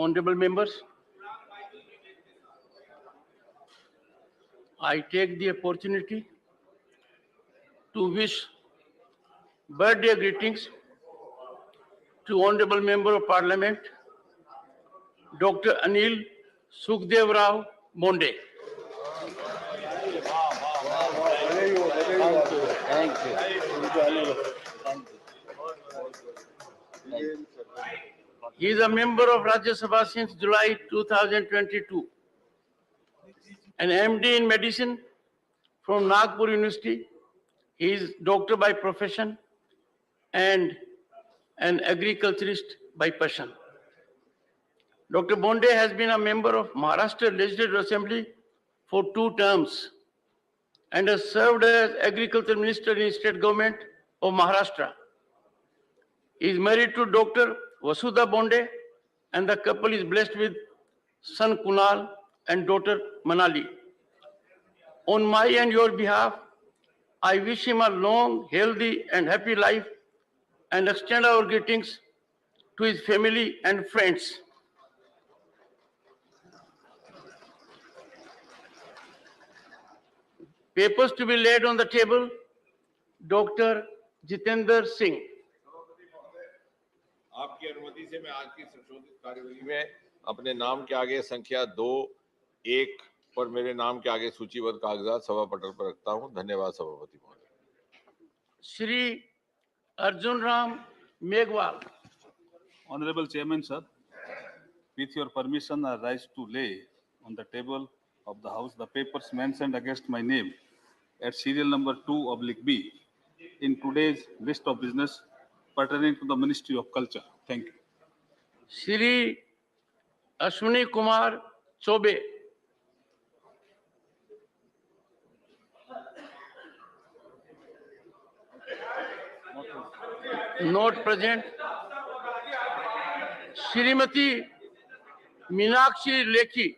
Honorable members, I take the opportunity to wish birthday greetings to Honorable Member of Parliament, Dr. Anil Sukhdev Rao Monde. Thank you. He is a member of Rajya Sabha since July 2022, an MD in medicine from Nagpur University. He is doctor by profession and an agriculturist by passion. Dr. Bonde has been a member of Maharashtra Legislative Assembly for 2 terms and has served as Agriculture Minister in State Government of Maharashtra. He is married to Dr. Vasudha Bonde and the couple is blessed with son Kunal and daughter Manali. On my and your behalf, I wish him a long, healthy and happy life and extend our greetings to his family and friends. Papers to be laid on the table, Dr. Jitendra Singh. आपकी अनुमति से मैं आज की संशोधित कार्यविधि में अपने नाम के आगे संख्या 2(1) पर मेरे नाम के आगे सूचीबद्ध कागजात सभा पटल पर रखता हूं। धन्यवाद सभापति महोदय। Shri Arjun Ram Meghwal. Honorable Chairman, sir, with your permission, I rise to lay on the table of the House the papers mentioned against my name at serial number 2/B in today's list of business pertaining to the Ministry of Culture. Thank you. Shri Ashwini Kumar Choubey. Not present. Shrimati Meenakshi Lekhi.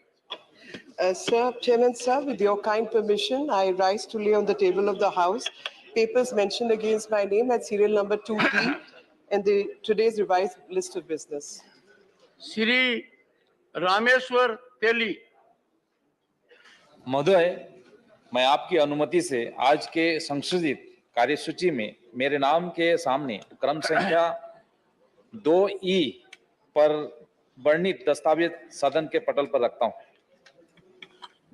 Sir, Chairman, sir, with your kind permission, I rise to lay on the table of the House papers mentioned against my name at serial number 2D in today's revised list of business. Shri Rameshwar Teli. महोदय, मैं आपकी अनुमति से आज के संशोधित कार्यसूची में मेरे नाम के सामने क्रम संख्या 2E पर वर्णित दस्तावेज सदन के पटल पर रखता हूं।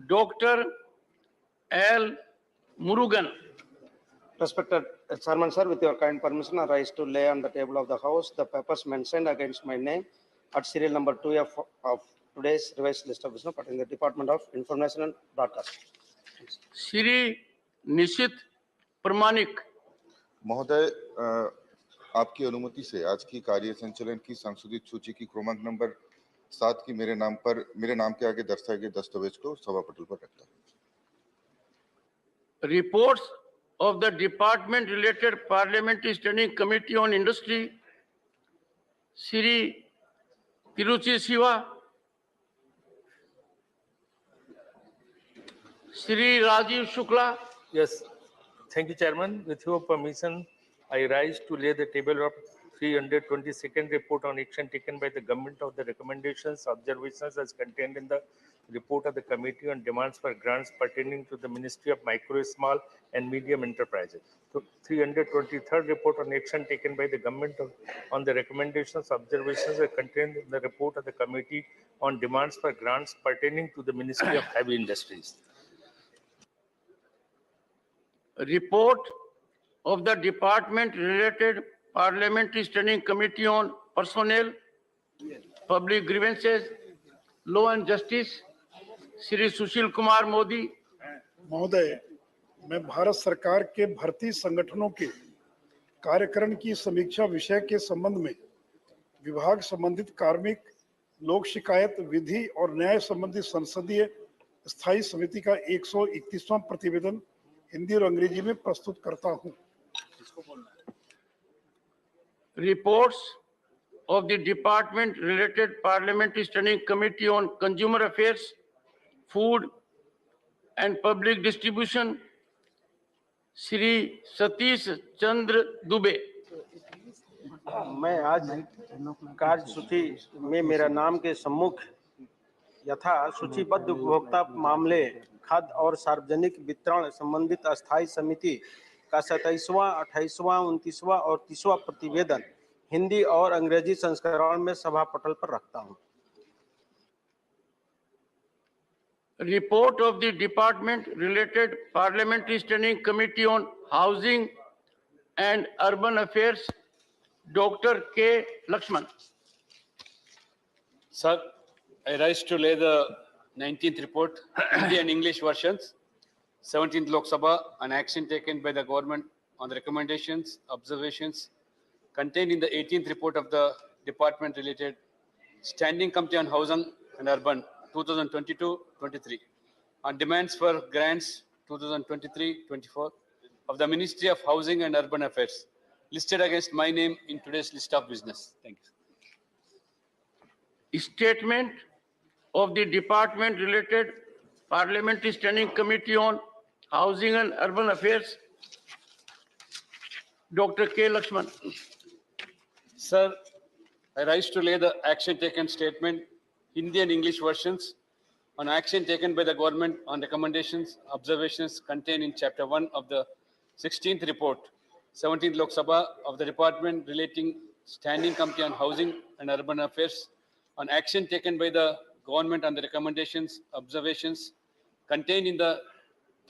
Dr. L. Murugan. Respected Chairman, sir, with your kind permission, I rise to lay on the table of the House the papers mentioned against my name at serial number 2F of today's revised list of business in the Department of Information and Broadcasting. Shri Nishit Pramanik. महोदय, आपकी अनुमति से आज की कार्य संचालन की संशोधित सूची की क्रमांक नंबर 7 की मेरे नाम के आगे दर्शाए गए दस्तावेज को सभा पटल पर रखता हूं। Reports of the Department related Parliamentary Standing Committee on Industry, Shri Tiruchi Siva. Shri Rajiv Shukla. Yes, thank you, Chairman. With your permission, I rise to lay the table of 322nd report on action taken by the government of the recommendations, observations as contained in the report of the Committee on Demands for Grants pertaining to the Ministry of Micro, Small and Medium Enterprises. So, 323rd report on action taken by the government on the recommendations, observations as contained in the report of the Committee on Demands for Grants pertaining to the Ministry of Heavy Industries. Report of the Department related Parliamentary Standing Committee on Personnel, Public Grievances, Law and Justice, Shri Sushil Kumar Modi. महोदय, मैं भारत सरकार के भर्ती संगठनों के कार्यक्रम की समीक्षा विषय के संबंध में विभाग संबंधित कार्मिक लोक शिकायत विधि और न्याय संबंधी संसदीय स्थायी समिति का 131वां प्रतिवेदन हिंदी और अंग्रेजी में प्रस्तुत करता हूं। Reports of the Department related Parliamentary Standing Committee on Consumer Affairs, Food and Public Distribution, Shri Satish Chandra Dubey. मैं आज कार्यसूची में मेरा नाम के सम्मुख यथा सूचीबद्ध उपभोक्ता मामले, खाद्य और सार्वजनिक वितरण संबंधित अस्थायी समिति का 27वां, 28वां, 29वां और 30वां प्रतिवेदन हिंदी और अंग्रेजी संस्करण में सभा पटल पर रखता हूं। Report of the Department related Parliamentary Standing Committee on Housing and Urban Affairs, Dr. K. Lakshman. Sir, I rise to lay the 19th report, Hindi and English versions, 17th Lok Sabha, on action taken by the government on the recommendations, observations contained in the 18th report of the Department related Standing Committee on Housing and Urban 2022-23 on demands for grants 2023-24 of the Ministry of Housing and Urban Affairs listed against my name in today's list of business. Thank you. Statement of the Department related Parliamentary Standing Committee on Housing and Urban Affairs, Dr. K. Lakshman. Sir, I rise to lay the action taken statement, Hindi and English versions, on action taken by the government on recommendations, observations contained in Chapter 1 of the 16th report, 17th Lok Sabha of the Department relating Standing Committee on Housing and Urban Affairs, on action taken by the government on the recommendations, observations contained in the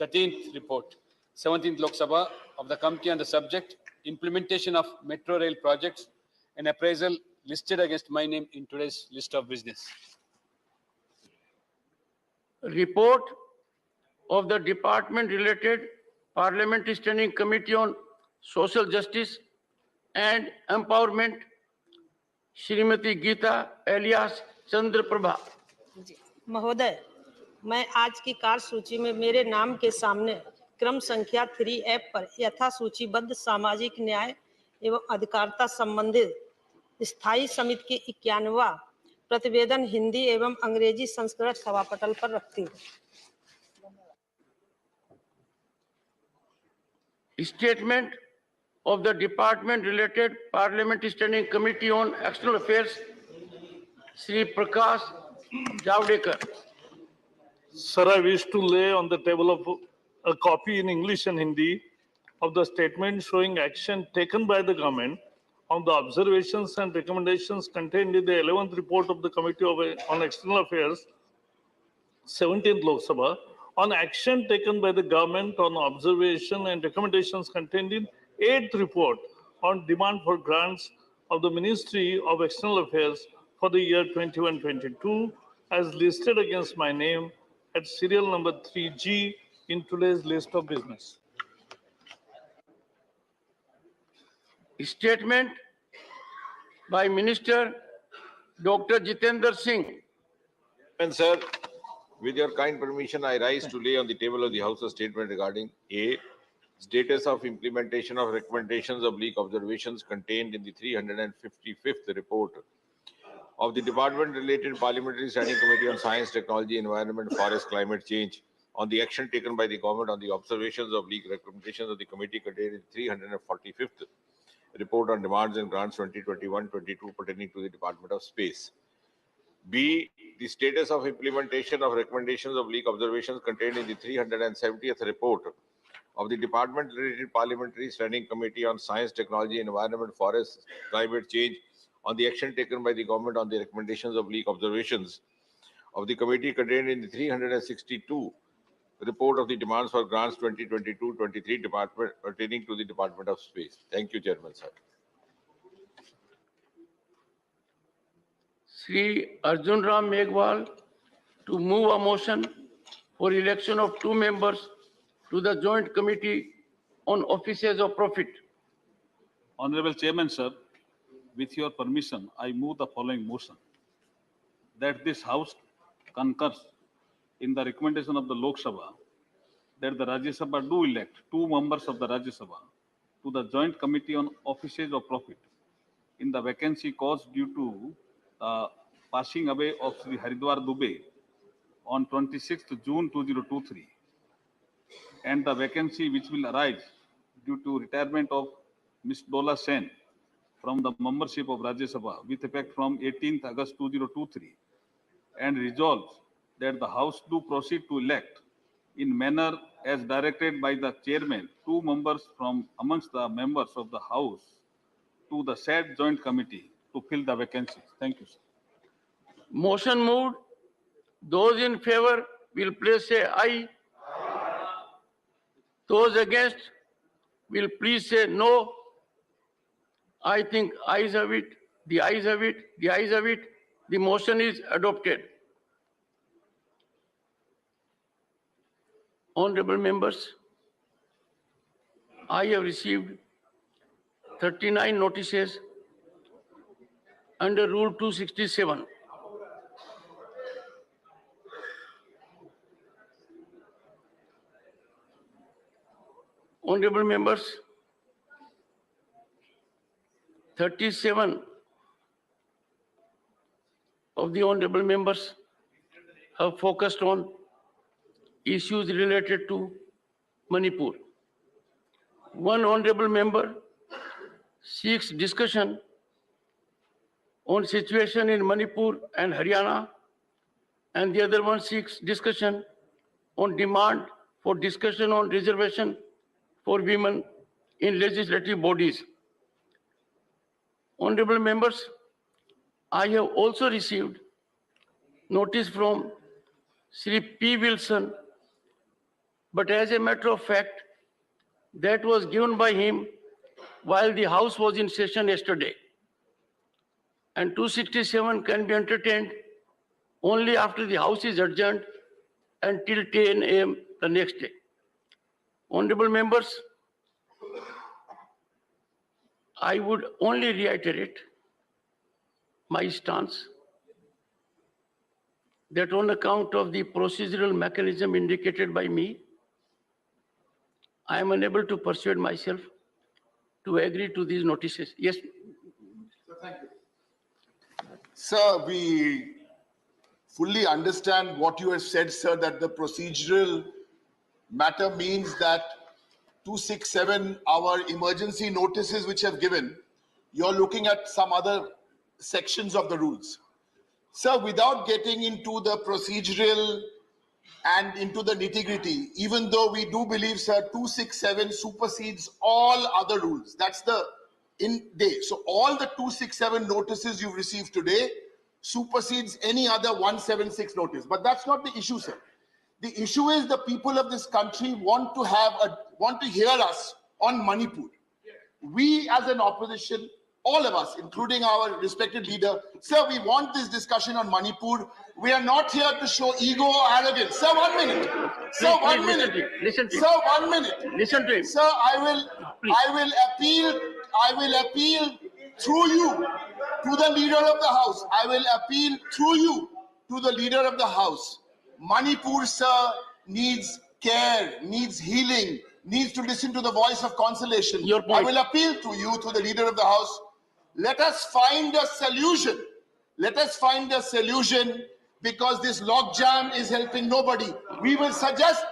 13th report, 17th Lok Sabha of the Committee on the subject, implementation of metro rail projects, and appraisal listed against my name in today's list of business. Report of the Department related Parliamentary Standing Committee on Social Justice and Empowerment, Srimati Geeta alias Chandra Prabha. महोदय, मैं आज की कार्यसूची में मेरे नाम के सामने क्रम संख्या 3F पर यथा सूचीबद्ध सामाजिक न्याय एवं अधिकारिता संबंधित स्थायी समिति की 91वां प्रतिवेदन हिंदी एवं अंग्रेजी संस्करण सभा पटल पर रखती हूँ। Statement of the Department related Parliamentary Standing Committee on External Affairs, Shri Prakash Javadekar. Sir, I wish to lay on the table of a copy in English and Hindi of the statement showing action taken by the government on the observations and recommendations contained in the 11th report of the Committee on External Affairs, 17th Lok Sabha, on action taken by the government on observation and recommendations contained in 8th report on demand for grants of the Ministry of External Affairs for the year 21-22 as listed against my name at serial number 3G in today's list of business. Statement by Minister Dr. Jitendra Singh. And sir, with your kind permission, I rise to lay on the table of the House a statement regarding A, status of implementation of recommendations of leak observations contained in the 355th report of the Department-related Parliamentary Standing Committee on Science, Technology, Environment, Forest, Climate Change on the action taken by the government on the observations of leak recommendations of the committee contained in the 345th report on demands and grants 2021-22 pertaining to the Department of Space. B, the status of implementation of recommendations of leak observations contained in the 370th report of the Department-related Parliamentary Standing Committee on Science, Technology, Environment, Forest, Climate Change on the action taken by the government on the recommendations of leak observations of the committee contained in the 362 report of the demands for grants 2022-23 department pertaining to the Department of Space. Thank you, Chairman, sir. Shri Arjun Ram Meghwal to move a motion for election of 2 members to the Joint Committee on Offices of Profit. Honorable Chairman, sir, with your permission, I move the following motion. that this House concurs in the recommendation of the Lok Sabha that the Rajya Sabha do elect 2 members of the Rajya Sabha to the Joint Committee on Offices of Profit in the vacancy caused due to passing away of Sri Haridwar Dubey on 26th June 2023, and the vacancy which will arise due to retirement of Ms. Dola Sen from the membership of Rajya Sabha with effect from 18th August 2023, and resolves that the House do proceed to elect in manner as directed by the chairman 2 members from amongst the members of the House to the said joint committee to fill the vacancies. Thank you, sir. Motion moved. Those in favor will please say aye. Those against will please say no. I think ayes have it. The ayes have it. The ayes have it. The motion is adopted. Honorable members, I have received 39 notices under Rule 267. Honorable members, 37 of the honorable members have focused on issues related to Manipur. One honorable member seeks discussion on situation in Manipur and Haryana, and the other one seeks discussion on demand for discussion on reservation for women in legislative bodies. Honorable members, I have also received notice from Sri P. Wilson, but as a matter of fact, that was given by him while the House was in session yesterday. And 267 can be entertained only after the House is adjourned until 10 a.m. the next day. Honorable members, I would only reiterate my stance that on account of the procedural mechanism indicated by me, I am unable to persuade myself to agree to these notices. Yes. Sir, we fully understand what you have said, sir, that the procedural matter means that 267, our emergency notices which have given, you're looking at some other sections of the rules. Sir, without getting into the procedural and into the nitty-gritty, even though we do believe, sir, 267 supersedes all other rules. That's the day. So all the 267 notices you've received today supersedes any other 176 notice. But that's not the issue, sir. The issue is the people of this country want to hear us on Manipur. We as an opposition, all of us, including our respected leader, sir, we want this discussion on Manipur. We are not here to show ego or arrogance. Sir, 1 minute. Sir, 1 minute. Listen to him. Sir, 1 minute. Listen to him. Sir, I will appeal through you to the leader of the House. I will appeal through you to the leader of the House. Manipur, sir, needs care, needs healing, needs to listen to the voice of consolation. Your point. I will appeal to you, to the leader of the House. Let us find a solution. Let us find a solution, because this logjam is helping nobody. We will suggest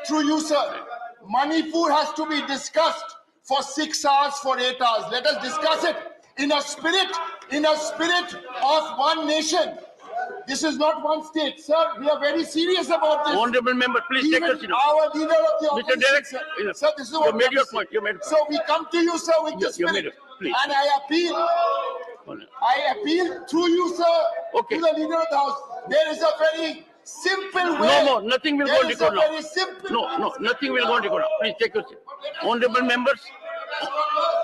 through you, sir, Manipur has to be discussed for 6 hours, for 8 hours. Let us discuss it in a spirit of one nation. This is not one state, sir. We are very serious about this. Honorable member, please take your seat. Our leader of the opposition, Derek, sir, this is what you made your point. You made it. So we come to you, sir, with this You spirit. made it. Please. And I appeal through you, sir, Okay. to the leader of the House. There is a very simple way. No more. Nothing will go on record now. There is a very simple. No, nothing will go on record now. Please take your seat. Honorable members.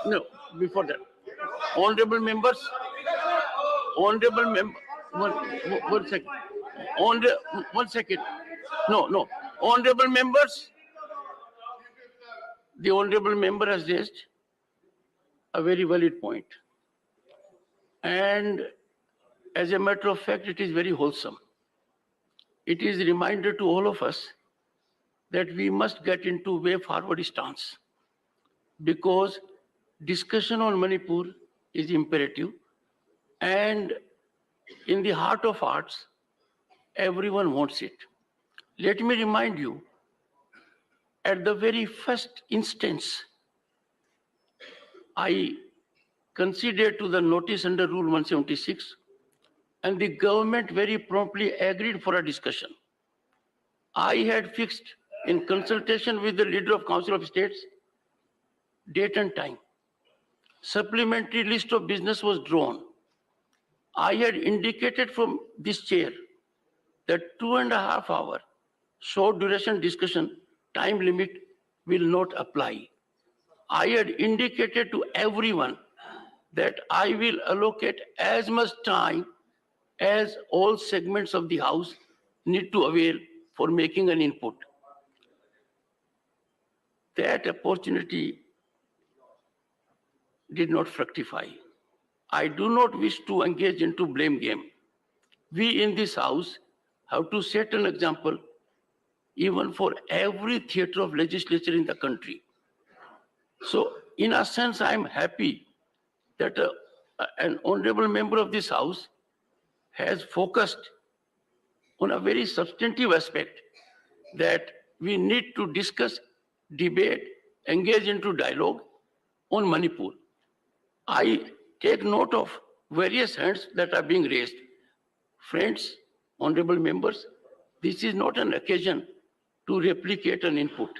No, before that. Honorable members. Honorable member. One second. One second. No. Honorable members. The honorable member has raised a very valid point. And as a matter of fact, it is very wholesome. It is a reminder to all of us that we must get into way forward stance, because discussion on Manipur is imperative, and in the heart of hearts, everyone wants it. Let me remind you, at the very first instance, I conceded to the notice under Rule 176, and the government very promptly agreed for a discussion. I had fixed, in consultation with the leader of Council of States, date and time. Supplementary list of business was drawn. I had indicated from this chair that 2.5 hour short duration discussion time limit will not apply. I had indicated to everyone that I will allocate as much time as all segments of the House need to avail for making an input. That opportunity did not fructify. I do not wish to engage into blame game. We in this House have to set an example even for every theater of legislature in the country. So in a sense, I'm happy that an honorable member of this House has focused on a very substantive aspect, that we need to discuss, debate, engage into dialogue on Manipur. I take note of various hands that are being raised. Friends, honorable members, this is not an occasion to replicate an input.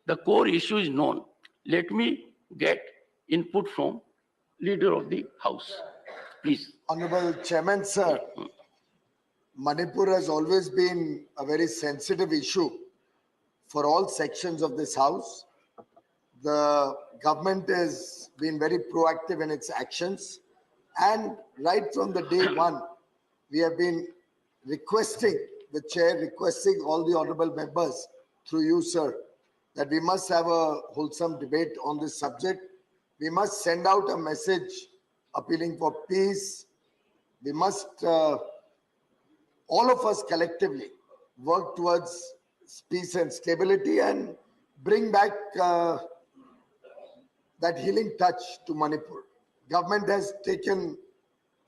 The core issue is known. Let me get input from leader of the House. Please. Honorable Chairman, sir, Manipur has always been a very sensitive issue for all sections of this House. The government has been very proactive in its actions, and right from the day one, we have been requesting the chair, requesting all the honorable members through you, sir, that we must have a wholesome debate on this subject. We must send out a message appealing for peace. We must, all of us collectively, work towards peace and stability and bring back that healing touch to Manipur. Government has taken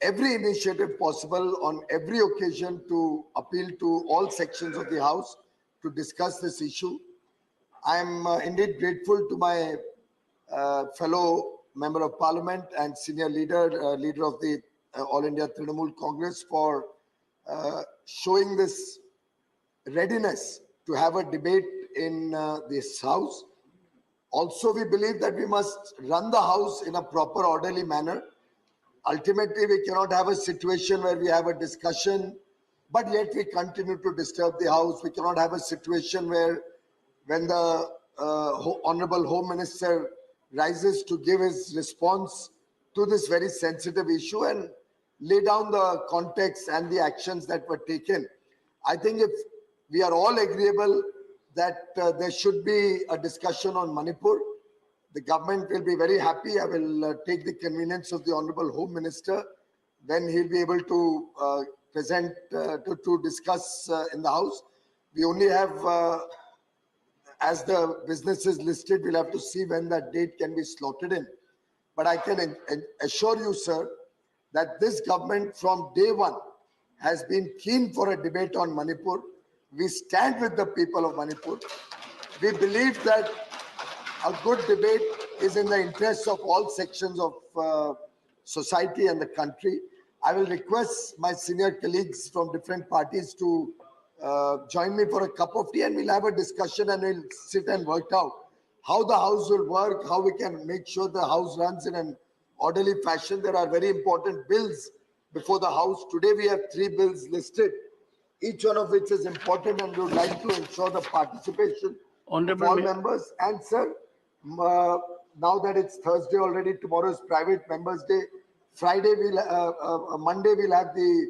every initiative possible on every occasion to appeal to all sections of the House to discuss this issue. I am indeed grateful to my fellow Member of Parliament and senior leader of the All India Trinamool Congress for showing this readiness to have a debate in this House. Also, we believe that we must run the House in a proper, orderly manner. Ultimately, we cannot have a situation where we have a discussion, but yet we continue to disturb the House. We cannot have a situation where when the Honorable Home Minister rises to give his response to this very sensitive issue and lay down the context and the actions that were taken. I think if we are all agreeable that there should be a discussion on Manipur, the government will be very happy. I will take the convenience of the Honorable Home Minister when he'll be able to present, to discuss in the House. We only have, as the business is listed, we'll have to see when that date can be slotted in. But I can assure you, sir, that this government from day one has been keen for a debate on Manipur. We stand with the people of Manipur. We believe that a good debate is in the interests of all sections of society and the country. I will request my senior colleagues from different parties to join me for a cup of tea, and we'll have a discussion and we'll sit and work out how the House will work, how we can make sure the House runs in an orderly fashion. There are very important bills before the House. Today we have 3 bills listed, each one of which is important, and we would like to ensure the participation of all members. And sir, now that it's Thursday already, tomorrow is private members day. Friday, Monday we'll have the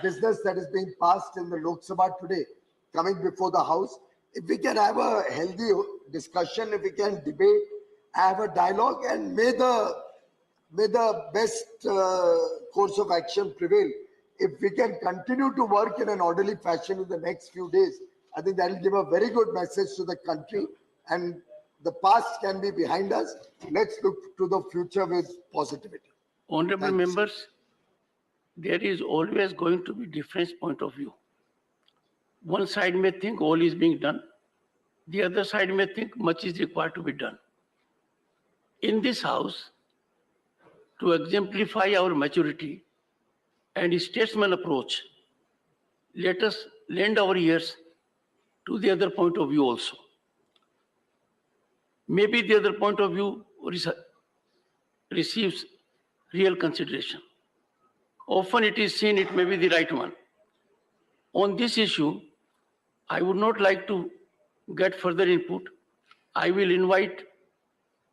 business that is being passed in the Lok Sabha today coming before the House. If we can have a healthy discussion, if we can debate, have a dialogue, and may the may the best course of action prevail. If we can continue to work in an orderly fashion in the next few days, I think that will give a very good message to the country, and the past can be behind us. Let's look to the future with positivity. Honorable Thank you, sir. members, there is always going to be different point of view. One side may think all is being done. The other side may think much is required to be done. In this house, to exemplify our maturity and statesman approach, let us lend our ears to the other point of view also. Maybe the other point of view receives real consideration. Often it is seen it may be the right one. On this issue, I would not like to get further input. I will invite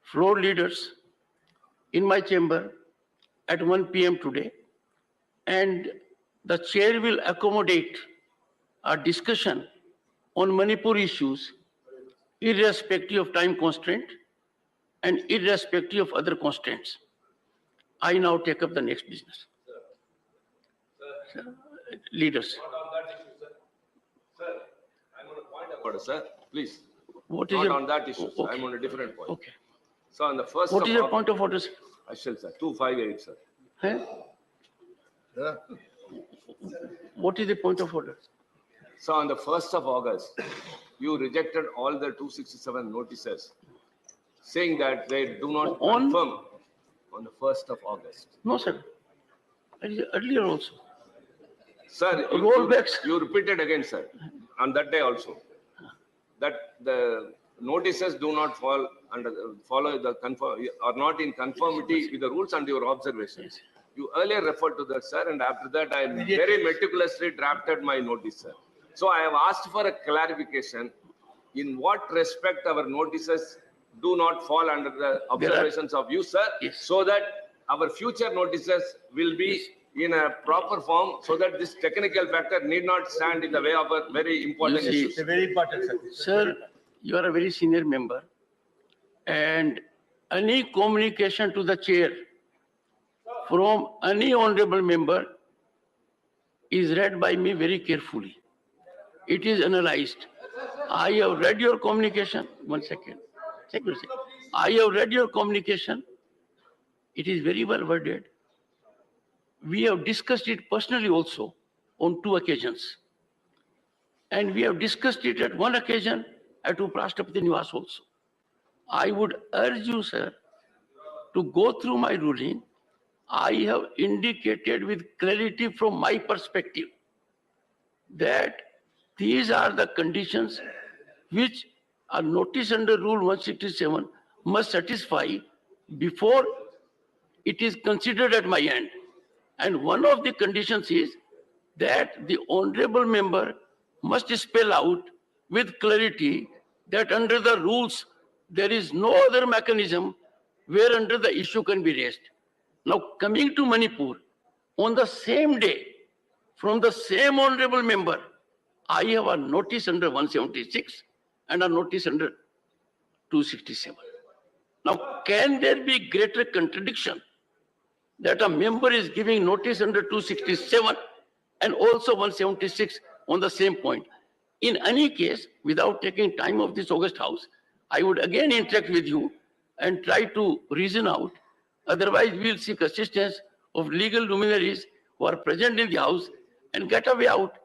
floor leaders in my chamber at 1 p.m. today, and the chair will accommodate a discussion on Manipur issues irrespective of time constraint and irrespective of other constraints. I now take up the next business. Leaders. Order, sir, please. What is Not your, on that issue, sir. okay. I'm on a different point. Okay. So on the first What of is your August- point of order, sir? I shall, sir. 258, sir. Huh? What is the point of order? So on the 1st of August, you rejected all the 267 notices, saying that they do not On? confirm on the 1st of August. No, sir. Earlier also. Sir, Rollbacks. you repeated again, sir, on that day also, that the notices do not fall under, follow the conform, are not in conformity with the rules and your observations. You earlier referred to that, sir, and after that I very meticulously drafted my notice, sir. So I have asked for a clarification in what respect our notices do not fall under the observations of you, sir, so that our future notices will be in a proper form, so that this technical factor need not stand in the way of a very important You see, issue. very important, sir. Sir, you are a very senior member, and any communication to the chair from any honorable member is read by me very carefully. It is analyzed. I have read your communication. One second. Second. I have read your communication. It is very well worded. We have discussed it personally also on 2 occasions. And we have discussed it at 1 occasion at Uprashtapati Niwas also. I would urge you, sir, to go through my ruling. I have indicated with clarity from my perspective that these are the conditions which a notice under Rule 167 must satisfy before it is considered at my end. And one of the conditions is that the honorable member must spell out with clarity that under the rules, there is no other mechanism where under the issue can be raised. Now, coming to Manipur, on the same day, from the same honorable member, I have a notice under 176 and a notice under 267. Now, can there be greater contradiction that a member is giving notice under 267 and also 176 on the same point? In any case, without taking time of this August House, I would again interact with you and try to reason out. Otherwise, we'll seek assistance of legal luminaries who are present in the House and get a way out.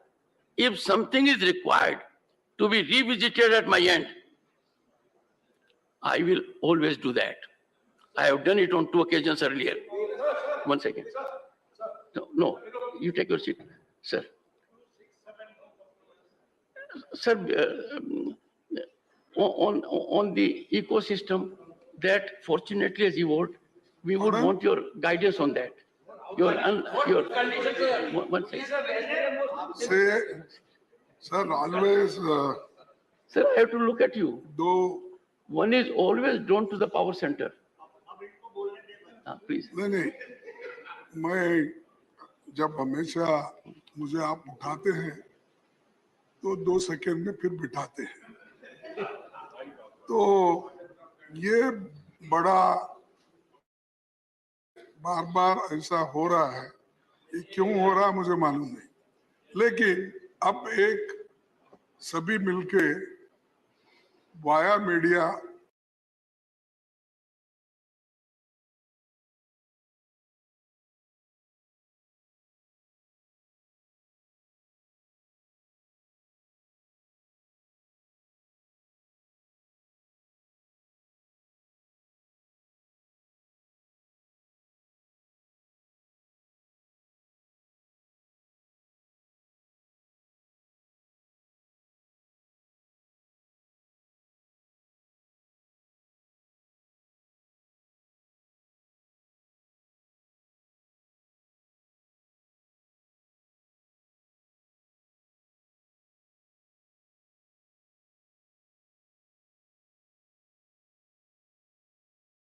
If something is required to be revisited at my end, I will always do that. I have done it on 2 occasions earlier. 1 second. No, you take your seat, sir. Sir, on the ecosystem that fortunately has evolved, we would want your guidance on that. One second. Say, sir, always. Sir, I have to look at you. दो. One is always drawn to the power center. Please. नहीं, मैं जब हमेशा मुझे आप उठाते हैं तो 2 सेकंड में फिर बिठाते हैं, तो ये बड़ा बार बार ऐसा हो रहा है, ये क्यों हो रहा मुझे मालूम नहीं, लेकिन अब एक सभी मिलके via media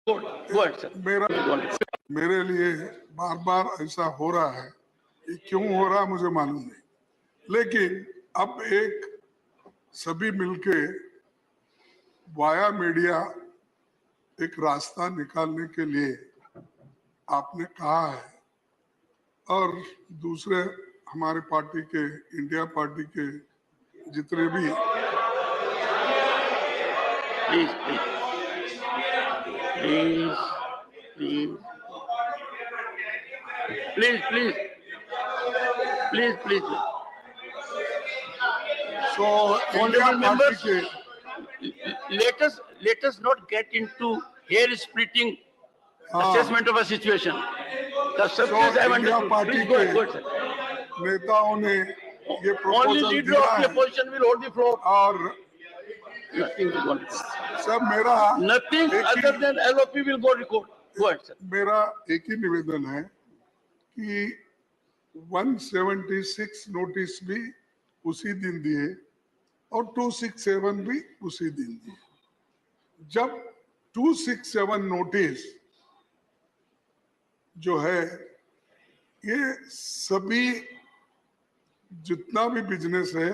Go ahead, sir. मेरे लिए बार बार ऐसा हो रहा है, ये क्यों हो रहा मुझे मालूम नहीं, लेकिन अब एक सभी मिलके वाया मीडिया एक रास्ता निकालने के लिए आपने कहा है, और दूसरे हमारे पार्टी के, इंडिया पार्टी के जितने भी Please. So, Honorable members, के let us not get into hair splitting assessment of a situation. The substance I India understood. Party Please go के ahead, sir. नेताओं ने ये Only प्रपोजल leader दिया of the है, opposition will hold the floor. और Nothing is going to. सब मेरा Nothing एक other than LOP will go record. Go ahead, sir. मेरा एक ही निवेदन है कि 176 नोटिस भी उसी दिन दिए और 267 भी उसी दिन दिए। जब 267 नोटिस जो है, ये सभी जितना भी बिजनेस है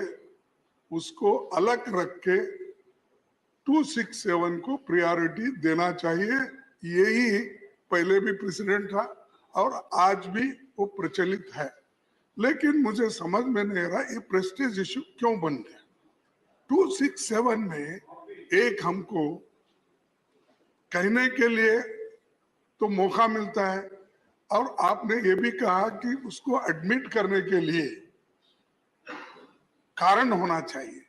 उसको अलग रख के 267 को प्रायोरिटी देना चाहिए। यही पहले भी प्रेसिडेंट था और आज भी वो प्रचलित है, लेकिन मुझे समझ में नहीं आ रहा ये प्रेस्टीज इशू क्यों बन गया। 267 में एक हमको कहने के लिए तो मौका मिलता है, और आपने ये भी कहा कि उसको एडमिट करने के लिए कारण होना चाहिए,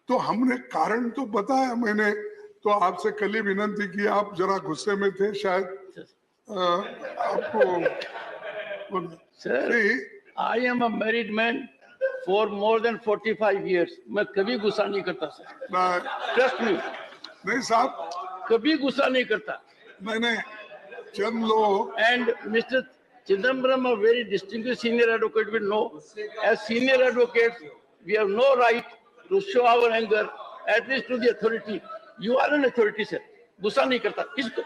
तो हमने कारण तो बताया। मैंने तो आपसे कल ही विनंती की, आप जरा गुस्से में थे शायद, आपको Sir, I am a married man for more than 45 years. मैं कभी गुस्सा नहीं करता सर। Trust me. नहीं साहब, कभी गुस्सा नहीं करता। मैंने चंद लोग And Mr. Chidambaram, a very distinguished senior advocate, will know. As senior advocates, we have no right to show our anger, at least to the authority. You are an authority, sir. गुस्सा नहीं करता। इसको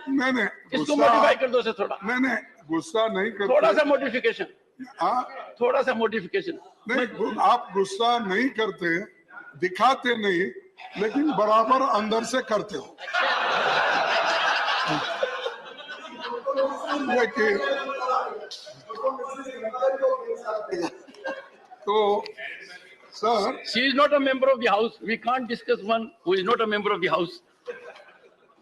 modify कर दो sir थोड़ा। नहीं गुस्सा नहीं करते। थोड़ा सा modification। हाँ, थोड़ा सा modification। नहीं, आप गुस्सा नहीं करते, दिखाते नहीं, लेकिन बराबर अंदर से करते हो। लेकिन तो sir, she is not a member of the house. We can't discuss one who is not a member of the house.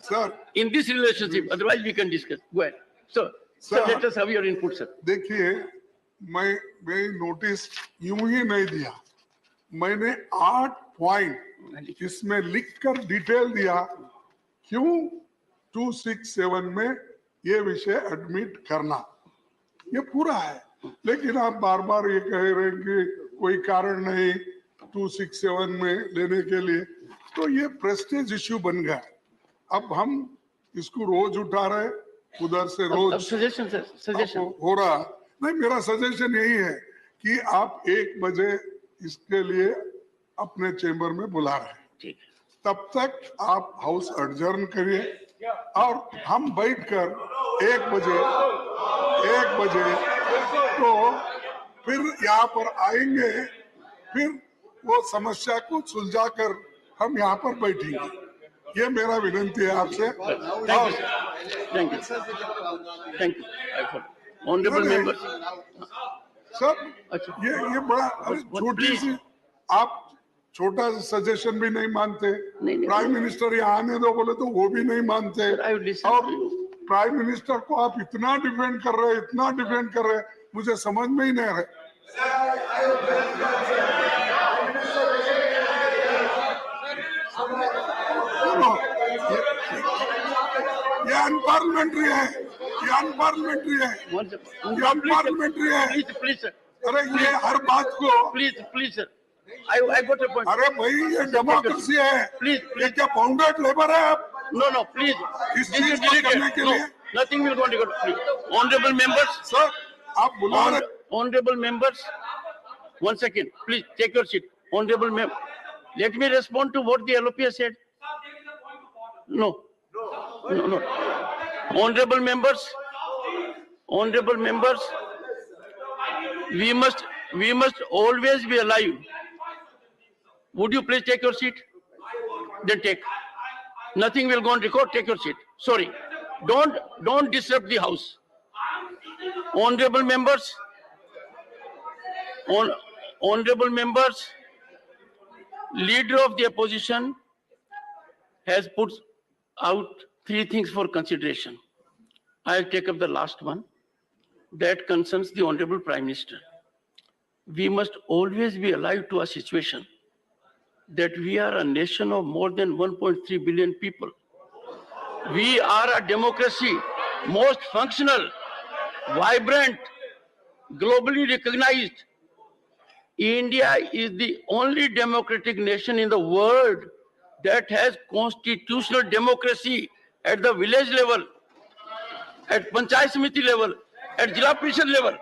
Sir, in this relationship, otherwise we can discuss. Go ahead. So let us have your input, sir. देखिए, मैं notice यूं ही नहीं दिया, मैंने 8 point इसमें लिखकर detail दिया क्यों 267 में ये विषय एडमिट करना, ये पूरा है। लेकिन आप बार बार ये कह रहे हैं कि कोई कारण नहीं 267 में लेने के लिए, तो ये प्रेस्टीज इश्यू बन गया। अब हम इसको रोज उठा रहे, उधर से रोज सजेशन हो रहा नहीं। मेरा सजेशन यही है कि आप 1 बजे इसके लिए अपने चेंबर में बुला रहे हैं, तब तक आप हाउस एडजर्न करिए और हम बैठकर 1 बजे तो फिर यहाँ पर आएंगे, फिर वो समस्या को सुलझाकर हम यहाँ पर बैठेंगे। ये मेरा विनंती है आपसे। Thank you. Thank you. Honorable members. Sir अच्छा, ये बड़ा अरे छोटी सी आप छोटा सा सजेशन भी नहीं मानते, नहीं, प्राइम मिनिस्टर यहाँ आने दो बोले तो वो भी नहीं मानते, I will listen और to you. प्राइम मिनिस्टर को आप इतना डिफेंड कर रहे, इतना डिफेंड कर रहे, मुझे समझ में ही नहीं आ रहा। ये अनपार्लियामेंट्री है, ये अनपार्लियामेंट्री है, ये अनपार्लियामेंट्री है। Please, sir. अरे ये हर बात को, Please, sir. I got a point. अरे भाई ये डेमोक्रेसी है, Please. ये क्या बाउंडेड लेबर है आप? No, please. इस This चीज is को करने deleted. के No, लिए nothing will go on record. Please. Honorable members. Sir आप बुला रहे, Honorable members. 1 second. Please take your seat. Honorable member. Let me respond to what the LOP has said. No. Honorable members, we must always be alive. Would you please take your seat? Then take. Nothing will go on record. Take your seat. Sorry. Don't disrupt the house. Honorable members, leader of the opposition has put out 3 things for consideration. I'll take up the last one that concerns the Honorable Prime Minister. We must always be alive to a situation that we are a nation of more than 1.3 billion people. We are a democracy, most functional, vibrant, globally recognized. India is the only democratic nation in the world that has constitutional democracy at the village level, at Panchayat Samiti level, at Jila Parishad level,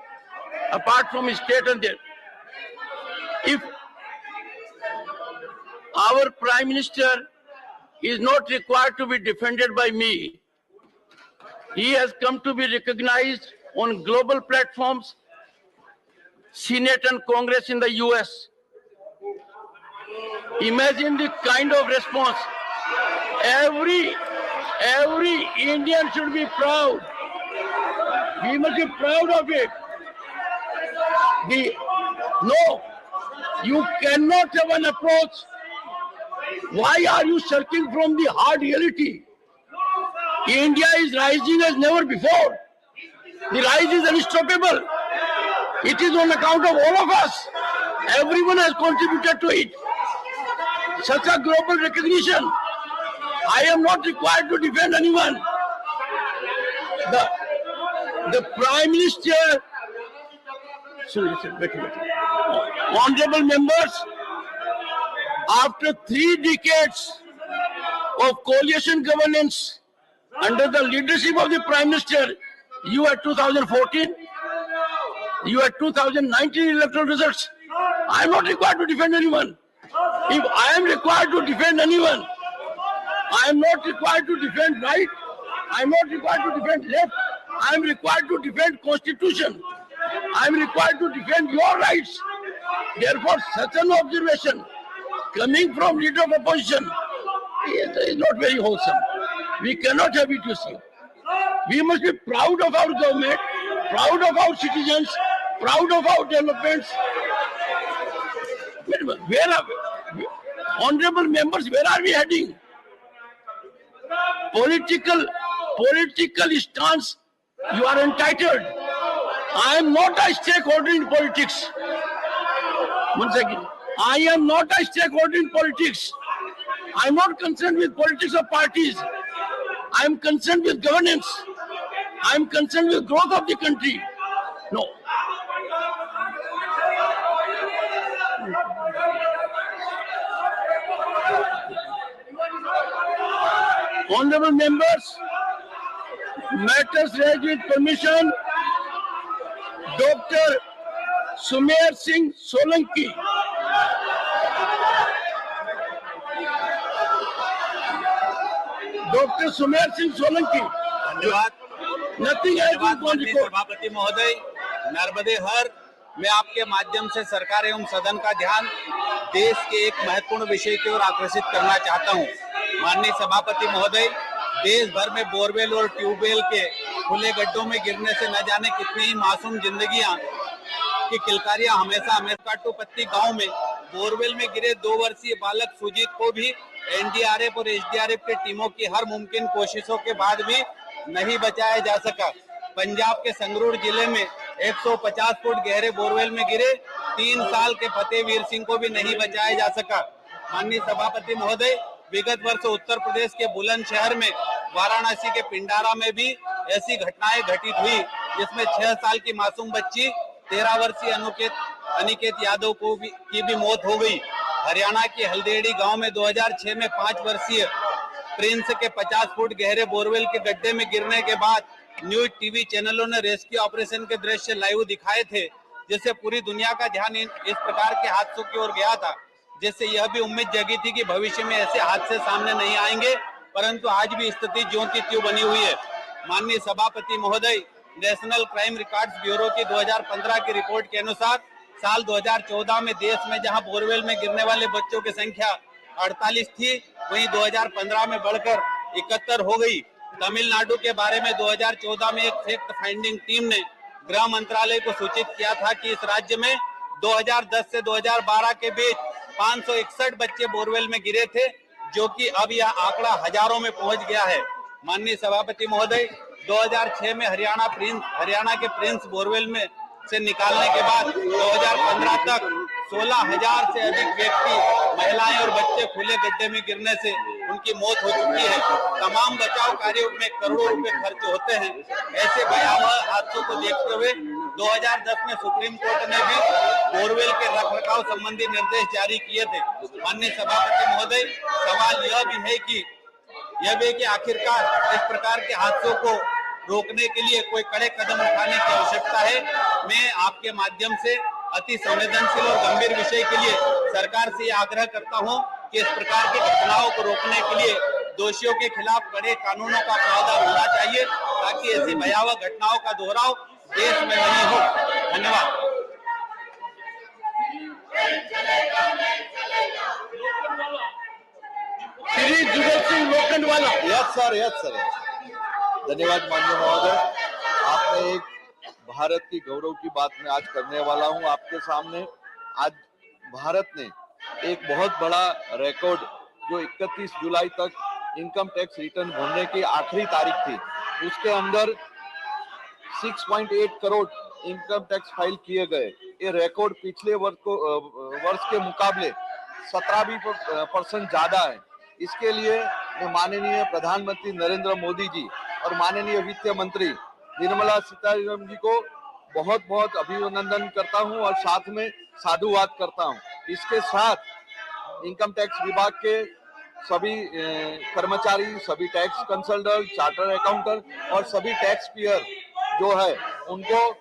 apart from state and there. If our Prime Minister is not required to be defended by me, he has come to be recognized on global platforms, Senate and Congress in the US. Imagine the kind of response. Every Indian should be proud. We must be proud of it. No, you cannot have an approach. Why are you shirking from the hard reality? India is rising as never before. The rise is unstoppable. It is on account of all of us. Everyone has contributed to it. Such a global recognition. I am not required to defend anyone. The Prime Minister, honorable members, after 3 decades of coalition governance under the leadership of the Prime Minister, you had 2014, you had 2019 electoral results. I am not required to defend anyone. If I am required to defend anyone, I am not required to defend right, I am not required to defend left, I am required to defend Constitution. I am required to defend your rights. Therefore, such an observation coming from leader of opposition is not very wholesome. We cannot have it, you see. We must be proud of our government, proud of our citizens, proud of our developments. Honorable members, where are we heading? Political stance, you are entitled. I am not a stakeholder in politics. Once again, I am not a stakeholder in politics. I am not concerned with politics of parties. I am concerned with governance. I am concerned with growth of the country. No. Honorable members, matters raised with permission, Dr. Sumer Singh Solanki. Dr. Sumer Singh Solanki. धन्यवाद। Nothing else is going to go. सभापति महोदय, नर्मदे हर, मैं आपके माध्यम से सरकार एवं सदन का ध्यान देश के एक महत्वपूर्ण विषय की ओर आकर्षित करना चाहता हूं। माननीय सभापति महोदय, देश भर में बोरवेल और ट्यूबवेल के खुले गड्ढों में गिरने से न जाने कितनी ही मासूम जिंदगियां की किलकारियां हमेशा काटोपत्ती गांव में बोरवेल में गिरे 2 वर्षीय बालक सुजीत को भी एनडीआरएफ और एसडीआरएफ की टीमों की हर मुमकिन कोशिशों के बाद भी नहीं बचाया जा सका। पंजाब के संगरूर जिले में 150 फुट गहरे बोरवेल में गिरे 3 साल के फतेहवीर सिंह को भी नहीं बचाया जा सका। माननीय सभापति महोदय, विगत वर्ष उत्तर प्रदेश के बुलंदशहर में वाराणसी के पिंडारा में भी ऐसी घटनाएं घटित हुई, जिसमें 6 साल की मासूम बच्ची 13 वर्षीय अनिकेत यादव की भी मौत हो गई। हरियाणा के हल्देड़ी गांव में 2006 में 5 वर्षीय प्रिंस के 50 फुट गहरे बोरवेल के गड्ढे में गिरने के बाद न्यूज टीवी चैनलों ने रेस्क्यू ऑपरेशन के दृश्य लाइव दिखाए थे, जिससे पूरी दुनिया का ध्यान इस प्रकार के हादसों की ओर गया था, जिससे यह भी उम्मीद जगी थी कि भविष्य में ऐसे हादसे सामने नहीं आएंगे, परंतु आज भी स्थिति ज्यों की त्यों बनी हुई है। माननीय सभापति महोदय, नेशनल क्राइम रिकॉर्ड्स ब्यूरो की 2015 की रिपोर्ट के अनुसार साल 2014 में देश में जहां बोरवेल में गिरने वाले बच्चों की संख्या 48 थी, वहीं 2015 में बढ़कर 71 हो गई। तमिलनाडु के बारे में 2014 में एक फैक्ट फाइंडिंग टीम ने गृह मंत्रालय को सूचित किया था कि इस राज्य में 2010 से 2012 के बीच 561 बच्चे बोरवेल में गिरे थे, जो कि अब यह आंकड़ा हजारों में पहुंच गया है। माननीय सभापति महोदय, 2006 में हरियाणा के प्रिंस बोरवेल में से निकालने के बाद 2015 तक 16,000 से अधिक व्यक्ति, महिलाएं और बच्चे खुले गड्ढे में गिरने से उनकी मौत हो चुकी है। तमाम बचाव कार्यों में करोड़ों रुपए खर्च होते हैं। ऐसे भयावह हादसों को देखते हुए 2010 में सुप्रीम कोर्ट ने भी बोरवेल के रखरखाव संबंधी निर्देश जारी किए थे। माननीय सभापति महोदय, सवाल यह भी है कि आखिरकार इस प्रकार के हादसों को रोकने के लिए कोई कड़े कदम उठाने की आवश्यकता है। मैं आपके माध्यम से अति संवेदनशील और गंभीर विषय के लिए सरकार से आग्रह करता हूं कि इस प्रकार की घटनाओं को रोकने के लिए दोषियों के खिलाफ कड़े कानूनों का प्रावधान होना चाहिए, ताकि ऐसी भयावह घटनाओं का दोहराव देश में नहीं हो। धन्यवाद। श्री जुगल सिंह लोखंडवाला। Yes sir. धन्यवाद माननीय महोदय, आपने एक भारत की गौरव की बात मैं आज करने वाला हूं आपके सामने। आज भारत ने एक बहुत बड़ा रिकॉर्ड, जो 31 जुलाई तक इनकम टैक्स रिटर्न भरने की आखिरी तारीख थी, उसके अंदर 6.8 करोड़ इनकम टैक्स फाइल किए गए। ये रिकॉर्ड पिछले वर्ष के मुकाबले 17% ज्यादा है। इसके लिए मैं माननीय प्रधानमंत्री नरेंद्र मोदी जी और माननीय वित्त मंत्री निर्मला सीतारमण जी को बहुत बहुत अभिनंदन करता हूं और साथ में साधुवाद करता हूं। इसके साथ इनकम टैक्स विभाग के सभी कर्मचारी, सभी टैक्स कंसल्टेंट, चार्टर अकाउंटेंट और सभी टैक्स पेयर जो है, उनको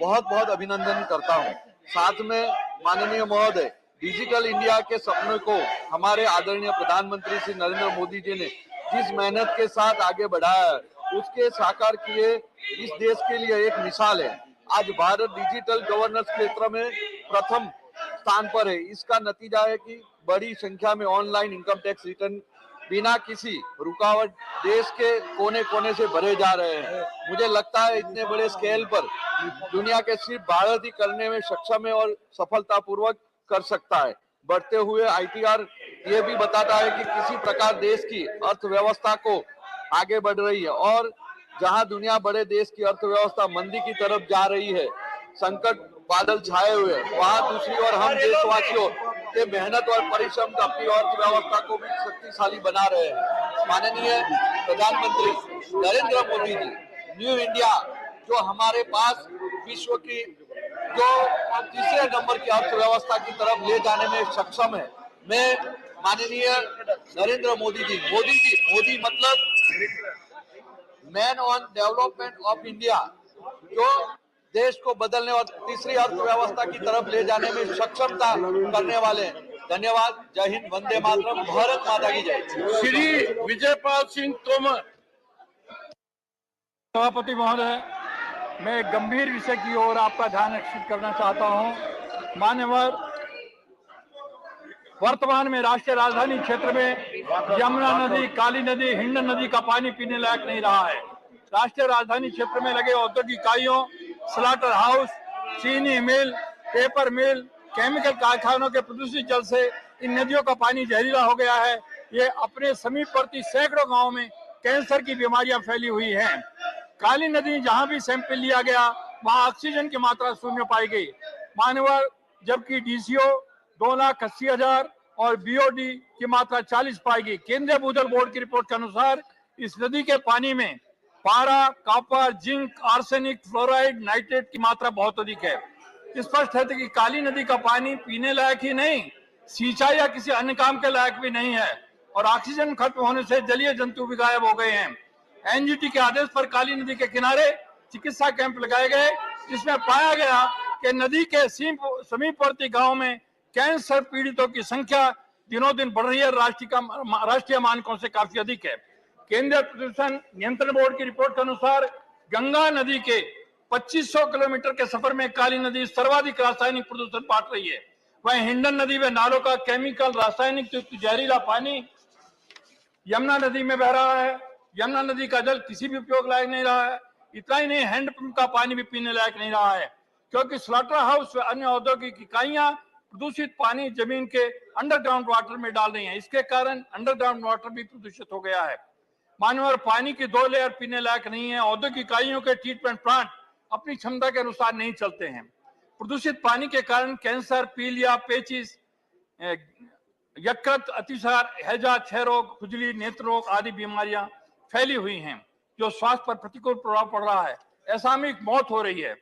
बहुत बहुत अभिनंदन करता हूं। साथ में माननीय महोदय, डिजिटल इंडिया के सपने को हमारे आदरणीय प्रधानमंत्री श्री नरेंद्र मोदी जी ने जिस मेहनत के साथ आगे बढ़ाया, उसके साकार किए इस देश के लिए एक मिसाल है। आज भारत डिजिटल गवर्नेंस क्षेत्र में प्रथम स्थान पर है। इसका नतीजा है कि बड़ी संख्या में ऑनलाइन इनकम टैक्स रिटर्न बिना किसी रुकावट देश के कोने कोने से भरे जा रहे हैं। मुझे लगता है इतने बड़े स्केल पर दुनिया के सिर्फ भारत ही करने में सक्षम है और सफलतापूर्वक कर सकता है। बढ़ते हुए आईटीआर ये भी बताता है कि किसी प्रकार देश की अर्थव्यवस्था को आगे बढ़ रही है, और जहां दुनिया बड़े देश की अर्थव्यवस्था मंदी की तरफ जा रही है, संकट बादल छाए हुए, वहां दूसरी ओर हम देशवासियों के मेहनत और परिश्रम अपनी अर्थव्यवस्था को भी शक्तिशाली बना रहे हैं। माननीय प्रधानमंत्री नरेंद्र मोदी जी न्यू इंडिया जो हमारे पास विश्व की जो तीसरे नंबर की अर्थव्यवस्था की तरफ ले जाने में सक्षम है, मैं माननीय नरेंद्र मोदी मतलब man on development of India, जो देश को बदलने और तीसरी अर्थव्यवस्था की तरफ ले जाने में सक्षमता करने वाले हैं। धन्यवाद। जय हिंद, वंदे मातरम, भारत माता की जय। श्री विजयपाल सिंह तोमर। सभापति महोदय, मैं एक गंभीर विषय की ओर आपका ध्यान आकर्षित करना चाहता हूं। मान्यवर, वर्तमान में राष्ट्रीय राजधानी क्षेत्र में यमुना नदी, काली नदी, हिंडन नदी का पानी पीने लायक नहीं रहा है। राष्ट्रीय राजधानी क्षेत्र में लगे औद्योगिक इकाइयों, स्लाटर हाउस, चीनी मिल, पेपर मिल, केमिकल कारखानों के प्रदूषित जल से इन नदियों का पानी जहरीला हो गया है। ये अपने समीपवर्ती सैकड़ों गांवों में कैंसर की बीमारियां फैली हुई हैं। काली नदी जहां भी सैंपल लिया गया वहां ऑक्सीजन की मात्रा शून्य पाई गई। मानवर जबकि डीसीओ 2,80,000 और बीओडी की मात्रा 40 पाई गई। केंद्रीय भूजल बोर्ड की रिपोर्ट के अनुसार इस नदी के पानी में पारा, copper, zinc, arsenic, fluoride, nitrate की मात्रा बहुत अधिक है। स्पष्ट है कि काली नदी का पानी पीने लायक ही नहीं, सिंचाई या किसी अन्य काम के लायक भी नहीं है और ऑक्सीजन खत्म होने से जलीय जंतु भी गायब हो गए हैं। एनजीटी के आदेश पर काली नदी के किनारे चिकित्सा कैंप लगाए गए, जिसमें पाया गया कि नदी के समीपवर्ती गांव में कैंसर पीड़ितों की संख्या दिनों दिन बढ़ रही है, राष्ट्रीय मानकों से काफी अधिक है। केंद्रीय प्रदूषण नियंत्रण बोर्ड की रिपोर्ट के अनुसार गंगा नदी के 2500 किलोमीटर के सफर में काली नदी सर्वाधिक रासायनिक प्रदूषण बांट रही है। वहीं हिंडन नदी में नालों का केमिकल, रासायनिक युक्त जहरीला पानी यमुना नदी में बह रहा है। यमुना नदी का जल किसी भी उपयोग लायक नहीं रहा है। इतना ही नहीं, हैंडपंप का पानी भी पीने लायक नहीं रहा है, क्योंकि स्लॉटर हाउस व अन्य औद्योगिक इकाइयां प्रदूषित पानी जमीन के अंडरग्राउंड वाटर में डाल रही हैं। इसके कारण अंडरग्राउंड वाटर भी प्रदूषित हो गया है। मानवर पानी की 2 लेयर पीने लायक नहीं है। औद्योगिक इकाइयों के ट्रीटमेंट प्लांट अपनी क्षमता के अनुसार नहीं चलते हैं। प्रदूषित पानी के कारण कैंसर, पीलिया, पेचिस, यकृत, अतिसार, हैजा, क्षय रोग, खुजली, नेत्र रोग आदि बीमारियां फैली हुई हैं, जो स्वास्थ्य पर प्रतिकूल प्रभाव पड़ रहा है। असामयिक मौत हो रही है।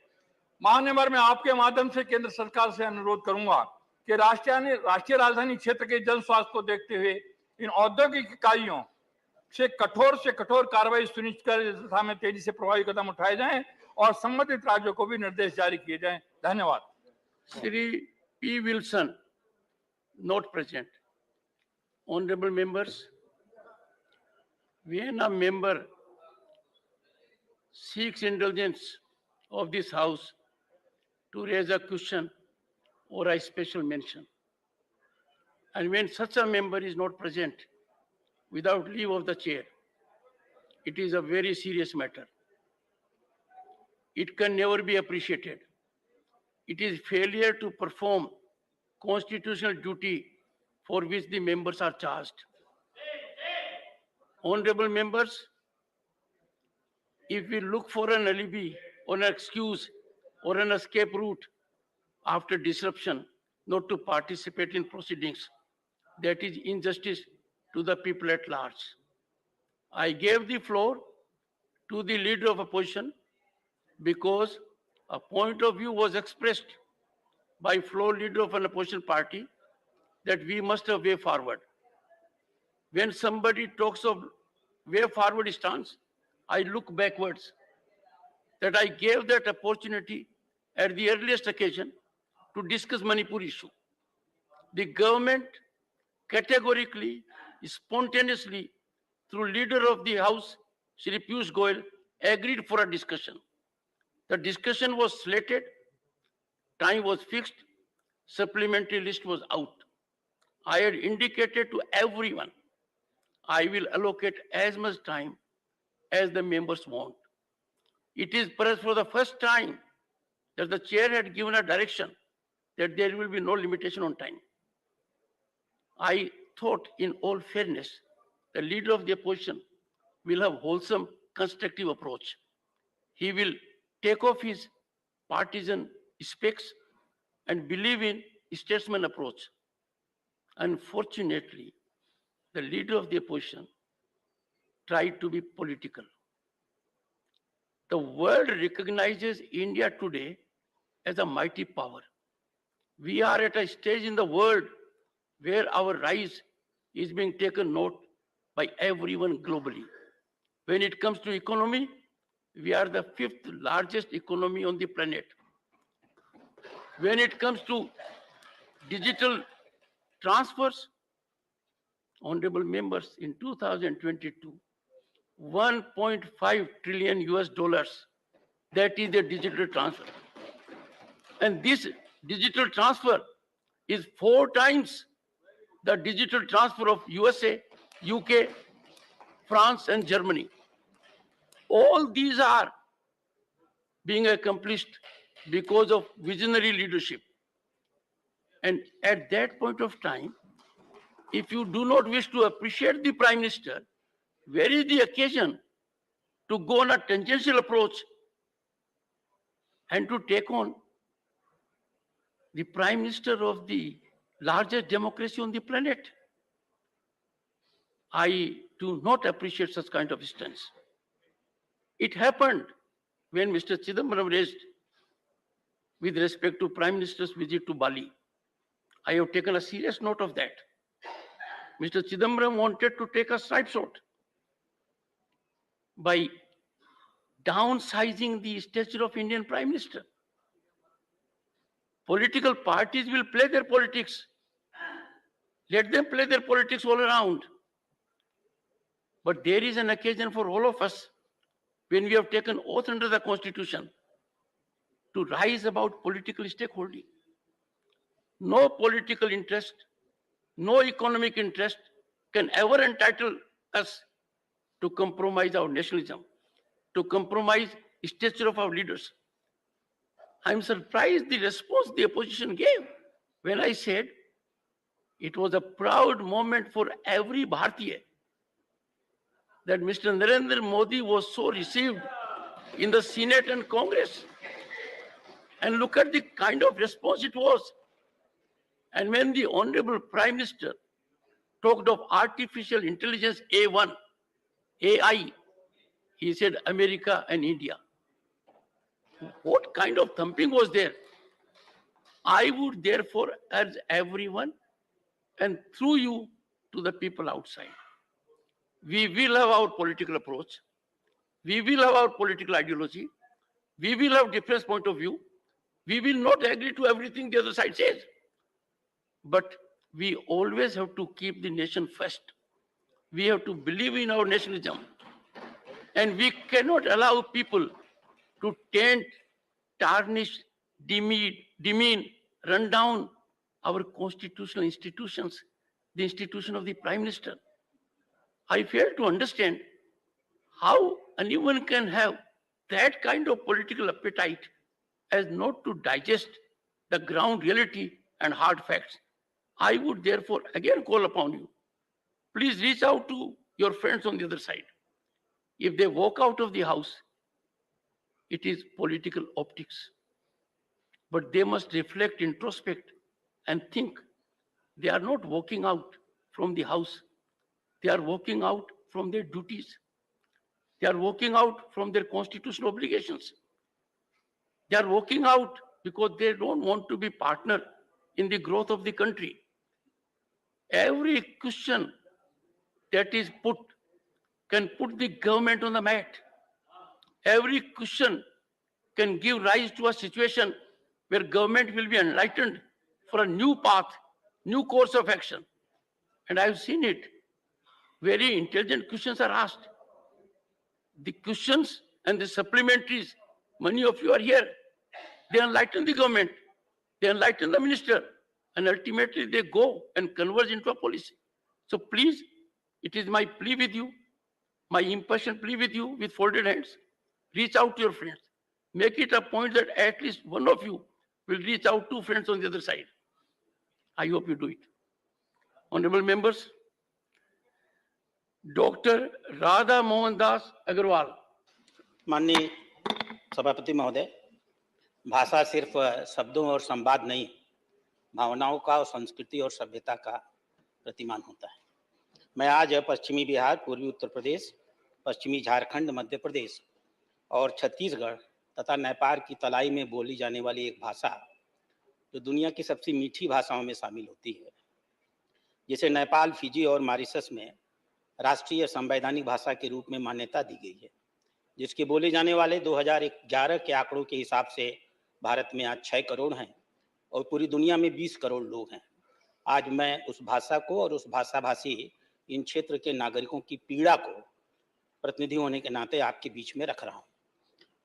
महानगर में आपके माध्यम से केंद्र सरकार से अनुरोध करूंगा कि राष्ट्रीय राजधानी क्षेत्र के जन स्वास्थ्य को देखते हुए इन औद्योगिक इकाइयों से कठोर कार्रवाई सुनिश्चित कर इस दिशा में तेजी से प्रभावी कदम उठाए जाएं और संबंधित राज्यों को भी निर्देश जारी किए जाएं। धन्यवाद। Shri P. Wilson, not present. Honorable members, when a member seeks indulgence of this House to raise a question or a special mention, and when such a member is not present without leave of the chair, it is a very serious matter. It can never be appreciated. It is failure to perform constitutional duty for which the members are charged. Honorable members, if we look for an alibi or an excuse or an escape route after disruption not to participate in proceedings, that is injustice to the people at large. I gave the floor to the leader of opposition because a point of view was expressed by floor leader of an opposition party that we must have way forward. When somebody talks of way forward stance, I look backwards. That I gave that opportunity at the earliest occasion to discuss Manipur issue. The government categorically, spontaneously, through leader of the House, Shri Piyush Goyal, agreed for a discussion. The discussion was slated, time was fixed, supplementary list was out. I had indicated to everyone, I will allocate as much time as the members want. It is perhaps for the first time that the chair had given a direction that there will be no limitation on time. I thought in all fairness, the leader of the opposition will have wholesome, constructive approach. He will take off his partisan specs and believe in statesman approach. Unfortunately, the leader of the opposition tried to be political. The world recognizes India today as a mighty power. We are at a stage in the world where our rise is being taken note by everyone globally. When it comes to economy, we are the 5th largest economy on the planet. When it comes to digital transfers, honorable members, in 2022, 1.5 trillion US dollars, that is the digital transfer. And this digital transfer is 4 times the digital transfer of USA UK, France, and Germany. All these are being accomplished because of visionary leadership. And at that point of time, if you do not wish to appreciate the Prime Minister, where is the occasion to go on a tangential approach and to take on the Prime Minister of the largest democracy on the planet? I do not appreciate such kind of stance. It happened when Mr. Chidambaram raised with respect to Prime Minister's visit to Bali. I have taken a serious note of that. Mr. Chidambaram wanted to take a side shot by downsizing the stature of Indian Prime Minister. Political parties will play their politics. Let them play their politics all around. But there is an occasion for all of us when we have taken oath under the Constitution to rise about political stakeholding. No political interest, no economic interest can ever entitle us to compromise our nationalism, to compromise the stature of our leaders. I'm surprised the response the opposition gave when I said it was a proud moment for every Bharatiya that Mr. Narendra Modi was so received in the Senate and Congress. And look at the kind of response it was. And when the Honorable Prime Minister talked of artificial intelligence A1, AI, he said America and India. What kind of thumping was there? I would therefore urge everyone, and through you to the people outside, we will have our political approach, we will have our political ideology, we will have different point of view, we will not agree to everything the other side says, but we always have to keep the nation first. We have to believe in our nationalism, and we cannot allow people to taint, tarnish, demean, run down our constitutional institutions, the institution of the Prime Minister. I fail to understand how anyone can have that kind of political appetite as not to digest the ground reality and hard facts. I would therefore again call upon you, please reach out to your friends on the other side. If they walk out of the house, it is political optics. But they must reflect, introspect, and think. They are not walking out from the house. They are walking out from their duties. They are walking out from their constitutional obligations. They are walking out because they don't want to be partner in the growth of the country. Every question that is put can put the government on the mat. Every question can give rise to a situation where government will be enlightened for a new path, new course of action. And I've seen it. Very intelligent questions are asked. The questions and the supplementaries, many of you are here. They enlighten the government. They enlighten the minister. And ultimately they go and converge into a policy. So please, it is my plea with you, my impassioned plea with you with folded hands. Reach out to your friends. Make it a point that at least one of you will reach out to friends on the other side. I hope you do it. Honorable members, Dr. Radha Mohan Das Agarwal. माननीय सभापति महोदय, भाषा सिर्फ शब्दों और संवाद नहीं, भावनाओं का और संस्कृति और सभ्यता का प्रतिमान होता है। मैं आज पश्चिमी बिहार, पूर्वी उत्तर प्रदेश, पश्चिमी झारखंड, मध्य प्रदेश और छत्तीसगढ़ तथा नेपाल की तलाई में बोली जाने वाली एक भाषा जो दुनिया की सबसे मीठी भाषाओं में शामिल होती है, जिसे नेपाल, फिजी और मॉरिशस में राष्ट्रीय संवैधानिक भाषा के रूप में मान्यता दी गई है, जिसके बोले जाने वाले 2011 के आंकड़ों के हिसाब से भारत में आज 6 करोड़ हैं और पूरी दुनिया में 20 करोड़ लोग हैं। आज मैं उस भाषा को और उस भाषाभाषी इन क्षेत्र के नागरिकों की पीड़ा को प्रतिनिधि होने के नाते आपके बीच में रख रहा हूँ।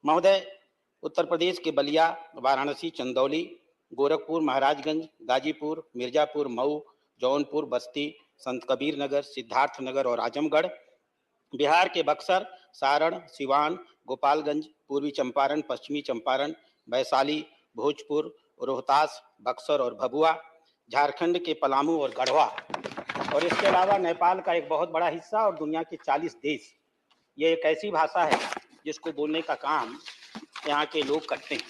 महोदय, उत्तर प्रदेश के बलिया, वाराणसी, चंदौली, गोरखपुर, महाराजगंज, गाजीपुर, मिर्जापुर, मऊ, जौनपुर, बस्ती, संत कबीर नगर, सिद्धार्थ नगर और आजमगढ़, बिहार के बक्सर, सारण, सिवान, गोपालगंज, पूर्वी चंपारण, पश्चिमी चंपारण, वैशाली, भोजपुर, रोहतास, बक्सर और भभुआ, झारखंड के पलामू और गढ़वा, और इसके अलावा नेपाल का एक बहुत बड़ा हिस्सा और दुनिया के 40 देश। ये एक ऐसी भाषा है जिसको बोलने का काम यहाँ के लोग करते हैं।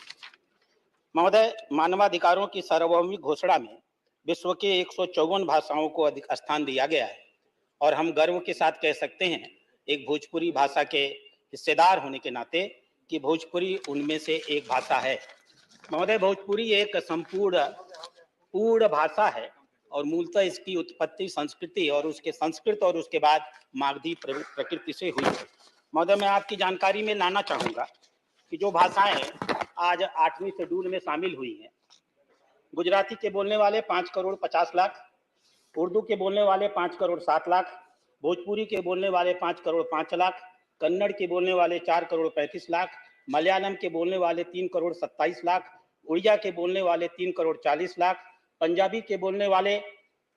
महोदय, मानवाधिकारों की सार्वभौमिक घोषणा में विश्व के 154 भाषाओं को अधिक स्थान दिया गया है और हम गर्व के साथ कह सकते हैं, एक भोजपुरी भाषा के हिस्सेदार होने के नाते, कि भोजपुरी उनमें से एक भाषा है। महोदय, भोजपुरी एक पूर्ण भाषा है और मूलतः इसकी उत्पत्ति संस्कृति और उसके संस्कृत और उसके बाद मागधी प्रकृति से हुई है। महोदय, मैं आपकी जानकारी में लाना चाहूँगा कि जो भाषाएं आज 8वीं शेड्यूल में शामिल हुई हैं, गुजराती के बोलने वाले 5 करोड़ 50 लाख, उर्दू के बोलने वाले 5 करोड़ 7 लाख, भोजपुरी के बोलने वाले 5 करोड़ 5 लाख, कन्नड़ के बोलने वाले 4 करोड़ 35 लाख, मलयालम के बोलने वाले 3 करोड़ 27 लाख, उड़िया के बोलने वाले 3 करोड़ 40 लाख, पंजाबी के बोलने वाले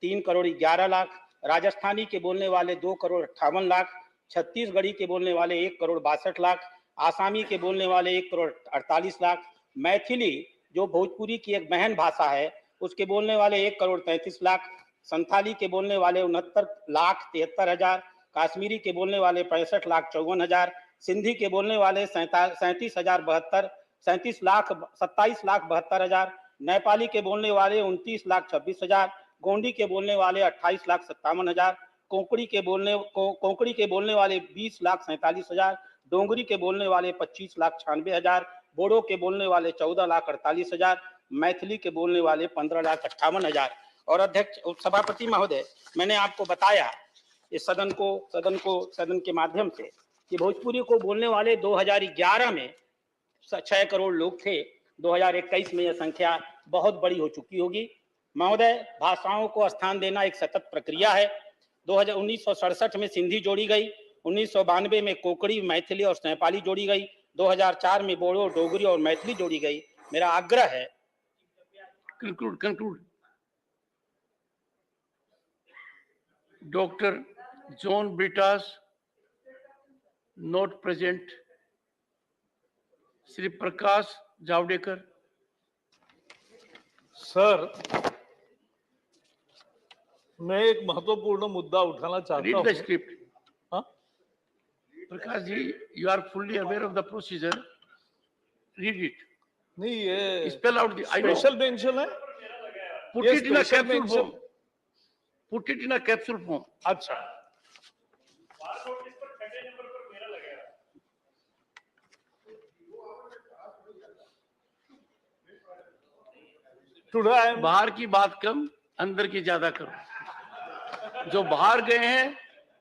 3 करोड़ 11 लाख, राजस्थानी के बोलने वाले 2 करोड़ 58 लाख, छत्तीसगढ़ी के बोलने वाले 1 करोड़ 62 लाख, आसामी के बोलने वाले 1 करोड़ 48 लाख, मैथिली जो भोजपुरी की एक बहन भाषा है उसके बोलने वाले 1 करोड़ 33 लाख, संथाली के बोलने वाले 69 लाख 73 हजार, काश्मीरी के बोलने वाले 65 लाख 54 हजार, सिंधी के बोलने वाले 37 लाख 72 हजार, नेपाली के बोलने वाले 29 लाख 26 हजार, गोंडी के बोलने वाले 28 लाख 57 हजार, कोंकणी के बोलने वाले 20 लाख 47 हजार, डोंगरी के बोलने वाले 25 लाख 96 हजार, बोडो के बोलने वाले 14 लाख 48 हजार, मैथिली के बोलने वाले 15 लाख 58 हजार। और अध्यक्ष सभापति महोदय, मैंने आपको बताया इस सदन के माध्यम से कि भोजपुरी को बोलने वाले 2011 में 6 करोड़ लोग थे, 2021 में यह संख्या बहुत बड़ी हो चुकी होगी। महोदय, भाषाओं को स्थान देना एक सतत प्रक्रिया है। 1967 में सिंधी जोड़ी गई, 1992 में कोंकणी, मैथिली और नेपाली जोड़ी गई, 2004 में बोडो, डोगरी और मैथिली जोड़ी गई। मेरा आग्रह है। Conclude. Dr. John Britas, not present. Shri Prakash Javadekar. Sir, मैं एक महत्वपूर्ण मुद्दा उठाना चाहता हूँ। Read the script. Prakash ji, you are fully aware of the procedure. Read it. नहीं, ये spell out the special mention है। Put it in a capsule form. Put it in a capsule form. अच्छा। बाहर की बात कम, अंदर की ज्यादा करो। जो बाहर गए हैं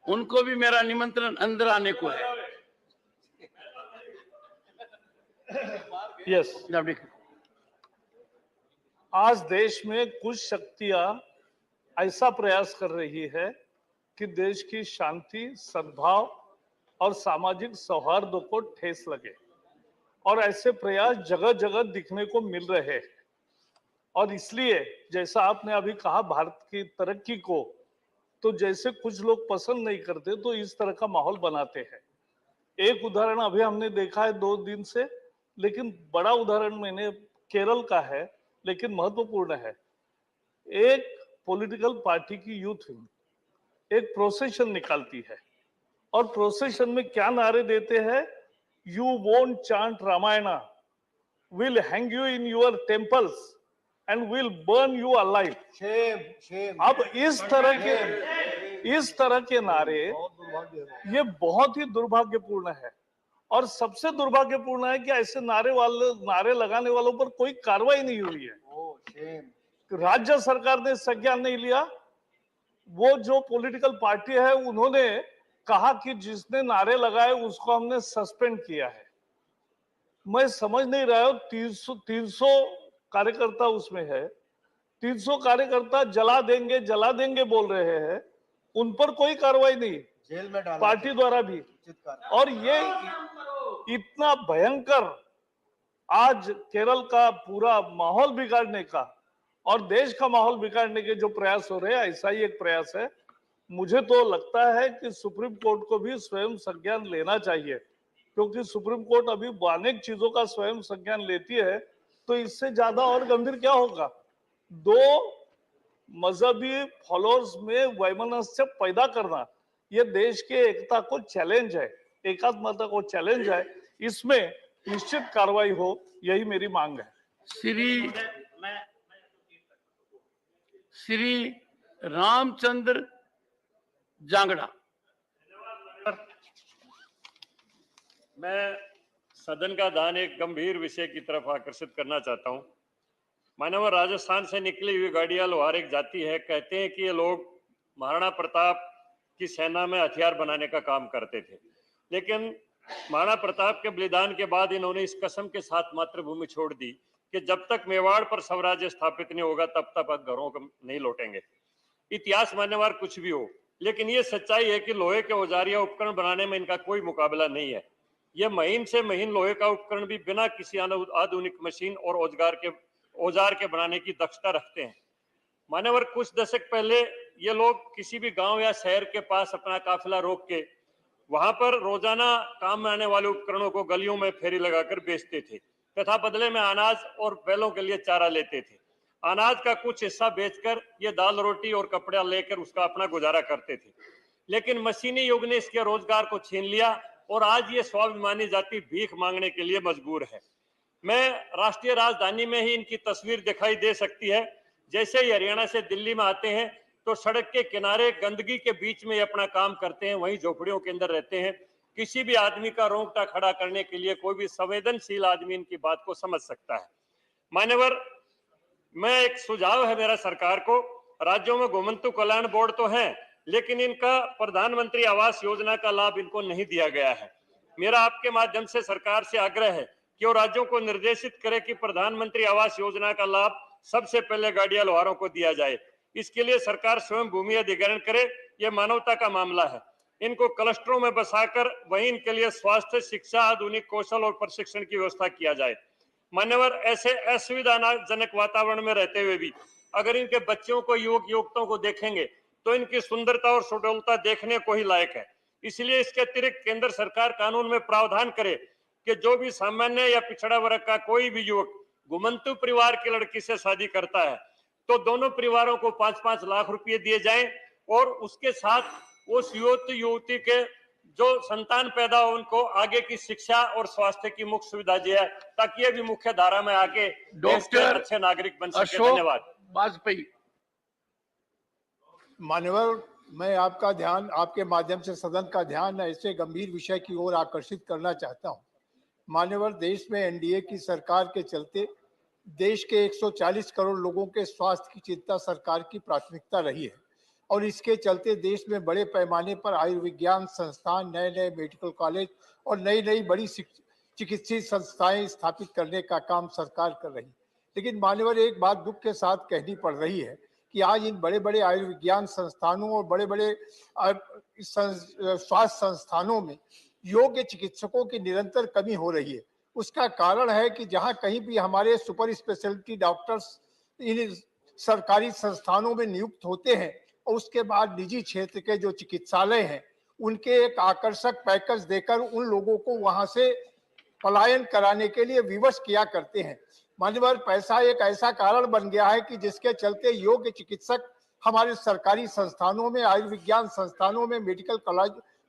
उनको भी मेरा निमंत्रण अंदर आने को है। यस, आज देश में कुछ शक्तियां ऐसा प्रयास कर रही है कि देश की शांति, सद्भाव और सामाजिक सौहार्द को ठेस लगे, और ऐसे प्रयास जगह जगह दिखने को मिल रहे हैं। और इसलिए जैसा आपने अभी कहा, भारत की तरक्की को तो जैसे कुछ लोग पसंद नहीं करते तो इस तरह का माहौल बनाते हैं। एक उदाहरण अभी हमने देखा है 2 दिन से, लेकिन बड़ा उदाहरण मैंने केरल का है, लेकिन महत्वपूर्ण है। एक पॉलिटिकल पार्टी की यूथ विंग एक प्रोसेशन निकालती है और प्रोसेशन में क्या नारे देते हैं? You won't chant Ramayana, will hang you in your temples and will burn you alive. अब इस तरह के नारे, ये बहुत ही दुर्भाग्यपूर्ण है। और सबसे दुर्भाग्यपूर्ण है कि ऐसे नारे लगाने वालों पर कोई कार्रवाई नहीं हुई है। राज्य सरकार ने संज्ञान नहीं लिया। वो जो पॉलिटिकल पार्टी है उन्होंने कहा कि जिसने नारे लगाए उसको हमने सस्पेंड किया है। मैं समझ नहीं रहा हूं, 300 कार्यकर्ता उसमें है, 300 कार्यकर्ता जला देंगे बोल रहे हैं, उन पर कोई कार्रवाई नहीं, जेल में डाला पार्टी द्वारा भी। और ये इतना भयंकर आज केरल का पूरा माहौल बिगाड़ने का और देश का माहौल बिगाड़ने के जो प्रयास हो रहे हैं, ऐसा ही एक प्रयास है। मुझे तो लगता है कि सुप्रीम कोर्ट को भी स्वयं संज्ञान लेना चाहिए, क्योंकि सुप्रीम कोर्ट अभी अनेक चीजों का स्वयं संज्ञान लेती है, तो इससे ज्यादा और गंभीर क्या होगा? दो मजहबी फॉलोअर्स में वैमनस्य पैदा करना, ये देश के एकता को चैलेंज है, एकात्मता को चैलेंज है। इसमें निश्चित कार्रवाई हो, यही मेरी मांग है। श्री रामचंद्र जांगड़ा। मैं सदन का ध्यान एक गंभीर विषय की तरफ आकर्षित करना चाहता हूं। मानव राजस्थान से निकली हुई गाड़ियां लोहार एक जाति है। कहते हैं कि ये लोग महाराणा प्रताप की सेना में हथियार बनाने का काम करते थे, लेकिन महाराणा प्रताप के बलिदान के बाद इन्होंने इस कसम के साथ मातृभूमि छोड़ दी कि जब तक मेवाड़ पर स्वराज्य स्थापित नहीं होगा तब तक घरों को नहीं लौटेंगे। इतिहास मान्यवर कुछ भी हो, लेकिन ये सच्चाई है कि लोहे के औजार या उपकरण बनाने में इनका कोई मुकाबला नहीं है। ये महीन से महीन लोहे का उपकरण भी बिना किसी आधुनिक मशीन और औजार के बनाने की दक्षता रखते हैं। मान्यवर कुछ दशक पहले ये लोग किसी भी गांव या शहर के पास अपना काफिला रोक के वहां पर रोजाना काम में आने वाले उपकरणों को गलियों में फेरी लगाकर बेचते थे तथा बदले में अनाज और बैलों के लिए चारा लेते थे। अनाज का कुछ हिस्सा बेचकर ये दाल रोटी और कपड़ा लेकर उसका अपना गुजारा करते थे, लेकिन मशीनी युग ने इसके रोजगार को छीन लिया और आज ये स्वाभिमानी जाति भीख मांगने के लिए मजबूर है। मैं राष्ट्रीय राजधानी में ही इनकी तस्वीर दिखाई दे सकती है। जैसे ही हरियाणा से दिल्ली में आते हैं तो सड़क के किनारे गंदगी के बीच में ये अपना काम करते हैं, वहीं झोपड़ियों के अंदर रहते हैं। किसी भी आदमी का रोंगटा खड़ा करने के लिए कोई भी संवेदनशील आदमी इनकी बात को समझ सकता है। मान्यवर, मैं एक सुझाव है मेरा सरकार को, राज्यों में घुमंतु कल्याण बोर्ड तो है, लेकिन इनका प्रधानमंत्री आवास योजना का लाभ इनको नहीं दिया गया है। मेरा आपके माध्यम से सरकार से आग्रह है कि वो राज्यों को निर्देशित करे कि प्रधानमंत्री आवास योजना का लाभ सबसे पहले गाड़िया लोहारों को दिया जाए। इसके लिए सरकार स्वयं भूमि अधिग्रहण करे, ये मानवता का मामला है। इनको क्लस्टरों में बसाकर वहीं इनके लिए स्वास्थ्य, शिक्षा, आधुनिक कौशल और प्रशिक्षण की व्यवस्था किया जाए। मान्यवर, ऐसे असुविधाजनक वातावरण में रहते हुए भी अगर इनके बच्चों को, युवक युवकों को देखेंगे तो इनकी सुंदरता और सुडौलता देखने को ही लायक है। इसलिए इसके अतिरिक्त केंद्र सरकार कानून में प्रावधान करे कि जो भी सामान्य या पिछड़ा वर्ग का कोई भी युवक घुमंतु परिवार की लड़की से शादी करता है तो दोनों परिवारों को 5-5 लाख रुपए दिए जाएं और उसके साथ उस युवती के जो संतान पैदा हो उनको आगे की शिक्षा और स्वास्थ्य की मुख्य सुविधा दी है, ताकि ये भी मुख्य धारा में आके देश के अच्छे नागरिक बन सके। धन्यवाद। वाजपेयी। मान्यवर, मैं आपका ध्यान, आपके माध्यम से सदन का ध्यान ऐसे गंभीर विषय की ओर आकर्षित करना चाहता हूं। मान्यवर, देश में एनडीए की सरकार के चलते देश के 140 करोड़ लोगों के स्वास्थ्य की चिंता सरकार की प्राथमिकता रही है और इसके चलते देश में बड़े पैमाने पर आयुर्विज्ञान संस्थान, नए नए मेडिकल कॉलेज और नई नई बड़ी चिकित्सीय संस्थाएं स्थापित करने का काम सरकार कर रही है। लेकिन मान्यवर, एक बात दुख के साथ कहनी पड़ रही है कि आज इन बड़े बड़े आयुर्विज्ञान संस्थानों और बड़े बड़े स्वास्थ्य संस्थानों में योग्य चिकित्सकों की निरंतर कमी हो रही है। उसका कारण है कि जहां कहीं भी हमारे सुपर स्पेशलिटी डॉक्टर्स इन सरकारी संस्थानों में नियुक्त होते हैं और उसके बाद निजी क्षेत्र के जो चिकित्सालय हैं उनके एक आकर्षक पैकेज देकर उन लोगों को वहां से पलायन कराने के लिए विवश किया करते हैं। मान्यवर, पैसा एक ऐसा कारण बन गया है कि जिसके चलते योग्य चिकित्सक हमारे सरकारी संस्थानों में, आयुर्विज्ञान संस्थानों में, मेडिकल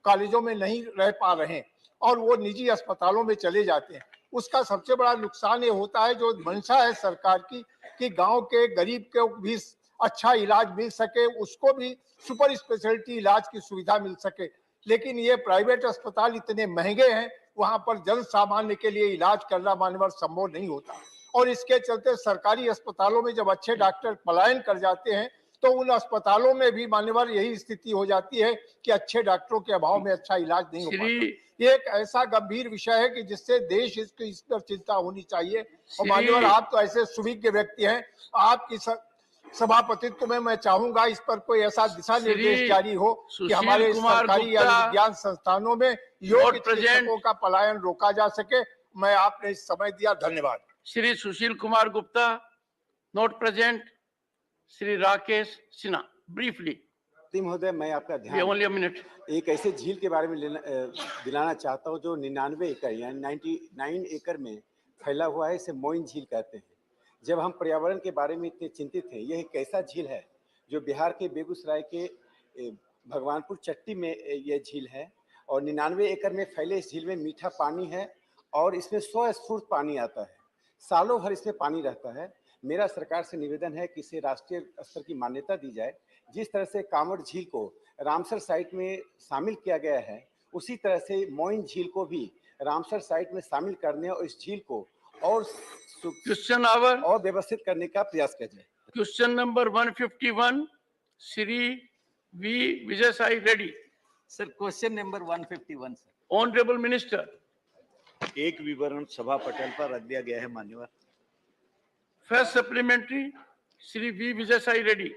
कॉलेजों में नहीं रह पा रहे हैं और वो निजी अस्पतालों में चले जाते हैं। उसका सबसे बड़ा नुकसान ये होता है, जो मंशा है सरकार की कि गांव के गरीब को भी अच्छा इलाज मिल सके, उसको भी सुपर स्पेशलिटी इलाज की सुविधा मिल सके। लेकिन ये प्राइवेट अस्पताल इतने महंगे हैं, वहां पर जन सामान्य के लिए इलाज करना मानवर संभव नहीं होता और इसके चलते सरकारी अस्पतालों में जब अच्छे डॉक्टर पलायन कर जाते हैं तो उन अस्पतालों में भी मान्यवर यही स्थिति हो जाती है कि अच्छे डॉक्टरों के अभाव में अच्छा इलाज नहीं हो पाता। ये एक ऐसा गंभीर विषय है कि जिससे देश इसकी इस पर चिंता होनी चाहिए। और मान्यवर, आप तो ऐसे सुविज्ञ व्यक्ति हैं, आपकी सभापतित्व में मैं चाहूंगा इस पर कोई ऐसा दिशा निर्देश जारी हो कि हमारे सरकारी या विज्ञान संस्थानों में योग्य चिकित्सकों का पलायन रोका जा सके। मैं आपने इस समय दिया, धन्यवाद। Shri Sushil Kumar Gupta, not present. Shri Rakesh Sinha, briefly. सभापति महोदय, मैं आपका Only ध्यान a minute. एक ऐसे झील के बारे में दिलाना चाहता हूं जो 99 एकड़ यानी 99 एकड़ में फैला हुआ है। इसे मोइन झील कहते हैं। जब हम पर्यावरण के बारे में इतने चिंतित हैं, यह एक ऐसा झील है जो बिहार के बेगूसराय के भगवानपुर चट्टी में यह झील है और 99 एकड़ में फैले इस झील में मीठा पानी है और इसमें 100 स्फूर्त पानी आता है। सालों भर इसमें पानी रहता है। मेरा सरकार से निवेदन है कि इसे राष्ट्रीय स्तर की मान्यता दी जाए। जिस तरह से कांवड़ झील को रामसर साइट में शामिल किया गया है, उसी तरह से मोइन झील को भी रामसर साइट में शामिल करने और इस झील को और Question hour. और व्यवस्थित करने का प्रयास किया जाए। Question number 151, Shri V. Vijay Sai Reddy. Sir question number 151 sir. Honorable Minister. एक विवरण सभा पटल पर रख दिया गया है मान्यवर। First supplementary, Shri V. Vijay Sai Reddy.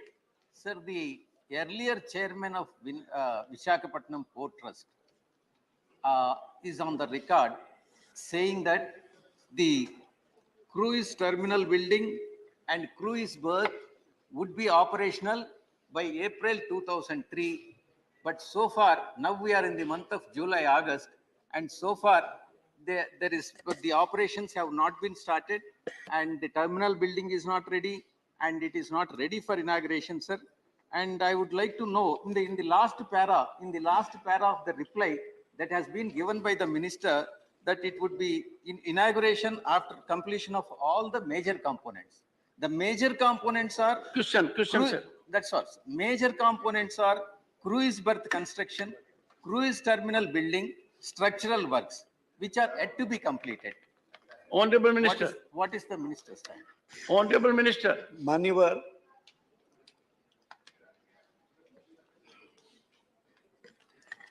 Sir, the earlier chairman of Visakhapatnam Port Trust is on the record saying that the cruise terminal building and cruise berth would be operational by April 2003. But so far, now we are in the month of July, August, and so far the operations have not been started and the terminal building is not ready and it is not ready for inauguration, sir. And I would like to know in the last para of the reply that has been given by the minister that it would be in inauguration after completion of all the major components. The major components are Question, sir. That's all. Major components are cruise berth construction, cruise terminal building, structural works, which are yet to be completed. Honorable Minister. What is the minister's time? Honorable Minister.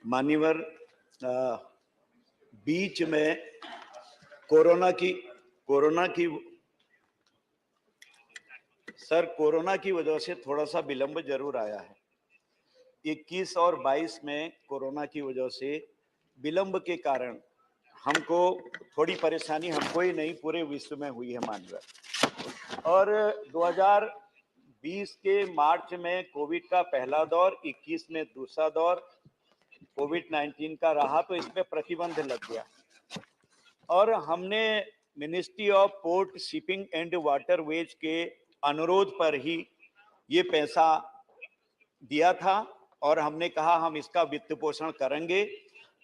मान्यवर बीच में corona की वजह से थोड़ा सा विलंब जरूर आया है। 21 और 22 में कोरोना की वजह से विलंब के कारण हमको थोड़ी परेशानी हमको ही नहीं पूरे विश्व में हुई है मान्यवर। और 2020 के मार्च में कोविड का पहला दौर, 21 में दूसरा दौर कोविड-19 का रहा तो इसमें प्रतिबंध लग गया और हमने ministry of port shipping and waterways के अनुरोध पर ही ये पैसा दिया था और हमने कहा हम इसका वित्त पोषण करेंगे,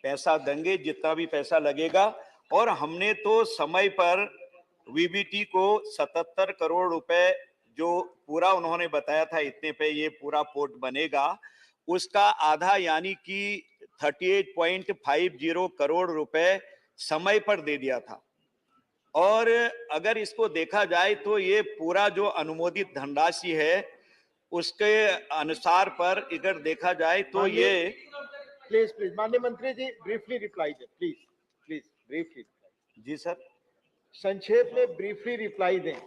पैसा देंगे जितना भी पैसा लगेगा। और हमने तो समय पर वीबीटी को 77 करोड़ रुपए जो पूरा उन्होंने बताया था इतने पे ये पूरा पोर्ट बनेगा, उसका आधा यानी कि 38.50 करोड़ रुपए समय पर दे दिया था। और अगर इसको देखा जाए तो ये पूरा जो अनुमोदित धनराशि है उसके अनुसार पर अगर देखा जाए तो ये प्लीज माननीय मंत्री जी ब्रीफली रिप्लाई दें, प्लीज ब्रीफली। जी सर, संक्षेप में ब्रीफली रिप्लाई दें।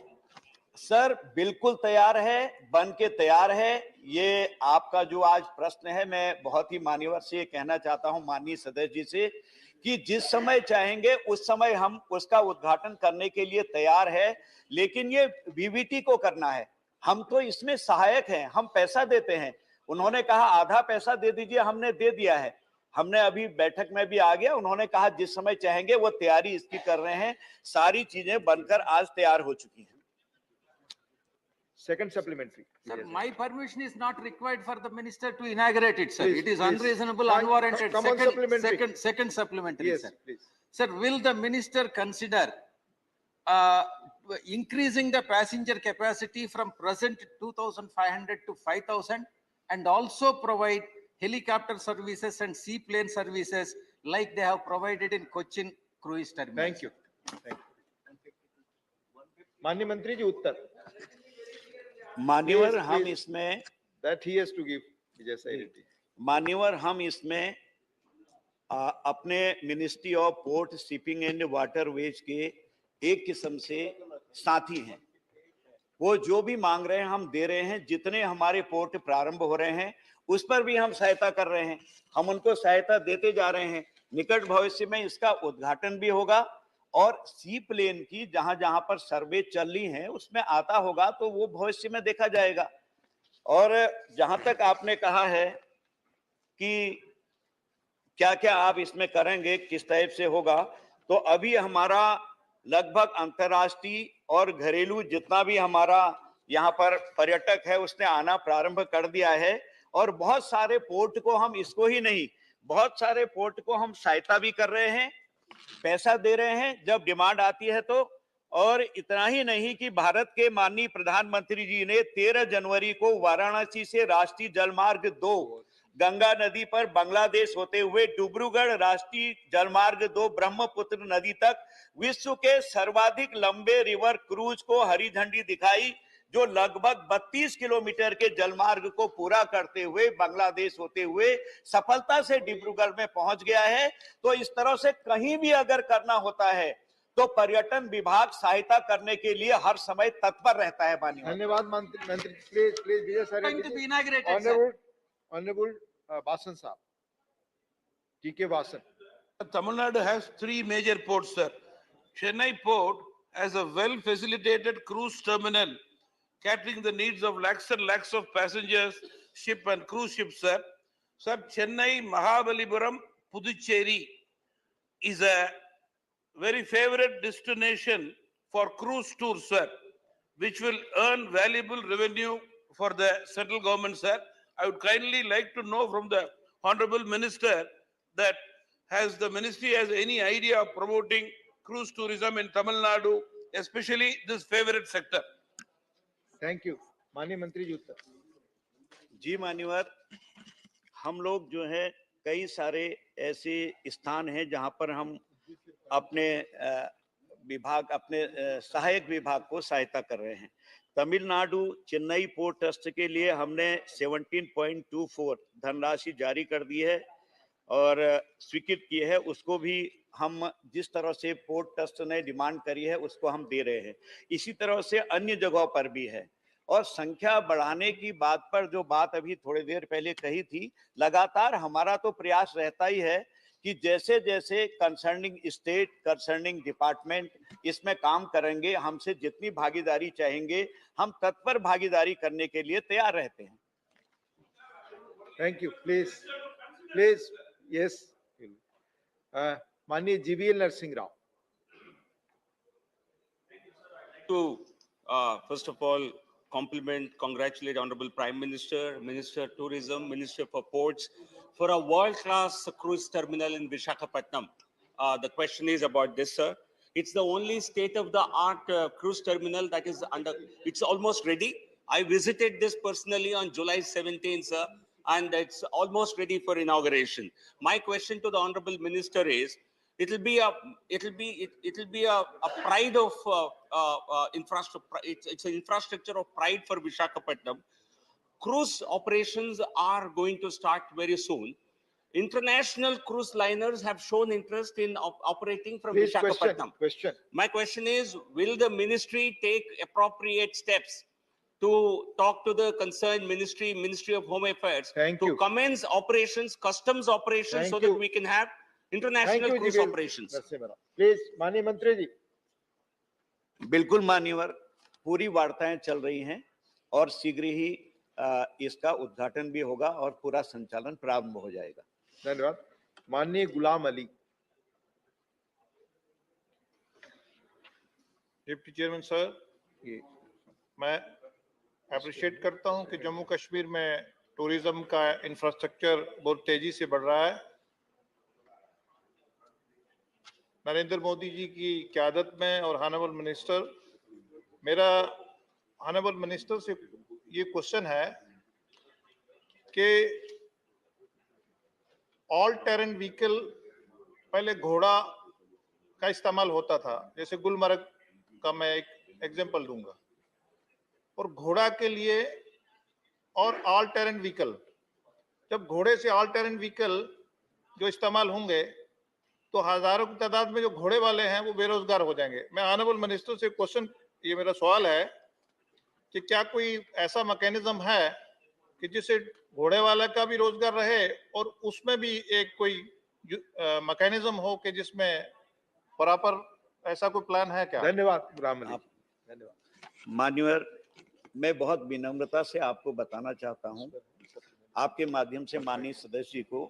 सर बिल्कुल तैयार है, बन के तैयार है। ये आपका जो आज प्रश्न है, मैं बहुत ही मान्यवर से ये कहना चाहता हूं माननीय सदस्य जी से कि जिस समय चाहेंगे उस समय हम उसका उद्घाटन करने के लिए तैयार है, लेकिन ये वीवीटी को करना है। हम तो इसमें सहायक हैं, हम पैसा देते हैं। उन्होंने कहा आधा पैसा दे दीजिए, हमने दे दिया है। हमने अभी बैठक में भी आ गया, उन्होंने कहा जिस समय चाहेंगे वो तैयारी इसकी कर रहे हैं। सारी चीजें बनकर आज तैयार हो चुकी हैं। Second supplementary. Sir, my permission is not required for the minister to inaugurate it, sir. Please, It is please. unreasonable, Fine. unwarranted. Come on, supplementary. Second supplementary, Yes, sir. please. Sir, will the minister consider increasing the passenger capacity from present 2,500 to 5,000 and also provide helicopter services and seaplane services like they have provided in Cochin cruise terminal? Thank you. माननीय मंत्री जी उत्तर। मान्यवर हम इसमें that he has to give Vijay Sai Reddy. मान्यवर हम इसमें अपने ministry of port shipping and waterways के एक किस्म से साथी हैं। वो जो भी मांग रहे हैं हम दे रहे हैं। जितने हमारे पोर्ट प्रारंभ हो रहे हैं उस पर भी हम सहायता कर रहे हैं, हम उनको सहायता देते जा रहे हैं। निकट भविष्य में इसका उद्घाटन भी होगा और सी प्लेन की जहां जहां पर सर्वे चल रही है उसमें आता होगा तो वो भविष्य में देखा जाएगा। और जहां तक आपने कहा है कि क्या क्या आप इसमें करेंगे, किस टाइप से होगा, तो अभी हमारा लगभग अंतर्राष्ट्रीय और घरेलू जितना भी हमारा यहाँ पर पर्यटक है उसने आना प्रारंभ कर दिया है। और बहुत सारे पोर्ट को हम इसको ही नहीं, बहुत सारे पोर्ट को हम सहायता भी कर रहे हैं, पैसा दे रहे हैं जब डिमांड आती है तो। और इतना ही नहीं कि भारत के माननीय प्रधानमंत्री जी ने 13 जनवरी को वाराणसी से राष्ट्रीय जलमार्ग 2 गंगा नदी पर बांग्लादेश होते हुए डिब्रूगढ़ राष्ट्रीय जलमार्ग 2 ब्रह्मपुत्र नदी तक विश्व के सर्वाधिक लंबे रिवर क्रूज को हरी झंडी दिखाई, जो लगभग 32 किलोमीटर के जलमार्ग को पूरा करते हुए बांग्लादेश होते हुए सफलता से डिब्रूगढ़ में पहुंच गया है। तो इस तरह से कहीं भी अगर करना होता है तो पर्यटन विभाग सहायता करने के लिए हर समय तत्पर रहता है। धन्यवाद मंत्री। Please please Vijay sir, honourable Basan साहब, TK Basan. Tamil Nadu has 3 major ports, sir. Chennai Port has a well-facilitated cruise terminal catering the needs of lakhs and lakhs of passengers, ship and cruise ships, sir. Sir, Chennai, Mahabalipuram, Puducherry is a very favorite destination for cruise tours, sir, which will earn valuable revenue for the central government, sir. I would kindly like to know from the Honorable Minister that has the ministry has any idea of promoting cruise tourism in Tamil Nadu, especially this favorite sector? Thank you. माननीय मंत्री जी उत्तर। जी मान्यवर, हम लोग जो है कई सारे ऐसे स्थान हैं जहां पर हम अपने विभाग, अपने सहायक विभाग को सहायता कर रहे हैं। तमिलनाडु चेन्नई पोर्ट ट्रस्ट के लिए हमने 17.24 धनराशि जारी कर दी है और स्वीकृत की है। उसको भी हम जिस तरह से पोर्ट ट्रस्ट ने डिमांड करी है उसको हम दे रहे हैं। इसी तरह से अन्य जगहों पर भी है। और संख्या बढ़ाने की बात पर जो बात अभी थोड़ी देर पहले कही थी, लगातार हमारा तो प्रयास रहता ही है कि जैसे जैसे कंसर्निंग स्टेट, कंसर्निंग डिपार्टमेंट इसमें काम करेंगे, हमसे जितनी भागीदारी चाहेंगे हम तत्पर भागीदारी करने के लिए तैयार रहते हैं। Thank you. Please please yes, माननीय GVL Narasimha Rao. First of all, congratulate Honorable Prime Minister, Minister of Tourism, Minister for Ports for a world-class cruise terminal in Visakhapatnam. The question is about this, sir. It's the only state-of-the-art cruise terminal that is it's almost ready. I visited this personally on July 17th, sir, and it's almost ready for inauguration. My question to the Honorable Minister is, it'll be a pride of infrastructure. It's an infrastructure of pride for Visakhapatnam. Cruise operations are going to start very soon. International cruise liners have shown interest in operating from Please, Visakhapatnam. question. My question is, will the ministry take appropriate steps to talk to the concerned Ministry of Home Affairs to commence operations, customs operations, so that we can have international cruise operations? Please माननीय मंत्री जी। बिल्कुल मान्यवर, पूरी वार्ताएं चल रही हैं और शीघ्र ही इसका उद्घाटन भी होगा और पूरा संचालन प्रारंभ हो जाएगा। धन्यवाद। माननीय Ghulam Ali. Deputy chairman sir, मैं अप्रिशिएट करता हूं कि जम्मू कश्मीर में टूरिज्म का इंफ्रास्ट्रक्चर बहुत तेजी से बढ़ रहा है। नरेंद्र मोदी जी की क़यादत में और ऑनरेबल मिनिस्टर, मेरा ऑनरेबल मिनिस्टर से ये क्वेश्चन है कि ऑल टेरेन व्हीकल पहले घोड़ा का इस्तेमाल होता था, जैसे गुलमर्ग का मैं एक एग्जांपल दूंगा, और घोड़ा के लिए और ऑल टेरेन व्हीकल, जब घोड़े से ऑल टेरेन व्हीकल जो इस्तेमाल होंगे तो हजारों की तादाद में जो घोड़े वाले हैं वो बेरोजगार हो जाएंगे। मैं ऑनरेबल मिनिस्टर से क्वेश्चन, ये मेरा सवाल है कि क्या कोई ऐसा मैकेनिज्म है कि जिससे घोड़े वाले का भी रोजगार रहे और उसमें भी एक कोई मैकेनिज्म हो कि जिसमें प्रॉपर ऐसा कोई प्लान है क्या? धन्यवाद गुलाम अली। मान्यवर, मैं बहुत विनम्रता से आपको बताना चाहता हूं, आपके माध्यम से माननीय सदस्य जी को,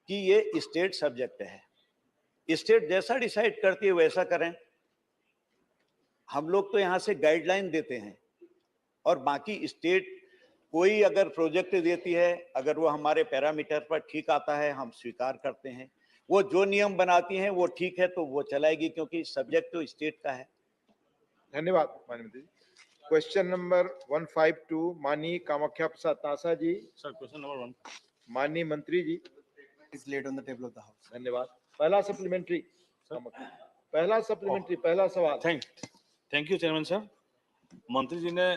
कि ये स्टेट सब्जेक्ट है। स्टेट जैसा डिसाइड करती है वैसा करें। हम लोग तो यहाँ से गाइडलाइन देते हैं और बाकी स्टेट कोई अगर प्रोजेक्ट देती है, अगर वो हमारे पैरामीटर पर ठीक आता है, हम स्वीकार करते हैं। वो जो नियम बनाती हैं वो ठीक है तो वो चलाएगी, क्योंकि सब्जेक्ट तो स्टेट का है। धन्यवाद माननीय मंत्री जी। क्वेश्चन नंबर 152 माननीय कामाख्या प्रसाद तासा जी। सर क्वेश्चन नंबर 1 माननीय मंत्री जी। is laid on the table of the house. धन्यवाद। पहला सप्लीमेंट्री, पहला सवाल। Thank you chairman sir. मंत्री जी ने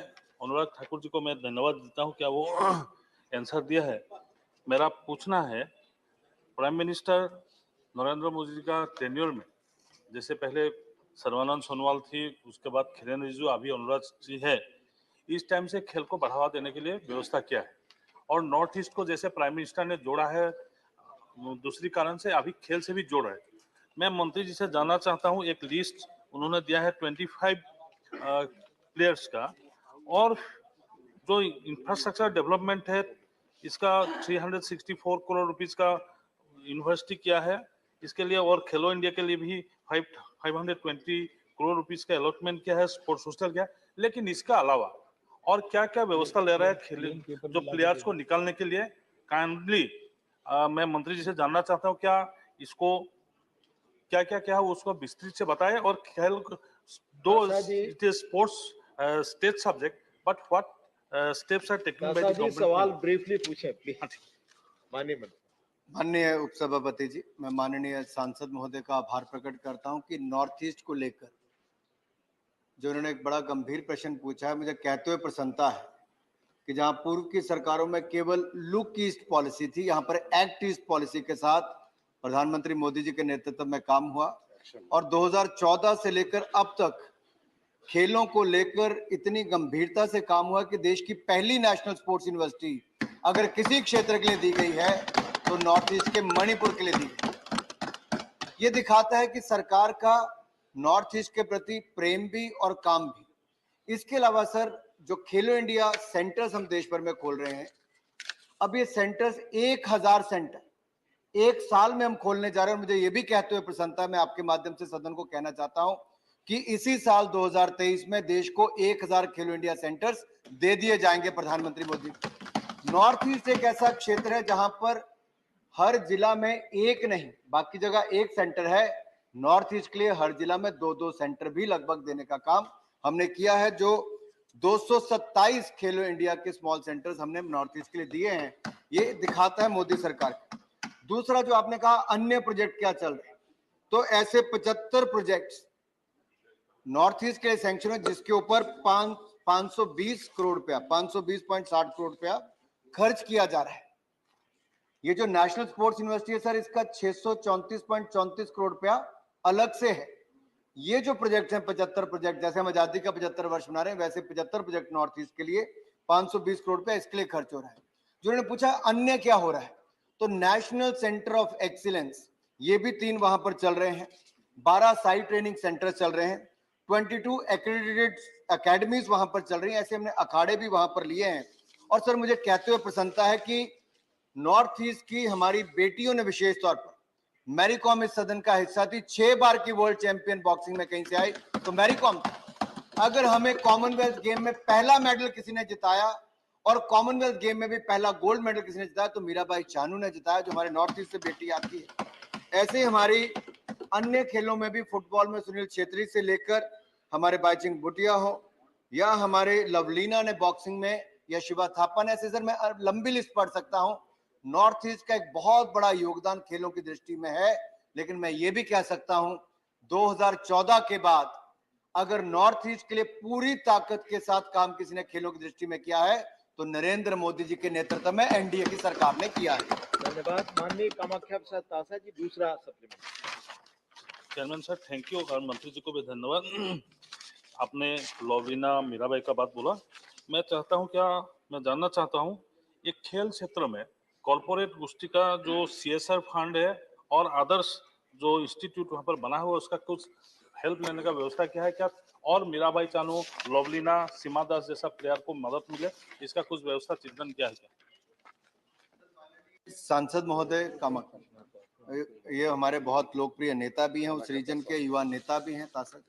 अनुराग ठाकुर जी को मैं धन्यवाद देता हूं, क्या वो आंसर दिया है। मेरा पूछना है, प्राइम मिनिस्टर नरेंद्र मोदी जी का टेन्योर में, जैसे पहले सर्बानंद सोनोवाल थी, उसके बाद किरेन रिजिजू, अभी अनुराग जी है, इस टाइम से खेल को बढ़ावा देने के लिए व्यवस्था क्या है? और नॉर्थ ईस्ट को जैसे प्राइम मिनिस्टर ने जोड़ा है, दूसरी कारण से अभी खेल से भी जोड़ रहे हैं। मैं मंत्री जी से जानना चाहता हूं, एक लिस्ट उन्होंने दिया है 25 प्लेयर्स का, और जो इंफ्रास्ट्रक्चर डेवलपमेंट है इसका 364 करोड़ रुपीस का यूनिवर्सिटी किया है इसके लिए, और खेलो इंडिया के लिए भी 520 करोड़ रुपीस का अलॉटमेंट किया है, स्पोर्ट्स हॉस्टल किया है। लेकिन इसका अलावा और क्या क्या व्यवस्था ले रहा है जो प्लेयर्स को निकालने के लिए? काइंडली मैं मंत्री जी से जानना चाहता हूँ, क्या इसको क्या क्या क्या है उसको विस्तृत से बताएं। और खेल दो it is sports state subject, but what steps are taken by the government? सवाल ब्रीफली पूछें प्लीज। माननीय उपसभापति जी, मैं माननीय सांसद महोदय का आभार प्रकट करता हूं कि नॉर्थ ईस्ट को लेकर जो उन्होंने एक बड़ा गंभीर प्रश्न पूछा है, मुझे कहते हुए प्रसन्नता है कि जहां पूर्व की सरकारों में केवल लुक ईस्ट पॉलिसी थी, यहां पर एक्ट ईस्ट पॉलिसी के साथ प्रधानमंत्री मोदी जी के नेतृत्व में काम हुआ, और 2014 से लेकर अब तक खेलों को लेकर इतनी गंभीरता से काम हुआ कि देश की पहली नेशनल स्पोर्ट्स यूनिवर्सिटी अगर किसी क्षेत्र के लिए दी गई है तो नॉर्थ ईस्ट के मणिपुर के लिए दी गई। ये दिखाता है कि सरकार का नॉर्थ ईस्ट के प्रति प्रेम भी और काम भी। इसके अलावा सर, जो खेलो इंडिया सेंटर्स हम देश भर में खोल रहे हैं, अब ये सेंटर्स 1000 सेंटर एक साल में हम खोलने जा रहे हैं। मुझे ये भी कहते हुए प्रसन्नता है, मैं आपके माध्यम से सदन को कहना चाहता हूं कि इसी साल 2023 में देश को 1000 खेलो इंडिया सेंटर्स दे दिए जाएंगे प्रधानमंत्री मोदी। नॉर्थ ईस्ट एक ऐसा क्षेत्र है जहां पर हर जिला में एक नहीं, बाकी जगह एक सेंटर है। नॉर्थ ईस्ट के लिए हर जिला में 2-2 सेंटर भी लगभग देने का काम हमने किया है। जो 227 खेलो इंडिया के स्मॉल सेंटर्स हमने नॉर्थ ईस्ट के लिए दिए हैं, ये दिखाता है मोदी सरकार। दूसरा, जो आपने कहा अन्य प्रोजेक्ट क्या चल रहे हैं, तो ऐसे 75 प्रोजेक्ट्स नॉर्थ ईस्ट के लिए सैंक्शन है जिसके ऊपर 520 करोड़ रुपया, 520.60 करोड़ रुपया खर्च किया जा रहा है। ये जो नेशनल स्पोर्ट्स यूनिवर्सिटी है सर, इसका 634.34 करोड़ रुपया अलग से है। ये जो प्रोजेक्ट हैं 75 प्रोजेक्ट, जैसे हम आजादी का 75 वर्ष मना रहे हैं, वैसे 75 प्रोजेक्ट नॉर्थ ईस्ट के लिए 520 करोड़ रुपया इसके लिए खर्च हो रहा है। जो उन्होंने पूछा अन्य क्या हो रहा है, तो नेशनल सेंटर ऑफ एक्सीलेंस ये भी 3 वहां पर चल रहे हैं, 12 साइट ट्रेनिंग सेंटर चल रहे हैं, 22 एक्रेडिटेड एकेडमीज वहां पर चल रही हैं। ऐसे हमने अखाड़े भी वहां पर लिए हैं। और सर, मुझे कहते हुए प्रसन्नता है कि नॉर्थ ईस्ट की हमारी बेटियों ने विशेष तौर पर, मैरी कॉम इस सदन का हिस्सा थी, 6 बार की वर्ल्ड चैंपियन बॉक्सिंग में कहीं से आई तो मैरी कॉम। अगर हमें कॉमनवेल्थ गेम में पहला मेडल किसी ने जिताया और कॉमनवेल्थ गेम में भी पहला गोल्ड मेडल किसी ने जिताया तो मीराबाई चानू ने जिताया, जो हमारे नॉर्थ ईस्ट से बेटी आती है। ऐसे ही हमारी अन्य खेलों में भी, फुटबॉल में सुनील छेत्री से लेकर हमारे बाईचिंग भुटिया हो, या हमारे लवलीना ने बॉक्सिंग में, या शिवा थापा ने, ऐसे सर मैं लंबी लिस्ट पढ़ सकता हूं। नॉर्थ ईस्ट का एक बहुत बड़ा योगदान खेलों की दृष्टि में है। लेकिन मैं ये भी कह सकता हूं, 2014 के बाद अगर नॉर्थ ईस्ट के लिए पूरी ताकत के साथ काम किसी ने खेलों की दृष्टि में किया है तो नरेंद्र मोदी जी के नेतृत्व में एनडीए की सरकार ने किया है। धन्यवाद। माननीय कामाख्या प्रसाद तासा जी, दूसरा supplement. Chairman sir thank you, और मंत्री जी को भी धन्यवाद। आपने लॉवीना मीराबाई का बात बोला, मैं चाहता हूं, क्या मैं जानना चाहता हूं, एक खेल क्षेत्र में कॉर्पोरेट गोष्ठी का जो CSR फंड है और आदर्श जो इंस्टीट्यूट वहां पर बना हुआ है, उसका कुछ हेल्प लेने का व्यवस्था क्या है क्या, और मीराबाई चानू, लवलीना, सीमा दास जैसा प्लेयर को मदद मिले, इसका कुछ व्यवस्था चिंतन क्या है क्या? सांसद महोदय कामाख्या, ये हमारे बहुत लोकप्रिय नेता भी हैं, उस रीजन के युवा नेता भी हैं तासक।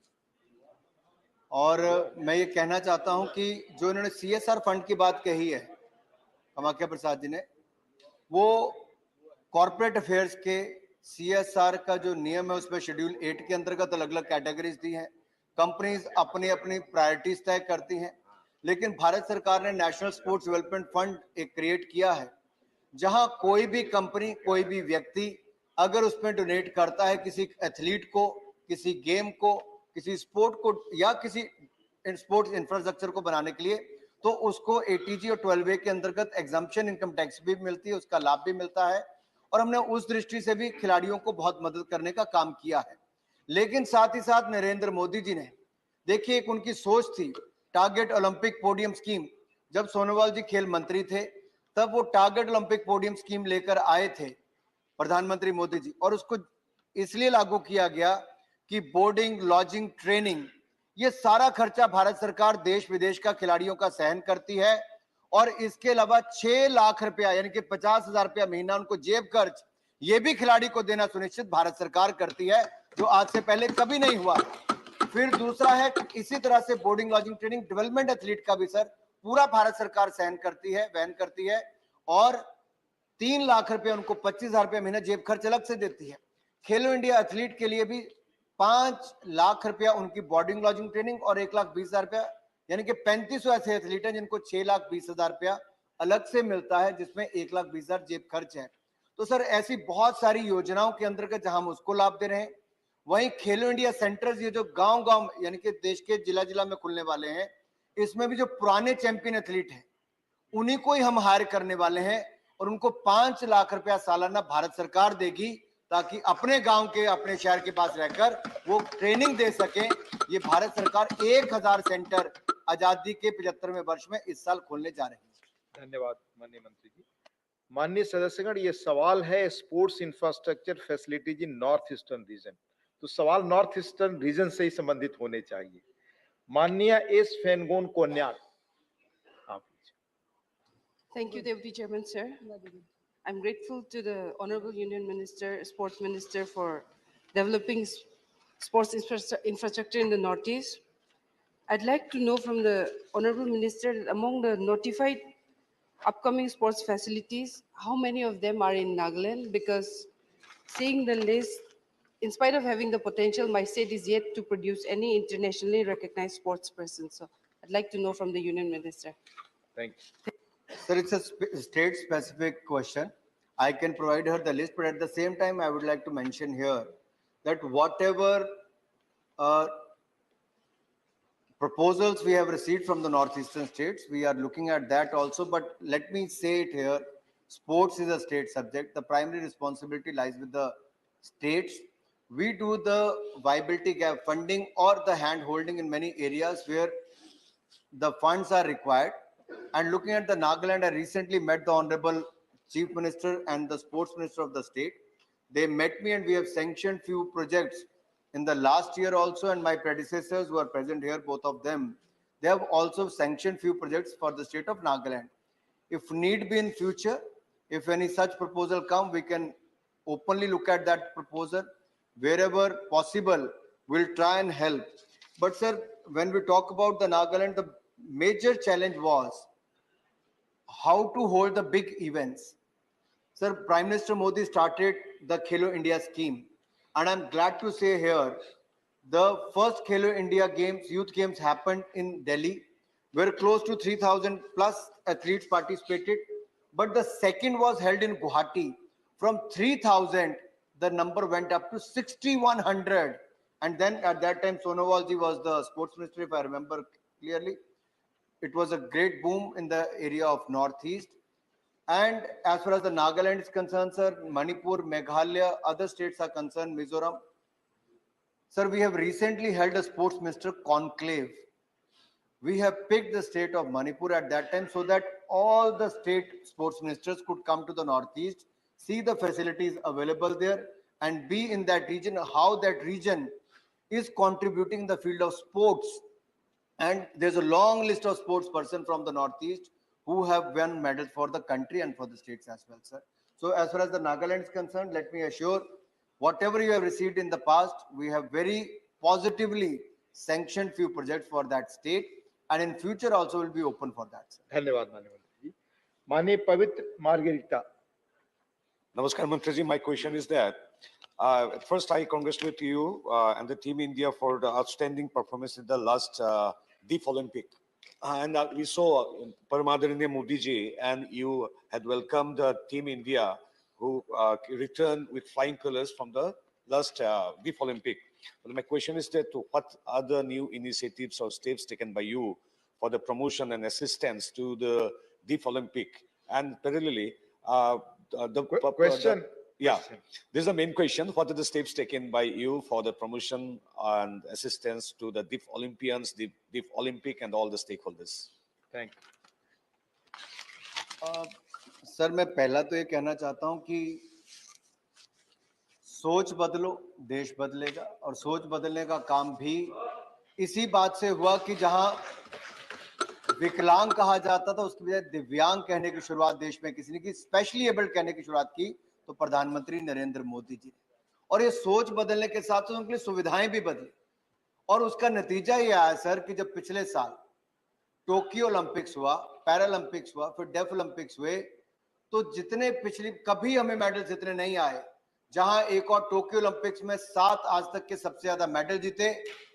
और मैं ये कहना चाहता हूं कि जो इन्होंने CSR फंड की बात कही है कामाख्या प्रसाद जी ने, वो कॉर्पोरेट अफेयर्स के CSR का जो नियम है उसमें शेड्यूल 8 के अंतर्गत अलग अलग कैटेगरीज दी हैं। कंपनीज अपनी अपनी प्रायोरिटीज तय करती हैं, लेकिन भारत सरकार ने नेशनल स्पोर्ट्स डेवलपमेंट फंड एक क्रिएट किया है, जहां कोई भी कंपनी, कोई भी व्यक्ति अगर उसमें डोनेट करता है किसी एथलीट को, किसी गेम को, किसी स्पोर्ट को या किसी स्पोर्ट्स इंफ्रास्ट्रक्चर को बनाने के लिए, तो उसको ATG और 12A के अंतर्गत एग्जम्पशन इनकम टैक्स भी मिलती है, उसका लाभ भी मिलता है। और हमने उस दृष्टि से भी खिलाड़ियों को बहुत मदद करने का काम किया है। लेकिन साथ ही साथ नरेंद्र मोदी जी ने, देखिए, एक उनकी सोच थी टारगेट ओलंपिक पोडियम स्कीम। जब सोनोवाल जी खेल मंत्री थे तब वो टारगेट ओलंपिक पोडियम स्कीम लेकर आए थे प्रधानमंत्री मोदी जी, और उसको इसलिए लागू किया गया कि बोर्डिंग, लॉजिंग, ट्रेनिंग, ये सारा खर्चा भारत सरकार देश विदेश का खिलाड़ियों का सहन करती है। और इसके अलावा 6 लाख रुपया यानी कि 50,000 रुपया महीना उनको जेब खर्च, ये भी खिलाड़ी को देना सुनिश्चित भारत सरकार करती है, जो आज से पहले कभी नहीं हुआ। फिर दूसरा है, इसी तरह से boarding, lodging, training, development athlete का भी सर पूरा भारत सरकार सहन करती है, वहन करती है, और 3 लाख रुपए उनको 25,000 रुपये महीना जेब खर्च अलग से देती है। खेलो इंडिया एथलीट के लिए भी 5 लाख रुपया उनकी बोर्डिंग, लॉजिंग, ट्रेनिंग और 1,20,000 रुपया, यानी कि 3500 ऐसे एथलीट हैं जिनको 6,20,000 रुपया अलग से मिलता है, जिसमें 1,20,000 जेब खर्च है। तो सर ऐसी बहुत सारी योजनाओं के अंतर्गत जहां हम उसको लाभ दे रहे हैं, वहीं खेलो इंडिया सेंटर्स, ये जो गांव-गांव यानी कि देश के जिला-जिला में खुलने वाले हैं, इसमें भी जो पुराने चैंपियन एथलीट हैं उन्हीं को ही हम हायर करने वाले हैं, और उनको 5 लाख रुपया सालाना भारत सरकार देगी, ताकि अपने गांव के, अपने शहर के पास रहकर वो ट्रेनिंग दे सकें। ये भारत सरकार 1000 सेंटर आजादी के 75वें वर्ष में इस साल खोलने जा रही है। धन्यवाद माननीय मंत्री जी। माननीय सदस्यगण, ये सवाल है sports infrastructure facilities in north eastern region. तो सवाल नॉर्थ ईस्टर्न रीजन से ही संबंधित होने चाहिए। माननीय एस फेनगोन कोन्याक, आप। Thank you, Deputy Chairman, sir. I'm grateful to the Honorable Union Minister, Sports Minister, for developing sports infrastructure in the Northeast. I'd like to know from the Honorable Minister, among the notified upcoming sports facilities, how many of them are in Nagaland? Because seeing the list, in spite of having the potential, my state is yet to produce any internationally recognized sports person. So I'd like to know from the Union Minister. Thank you. Sir, it's a state-specific question. I can provide her the list, but at the same time, I would like to mention here that whatever proposals we have received from the northeastern states, we are looking at that also. But let me say it here, sports is a state subject. The primary responsibility lies with the states. We do the viability gap funding or the hand-holding in many areas where the funds are required. And looking at the Nagaland, I recently met the Honorable Chief Minister and the Sports Minister of the state. They met me and we have sanctioned few projects in the last year also, and my predecessors who are present here, both of them, they have also sanctioned few projects for the state of Nagaland. If need be in future, if any such proposal come, we can openly look at that proposal. Wherever possible, we'll try and help. But sir, when we talk about the Nagaland, the major challenge was how to hold the big events. Sir, Prime Minister Modi started the Khelo India scheme. And I'm glad to say here, the first Khelo India Games, Youth Games happened in Delhi, where close to 3,000 plus athletes participated. But the second was held in Guwahati. From 3,000, the number went up to 6,100. And then at that time, Sonowal ji was the sports minister, if I remember clearly. It was a great boom in the area of Northeast. And as far as the Nagaland is concerned, sir, Manipur, Meghalaya, other states are concerned, Mizoram. Sir, we have recently held a sports minister conclave. We have picked the state of Manipur at that time so that all the state sports ministers could come to the Northeast, see the facilities available there, and be in that region, how that region is contributing in the field of sports. And there's a long list of sports person from the Northeast who have won medals for the country and for the states as well, sir. So as far as the Nagaland is concerned, let me assure, whatever you have received in the past, we have very positively sanctioned few projects for that state, and in future also will be open for that, sir. धन्यवाद माननीय मंत्री जी। माननीय पवित्र margherita. Namaskar, Mantriji. My question is that first, I congratulate you and the Team India for the outstanding performance in the last Deaf Olympic. And we saw Paramadananda Modi ji, and you had welcomed the Team India who returned with flying colors from the last Deaf Olympic. But my question is that what other new initiatives or steps taken by you for the promotion and assistance to the Deaf Olympic? And parallelly, Question. This is the main question. What are the steps taken by you for the promotion and assistance to the Deaf Olympians, the Deaf Olympic, and all the stakeholders? Thank you. Sir, मैं पहला तो ये कहना चाहता हूं कि सोच बदलो, देश बदलेगा। और सोच बदलने का काम भी इसी बात से हुआ कि जहां विकलांग कहा जाता था उसकी बजाय दिव्यांग कहने की शुरुआत देश में किसी ने की, स्पेशली एबल्ड कहने की शुरुआत की तो प्रधानमंत्री नरेंद्र मोदी जी ने। और ये सोच बदलने के साथ साथ उनके लिए सुविधाएं भी बदली, और उसका नतीजा ये आया सर कि जब पिछले साल टोक्यो ओलंपिक्स हुआ, पैरालंपिक्स हुआ, फिर डेफ ओलंपिक्स हुए, तो जितने पिछली कभी हमें मेडल्स इतने नहीं आए। जहां एक और टोक्यो ओलंपिक्स में 7 आज तक के सबसे ज्यादा मेडल जीते,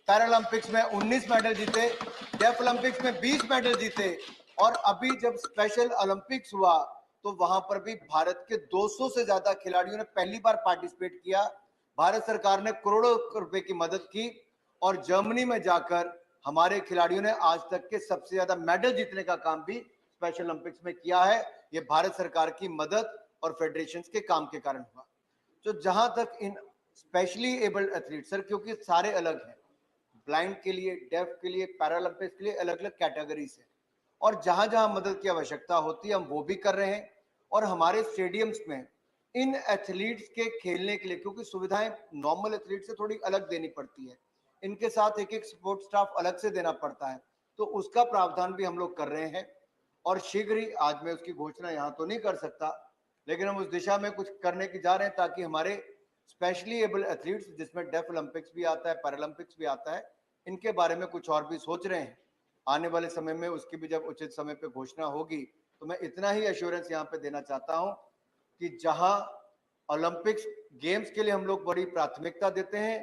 पैरालंपिक्स में 19 मेडल जीते, डेफ ओलंपिक्स में 20 मेडल जीते, और अभी जब स्पेशल ओलंपिक्स हुआ तो वहां पर भी भारत के 200 से ज्यादा खिलाड़ियों ने पहली बार पार्टिसिपेट किया। भारत सरकार ने करोड़ों रुपए की मदद की, और जर्मनी में जाकर हमारे खिलाड़ियों ने आज तक के सबसे ज्यादा मेडल जीतने का काम भी स्पेशल ओलंपिक्स में किया है। ये भारत सरकार की मदद और फेडरेशंस के काम के कारण हुआ। तो जहां तक इन स्पेशली एबल्ड एथलीट सर, क्योंकि सारे अलग हैं, ब्लाइंड के लिए, डेफ के लिए, पैरालंपिक्स के लिए अलग अलग कैटेगरीज है, और जहां जहां मदद की आवश्यकता होती है हम वो भी कर रहे हैं। और हमारे स्टेडियम्स में इन एथलीट्स के खेलने के लिए, क्योंकि सुविधाएं नॉर्मल एथलीट से थोड़ी अलग देनी पड़ती है, इनके साथ एक एक सपोर्ट स्टाफ अलग से देना पड़ता है, तो उसका प्रावधान भी हम लोग कर रहे हैं। और शीघ्र ही, आज मैं उसकी घोषणा यहाँ तो नहीं कर सकता, लेकिन हम उस दिशा में कुछ करने की जा रहे हैं ताकि हमारे स्पेशली एबल एथलीट्स, जिसमें डेफ ओलंपिक्स भी आता है, पैरालंपिक्स भी आता है, इनके बारे में कुछ और भी सोच रहे हैं। आने वाले समय में उसकी भी जब उचित समय पे घोषणा होगी, तो मैं इतना ही एश्योरेंस यहाँ पे देना चाहता हूँ कि जहां ओलंपिक्स गेम्स के लिए हम लोग बड़ी प्राथमिकता देते हैं,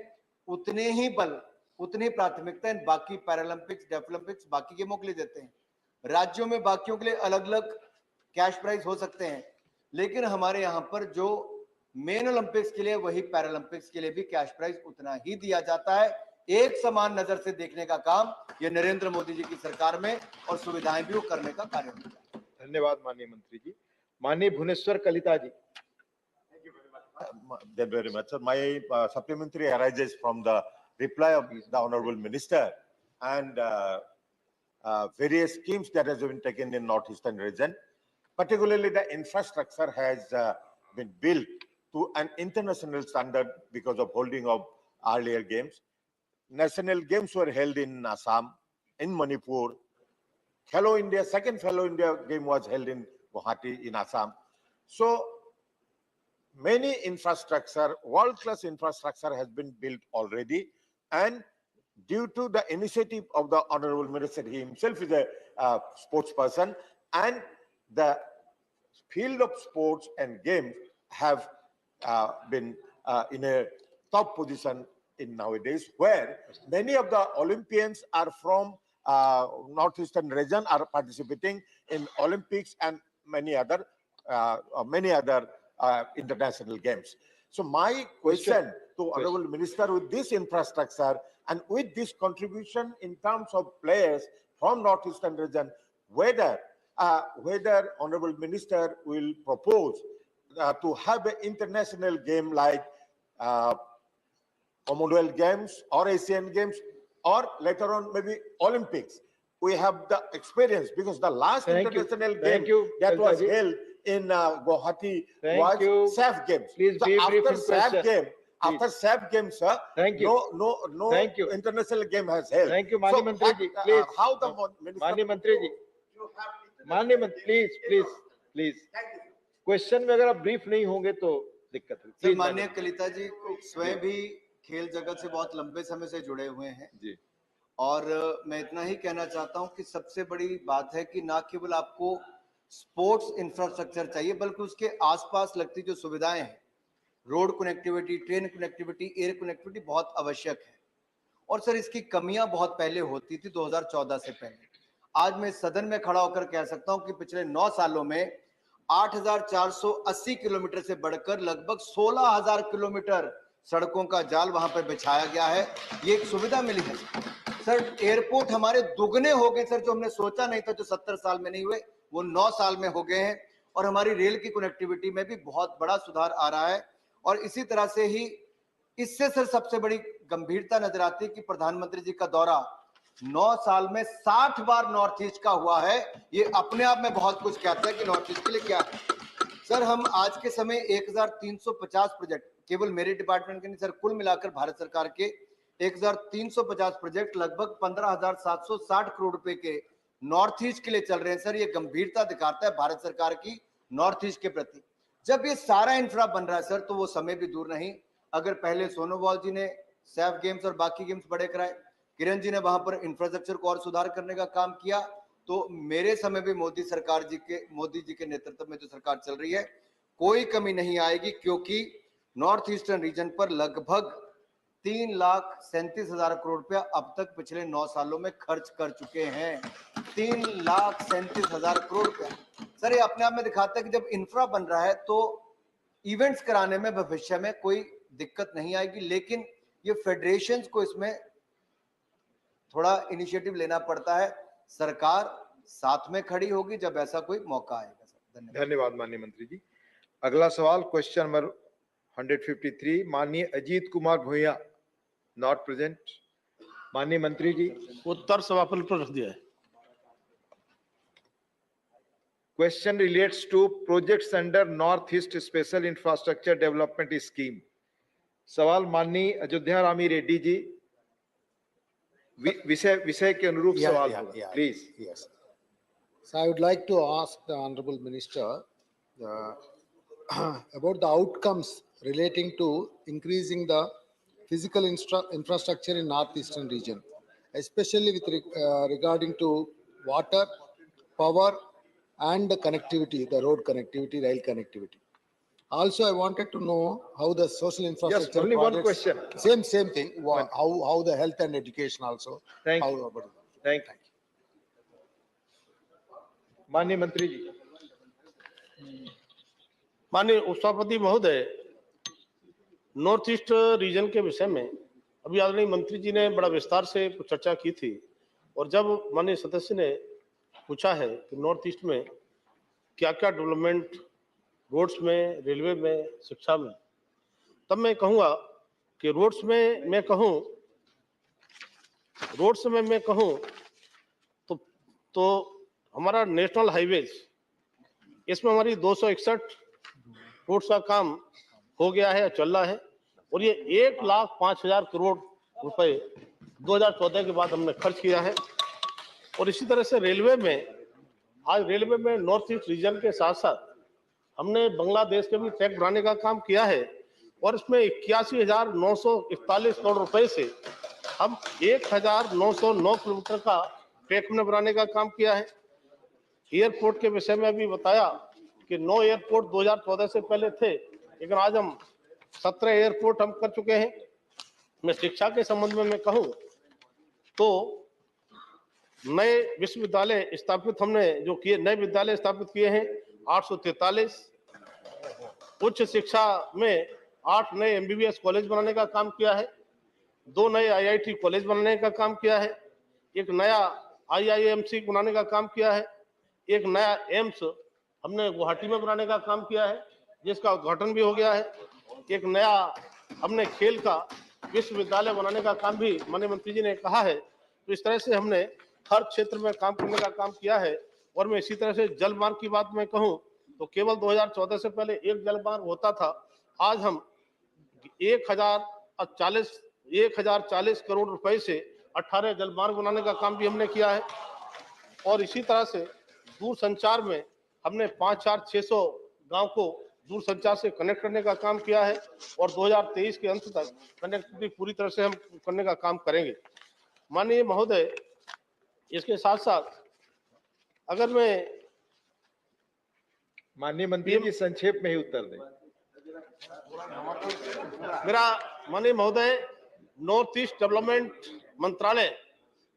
उतने ही बल, उतनी प्राथमिकता इन बाकी पैरालंपिक्स, डेफ ओलंपिक्स, बाकी गेमों के लिए देते हैं। राज्यों में बाकियों के लिए अलग अलग कैश प्राइज हो सकते हैं, लेकिन हमारे यहाँ पर जो मेन ओलंपिक्स के लिए, वही पैरालंपिक्स के लिए भी कैश प्राइज उतना ही दिया जाता है। एक समान नजर से देखने का काम ये नरेंद्र मोदी जी की सरकार में, और सुविधाएं भी वो करने का कार्य होता है। धन्यवाद माननीय मंत्री जी। माननीय भुवनेश्वर कलिता जी। Thank you very much, sir. My supplementary arises from the reply of the Honorable Minister and various schemes that has been taken in Northeastern region. Particularly, the infrastructure has been built to an international standard because of holding of earlier games. National games were held in Assam, in Manipur. Fellow India, second Fellow India game was held in Guwahati in Assam. So many infrastructure, world-class infrastructure has been built already, and due to the initiative of the Honorable Minister, he himself is a sports person, and the field of sports and games have been in a top position in nowadays, where many of the Olympians are from Northeastern region, are participating in Olympics and many other international games. So my question to Honorable Minister, with this infrastructure and with this contribution in terms of players from Northeastern region, whether Honorable Minister will propose to have an international game like Commonwealth Games or Asian Games, or later on maybe Olympics. We have the experience because the last international game that was held in Guwahati was SAF Games. Please so be brief after in SAF question. game, after SAF games, sir. Thank you. No Thank you. international game has held. Thank you, So Mani Mantri ji. what, Please. how the minister? Mani Mantri ji. Mani Mantri, please. Question में अगर आप brief नहीं होंगे तो दिक्कत है। Sir, माननीय कलिता जी स्वयं भी खेल जगत से बहुत लंबे समय से जुड़े हुए हैं जी, और मैं इतना ही कहना चाहता हूं कि सबसे बड़ी बात है कि ना केवल आपको स्पोर्ट्स इंफ्रास्ट्रक्चर चाहिए बल्कि उसके आसपास लगती जो सुविधाएं हैं, road connectivity, train connectivity, air connectivity बहुत आवश्यक है। और सर इसकी कमियां बहुत पहले होती थी 2014 से पहले। आज मैं सदन में खड़ा होकर कह सकता हूं कि पिछले 9 सालों में 8,480 किलोमीटर से बढ़कर लगभग 16,000 किलोमीटर सड़कों का जाल वहां पर बिछाया गया है। ये एक सुविधा मिली है सर। एयरपोर्ट हमारे दुगने हो गए सर, जो हमने सोचा नहीं था, जो 70 साल में नहीं हुए वो 9 साल में हो गए हैं। और हमारी रेल की कनेक्टिविटी में भी बहुत बड़ा सुधार आ रहा है। और इसी तरह से ही इससे सर सबसे बड़ी गंभीरता नजर आती है कि प्रधानमंत्री जी का दौरा 9 साल में 60 बार नॉर्थ ईस्ट का हुआ है। ये अपने आप में बहुत कुछ कहता है कि नॉर्थ ईस्ट के लिए क्या है। सर हम आज के समय 1350 प्रोजेक्ट, केवल मेरे डिपार्टमेंट के नहीं सर, कुल मिलाकर भारत सरकार के 1350 प्रोजेक्ट लगभग 15,760 करोड़ रुपए के नॉर्थ ईस्ट के लिए चल रहे हैं। सर ये गंभीरता दिखाता है भारत सरकार की नॉर्थ ईस्ट के प्रति। जब ये सारा इंफ्रा बन रहा है सर तो वो समय भी दूर नहीं। अगर पहले सोनोवाल जी ने सैफ गेम्स और बाकी गेम्स बड़े कराए, किरण जी ने वहां पर इंफ्रास्ट्रक्चर को और सुधार करने का काम किया, तो मेरे समय भी मोदी जी के नेतृत्व में जो सरकार चल रही है कोई कमी नहीं आएगी, क्योंकि नॉर्थ ईस्टर्न रीजन पर लगभग 3,37,000 करोड़ रुपया अब तक पिछले 9 सालों में खर्च कर चुके हैं। 3,37,000 करोड़ रुपया सर, ये अपने आप में दिखाता है कि जब इंफ्रा बन रहा है तो इवेंट्स कराने में भविष्य में कोई दिक्कत नहीं आएगी। लेकिन ये फेडरेशंस को इसमें थोड़ा इनिशिएटिव लेना पड़ता है। सरकार साथ में खड़ी होगी जब ऐसा कोई मौका आएगा। सर धन्यवाद माननीय मंत्री जी। अगला सवाल क्वेश्चन नंबर 153, माननीय अजीत कुमार भूया, नॉट प्रेजेंट। माननीय मंत्री जी। उत्तर सभापति पर रख दिया है। Question relates to projects under North East Special Infrastructure Development Scheme. सवाल माननीय अयोध्या रामी रेड्डी जी, विषय के अनुरूप सवाल होगा, please. Yes. So I would like to ask the Honorable Minister about the outcomes relating to increasing the physical infrastructure in Northeastern region, especially with regarding to water, power, and the connectivity, the road connectivity, rail connectivity. Also, I wanted to know how the social infrastructure. Yes, only one projects- question. Same thing. How the health and education also. Thank how, you. Thank you. माननीय मंत्री जी। माननीय उपसभापति महोदय, north east region के विषय में अभी आदरणीय मंत्री जी ने बड़ा विस्तार से चर्चा की थी। और जब माननीय सदस्य ने पूछा है कि नॉर्थ ईस्ट में क्या क्या डेवलपमेंट, रोड्स में, रेलवे में, शिक्षा में, तब मैं कहूँगा कि रोड्स में मैं कहूँ तो हमारा नेशनल हाईवेज, इसमें हमारी 261 रोड्स का काम हो गया है, चल रहा है। और ये 1,05,000 करोड़ रुपए 2014 के बाद हमने खर्च किया है। और इसी तरह से रेलवे में, आज रेलवे में नॉर्थ ईस्ट रीजन के साथ साथ हमने बांग्लादेश के भी ट्रैक बनाने का काम किया है। और इसमें 81,941 करोड़ रुपए से हम 1,909 किलोमीटर का ट्रैक हमने बनाने का काम किया है। एयरपोर्ट के विषय में भी बताया कि 9 एयरपोर्ट 2014 से पहले थे, लेकिन आज हम 17 एयरपोर्ट हम कर चुके हैं। मैं शिक्षा के संबंध में मैं कहूँ तो नए विश्वविद्यालय स्थापित हमने जो किए, नए विद्यालय स्थापित किए हैं 843। उच्च शिक्षा में 8 नए MBBS कॉलेज बनाने का काम किया है, 2 नए IIT कॉलेज बनाने का काम किया है, एक नया IIMC बनाने का काम किया है, एक नया एम्स हमने गुवाहाटी में बनाने का काम किया है जिसका उद्घाटन भी हो गया है, एक नया हमने खेल का विश्वविद्यालय बनाने का काम भी माननीय मंत्री जी ने कहा है। तो इस तरह से हमने हर क्षेत्र में काम करने का काम किया है। और मैं इसी तरह से जल मार्ग की बात मैं कहूँ तो केवल 2014 से पहले एक जल मार्ग होता था, आज हम 1040 करोड़ रुपए से 18 जलमार्ग बनाने का काम भी हमने किया है। और इसी तरह से दूरसंचार में हमने 5600 गांव को दूरसंचार से कनेक्ट करने का काम किया है और 2023 के अंत तक कनेक्टिविटी पूरी तरह से हम करने का काम करेंगे। माननीय महोदय, इसके साथ साथ अगर मैं माननीय मंत्री जी संक्षेप में ही उत्तर दें। मेरा माननीय महोदय, नॉर्थ ईस्ट डेवलपमेंट मंत्रालय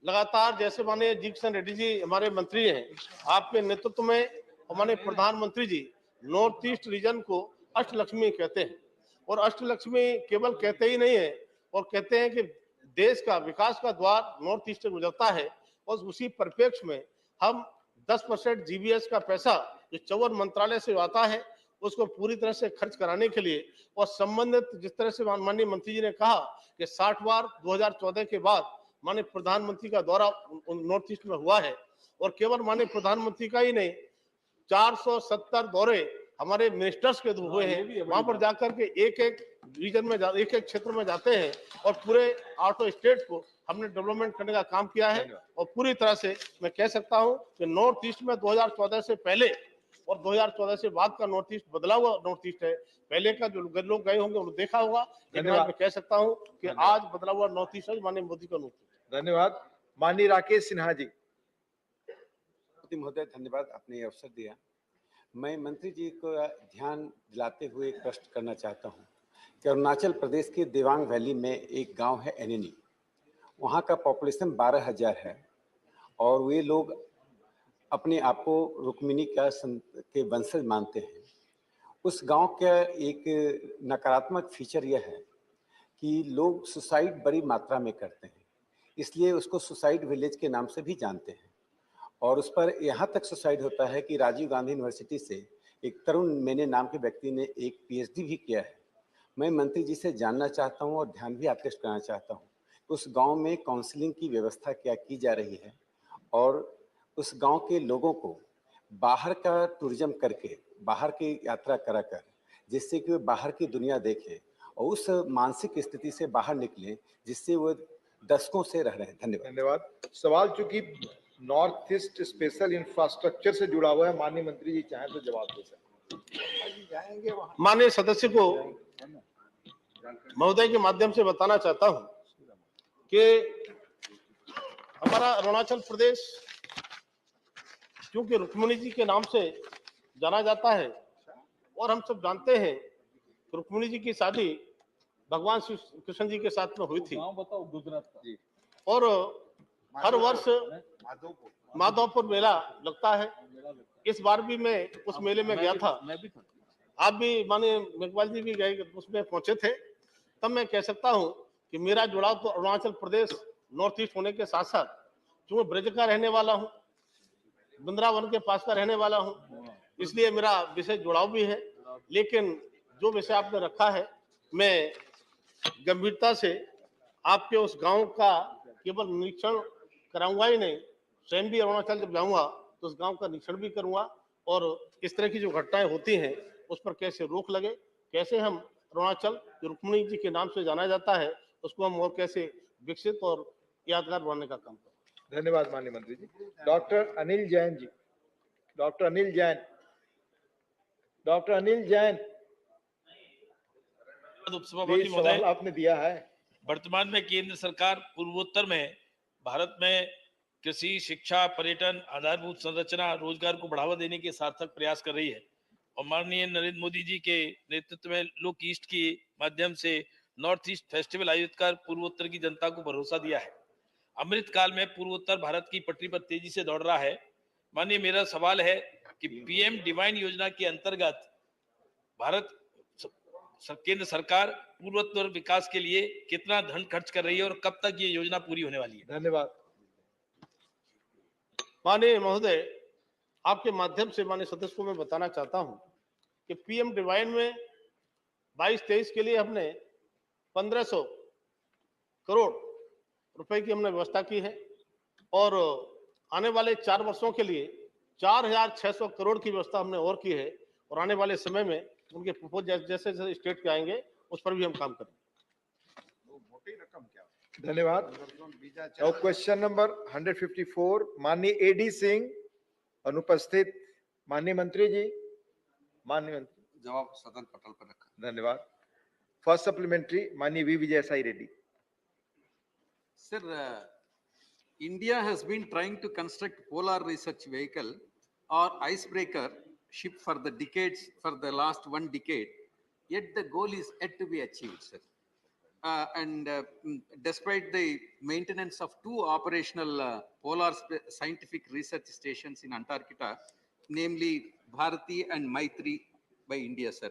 लगातार, जैसे माननीय जी किशन रेड्डी जी हमारे मंत्री हैं, आपके नेतृत्व में हमारे प्रधानमंत्री जी नॉर्थ ईस्ट रीजन को अष्टलक्ष्मी कहते हैं। और अष्टलक्ष्मी केवल कहते ही नहीं है, और कहते हैं कि देश का विकास का द्वार नॉर्थ ईस्ट से गुजरता है। और उसी परिप्रेक्ष्य में हम 10% जीबीएस का पैसा जो 54 मंत्रालय से आता है उसको पूरी तरह से खर्च कराने के लिए, और संबंधित जिस तरह से माननीय मंत्री जी ने कहा कि 60 बार 2014 के बाद माननीय प्रधानमंत्री का दौरा नॉर्थ ईस्ट में हुआ है, और केवल माननीय प्रधानमंत्री का ही नहीं, 470 दौरे हमारे मिनिस्टर्स के हुए हैं। वहां पर जाकर के एक एक रीजन में एक एक क्षेत्र में जाते हैं और पूरे 8 स्टेट को हमने डेवलपमेंट करने का काम किया है। और पूरी तरह से मैं कह सकता हूं कि नॉर्थ ईस्ट में 2014 से पहले और 2014 से बाद का नॉर्थ ईस्ट बदला हुआ नॉर्थ ईस्ट है। पहले का जो लोग गए होंगे उन्होंने देखा होगा, लेकिन आज मैं कह सकता हूं कि आज बदला हुआ नॉर्थ ईस्ट है माननीय मोदी का नॉर्थ ईस्ट। धन्यवाद। माननीय राकेश सिन्हा जी। महोदय, धन्यवाद, आपने ये अवसर दिया। मैं मंत्री जी को ध्यान दिलाते हुए एक प्रश्न करना चाहता हूँ कि अरुणाचल प्रदेश के दिबांग वैली में एक गांव है एनिनी, वहाँ का पॉपुलेशन 12,000 है और वे लोग अपने आप को रुक्मिणी के वंशज मानते हैं। उस गांव का एक नकारात्मक फीचर यह है कि लोग सुसाइड बड़ी मात्रा में करते हैं, इसलिए उसको सुसाइड विलेज के नाम से भी जानते हैं। और उस पर यहाँ तक सुसाइड होता है कि राजीव गांधी यूनिवर्सिटी से एक तरुण मेने नाम के व्यक्ति ने एक पीएचडी भी किया है। मैं मंत्री जी से जानना चाहता हूँ और ध्यान भी आकृष्ट करना चाहता हूँ, उस गांव में काउंसलिंग की व्यवस्था क्या की जा रही है और उस गांव के लोगों को बाहर का टूरिज्म करके, बाहर की यात्रा कराकर, जिससे कि वे बाहर की दुनिया देखें और उस मानसिक स्थिति से बाहर निकलें जिससे वो दशकों से रह रहे हैं। धन्यवाद। सवाल चूंकि नॉर्थ ईस्ट स्पेशल इंफ्रास्ट्रक्चर से जुड़ा हुआ है, माननीय मंत्री जी चाहें तो जवाब दे सकते हैं। माननीय सदस्य को महोदय के माध्यम से बताना चाहता हूं कि हमारा अरुणाचल प्रदेश क्योंकि रुक्मिणी जी के नाम से जाना जाता है और हम सब जानते हैं कि रुक्मिणी जी की शादी भगवान श्री कृष्ण जी के साथ में हुई थी। और हर वर्ष माधवपुर मेला लगता है। इस बार भी मैं उस मेले में गया था, आप भी माननीय मेघवाल जी भी गए, उसमें पहुंचे थे। तब मैं कह सकता हूं कि मेरा जुड़ाव तो अरुणाचल प्रदेश नॉर्थ ईस्ट होने के साथ साथ, क्योंकि ब्रज का रहने वाला हूं, वृंदावन के पास का रहने वाला हूं, इसलिए मेरा विशेष जुड़ाव भी है। लेकिन जो विषय आपने रखा है, मैं गंभीरता से आपके उस गांव का केवल निरीक्षण कराऊंगा ही नहीं, स्वयं भी अरुणाचल जब जाऊंगा तो उस गांव का निरीक्षण भी करूंगा और इस तरह की जो घटनाएं होती हैं उस पर कैसे रोक लगे, कैसे हम अरुणाचल जो रुक्मिणी जी के नाम से जाना जाता है उसको हम और कैसे विकसित और यादगार बनाने का काम करें। धन्यवाद माननीय मंत्री जी। Doctor Anil Jain ji. Doctor Anil Jain. Doctor Anil Jain. उपसभापति महोदय, आपने दिया है। वर्तमान में केंद्र सरकार पूर्वोत्तर में भारत में कृषि, शिक्षा, पर्यटन, आधारभूत संरचना, रोजगार को बढ़ावा देने के सार्थक प्रयास कर रही है और माननीय नरेंद्र मोदी जी के नेतृत्व में लुक ईस्ट के माध्यम से नॉर्थ ईस्ट फेस्टिवल आयोजित कर पूर्वोत्तर की जनता को भरोसा दिया है। अमृत काल में पूर्वोत्तर भारत की पटरी पर तेजी से दौड़ रहा है। माननीय, मेरा सवाल है कि पीएम डिवाइन योजना के अंतर्गत भारत केंद्र सरकार पूर्वोत्तर विकास के लिए कितना धन खर्च कर रही है और कब तक ये योजना पूरी होने वाली है? धन्यवाद। माननीय महोदय, आपके माध्यम से माननीय सदस्य को मैं बताना चाहता हूं कि पीएम डिवाइन में 22-23 के लिए हमने 1500 करोड़ रुपए की हमने व्यवस्था की है और आने वाले 4 वर्षों के लिए 4600 करोड़ की व्यवस्था हमने और की है और आने वाले समय में उनके प्रपोज जैसे जैसे स्टेट के आएंगे उस पर भी हम काम करेंगे। धन्यवाद। Now question number 154, माननीय एडी सिंह अनुपस्थित। माननीय मंत्री जी, माननीय मंत्री जवाब सदन पटल पर रखा। धन्यवाद। फर्स्ट सप्लीमेंट्री माननीय V Vijay Sai Reddy. Sir, India has been trying to construct polar research vehicle or icebreaker ship for the decades, for the last 1 decade, yet the goal is yet to be achieved, sir. Despite the maintenance of 2 operational polar scientific research stations in Antarctica, namely Bharati and Maitri by India, sir.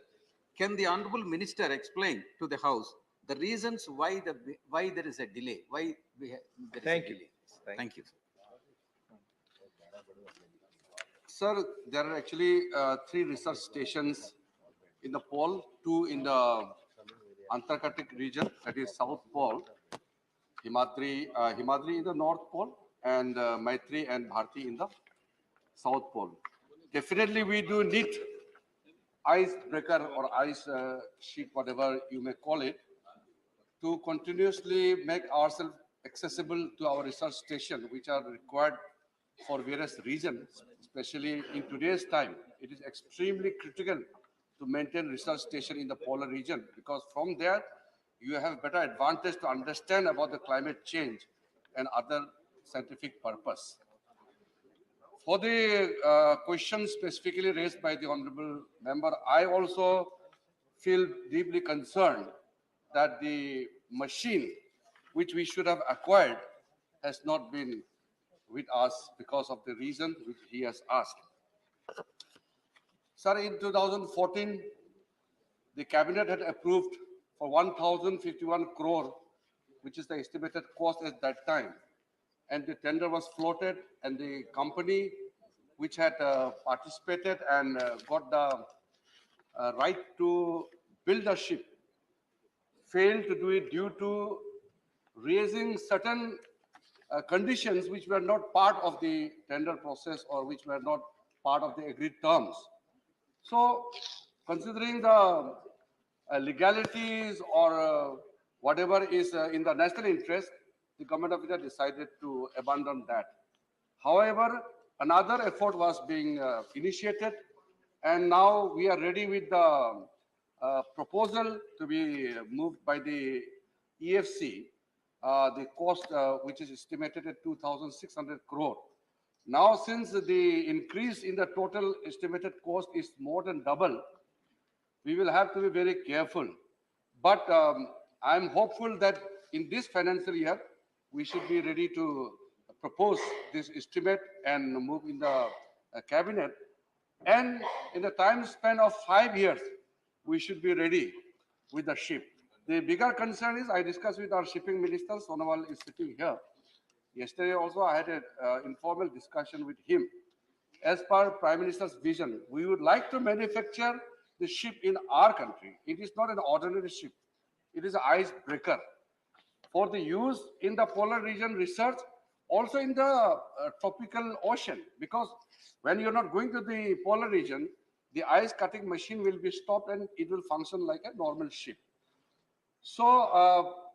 Can the Honorable Minister explain to the House the reasons why there is a delay? Why there is Thank a you. delay? Thank you, sir. Sir, there are actually 3 research stations in the pole, 2 in the Antarctic region, that is South Pole, Himadri in the North Pole, and Maitri and Bharti in the South Pole. Definitely, we do need icebreaker or ice sheet, whatever you may call it, to continuously make ourselves accessible to our research station, which are required for various reasons, especially in today's time. It is extremely critical to maintain research station in the polar region, because from there you have better advantage to understand about the climate change and other scientific purpose. For the question specifically raised by the honorable member, I also feel deeply concerned that the machine which we should have acquired has not been with us because of the reason which he has asked. Sir, in 2014, the cabinet had approved for 1,051 crore, which is the estimated cost at that time. And the tender was floated, and the company which had participated and got the right to build a ship failed to do it due to raising certain conditions which were not part of the tender process or which were not part of the agreed terms. So, considering the legalities or whatever is in the national interest, the government of India decided to abandon that. However, another effort was being initiated, and now we are ready with the proposal to be moved by the EFC, the cost which is estimated at 2,600 crore. Now, since the increase in the total estimated cost is more than double, we will have to be very careful. But I'm hopeful that in this financial year, we should be ready to propose this estimate and move in the cabinet. And in the time span of 5 years, we should be ready with the ship. The bigger concern is, I discussed with our shipping minister, Sonowal is sitting here. Yesterday also, I had an informal discussion with him. As per Prime Minister's vision, we would like to manufacture the ship in our country. It is not an ordinary ship. It is an icebreaker for the use in the polar region research, also in the tropical ocean. Because when you're not going to the polar region, the ice cutting machine will be stopped and it will function like a normal ship. So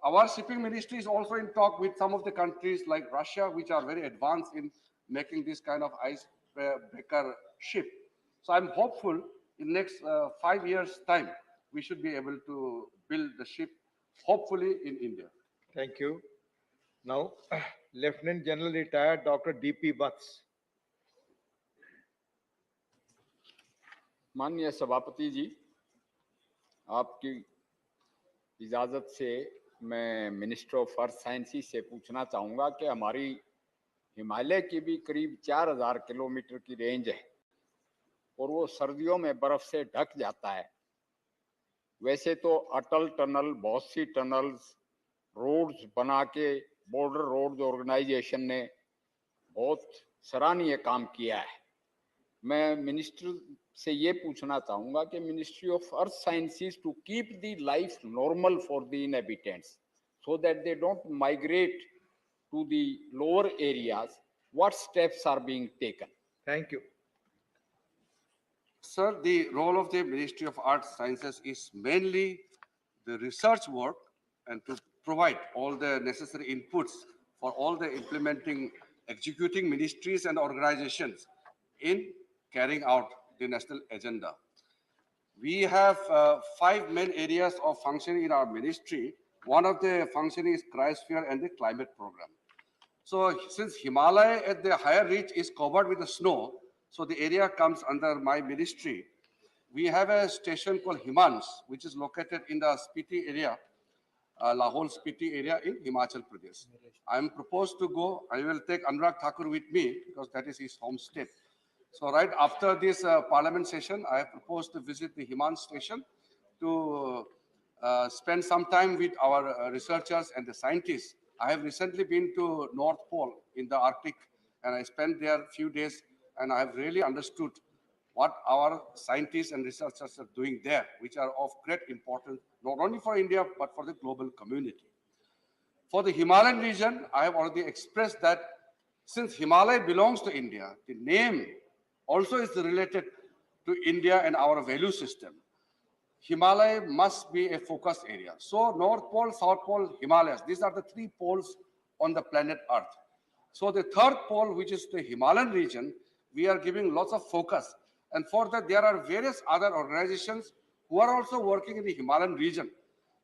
our shipping ministry is also in talk with some of the countries like Russia, which are very advanced in making this kind of icebreaker ship. So I'm hopeful in next 5 years' time, we should be able to build the ship, hopefully in India. Thank you. Now, Lieutenant General Retired Dr. D.P. Butts. माननीय सभापति जी, आपकी इजाज़त से मैं minister of earth sciences से पूछना चाहूँगा कि हमारी हिमालय की भी करीब 4,000 किलोमीटर की रेंज है और वो सर्दियों में बर्फ से ढक जाता है। वैसे तो अटल टनल, बहुत सी टनल्स, रोड्स बना के बॉर्डर रोड्स ऑर्गेनाइजेशन ने बहुत सराहनीय काम किया है। मैं मिनिस्टर से ये पूछना चाहूँगा कि ministry of earth sciences to keep the life normal for the inhabitants so that they don't migrate to the lower areas, what steps are being taken? Thank you. Sir, the role of the Ministry of Arts Sciences is mainly the research work and to provide all the necessary inputs for all the implementing, executing ministries and organizations in carrying out the national agenda. We have 5 main areas of functioning in our ministry. One of the functioning is cryosphere and the climate program. So since Himalaya at the higher reach is covered with the snow, so the area comes under my ministry. We have a station called Himans, which is located in the Spiti area, Lahore Spiti area in Himachal Pradesh. I am proposed to go, I will take Anurag Thakur with me because that is his home state. So right after this parliament session, I have proposed to visit the Himans station to spend some time with our researchers and the scientists. I have recently been to North Pole in the Arctic and I spent there a few days and I have really understood what our scientists and researchers are doing there, which are of great importance, not only for India, but for the global community. For the Himalayan region, I have already expressed that since Himalaya belongs to India, the name also is related to India and our value system. Himalaya must be a focus area. So North Pole, South Pole, Himalayas, these are the 3 poles on the planet Earth. So the 3rd pole, which is the Himalayan region, we are giving lots of focus. And for that, there are various other organizations who are also working in the Himalayan region.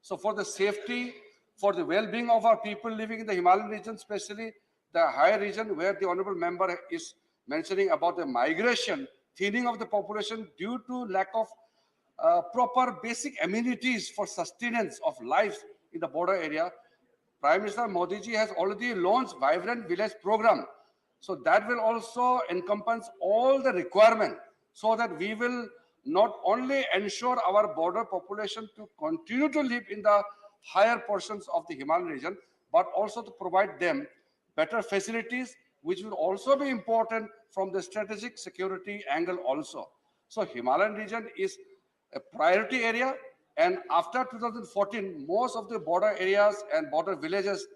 So for the safety, for the well-being of our people living in the Himalayan region, especially the higher region where the honorable member is mentioning about the migration, thinning of the population due to lack of proper basic amenities for sustenance of life in the border area. Prime Minister Modi ji has already launched Vibrant Village program. So that will also encompass all the requirement so that we will not only ensure our border population to continue to live in the higher portions of the Himalayan region, but also to provide them better facilities, which will also be important from the strategic security angle also. So Himalayan region is a priority area, and after 2014, most of the border areas and border villages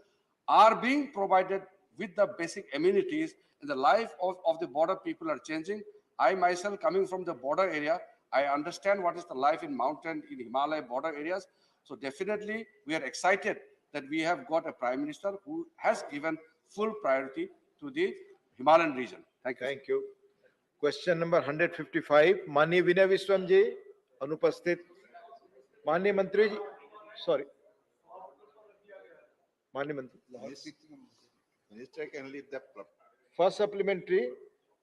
are being provided with the basic amenities, and the life of the border people are changing. I myself, coming from the border area, I understand what is the life in mountain, in Himalaya border areas. So definitely, we are excited that we have got a Prime Minister who has given full priority to the Himalayan region. Thank you. Thank you. Question number 155, माननीय विनय विश्वम जी अनुपस्थित. माननीय मंत्री जी, sorry, माननीय मंत्री. Minister can leave the club. First supplementary,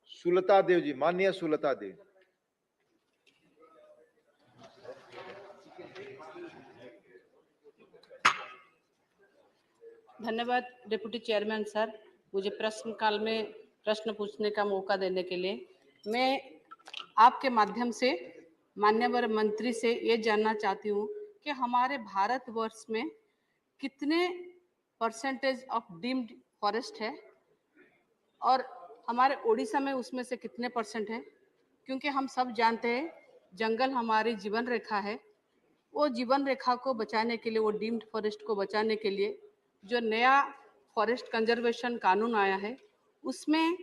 Sulata Dev ji, माननीय सुलता देव. धन्यवाद deputy chairman sir, मुझे प्रश्नकाल में प्रश्न पूछने का मौका देने के लिए. मैं आपके माध्यम से माननीय मंत्री से ये जानना चाहती हूँ कि हमारे भारतवर्ष में कितने % ऑफ डीम्ड फॉरेस्ट है और हमारे ओडिशा में उसमें से कितने % है, क्योंकि हम सब जानते हैं जंगल हमारी जीवन रेखा है. वो जीवन रेखा को बचाने के लिए, वो डीम्ड फॉरेस्ट को बचाने के लिए जो नया फॉरेस्ट कंजर्वेशन कानून आया है, उसमें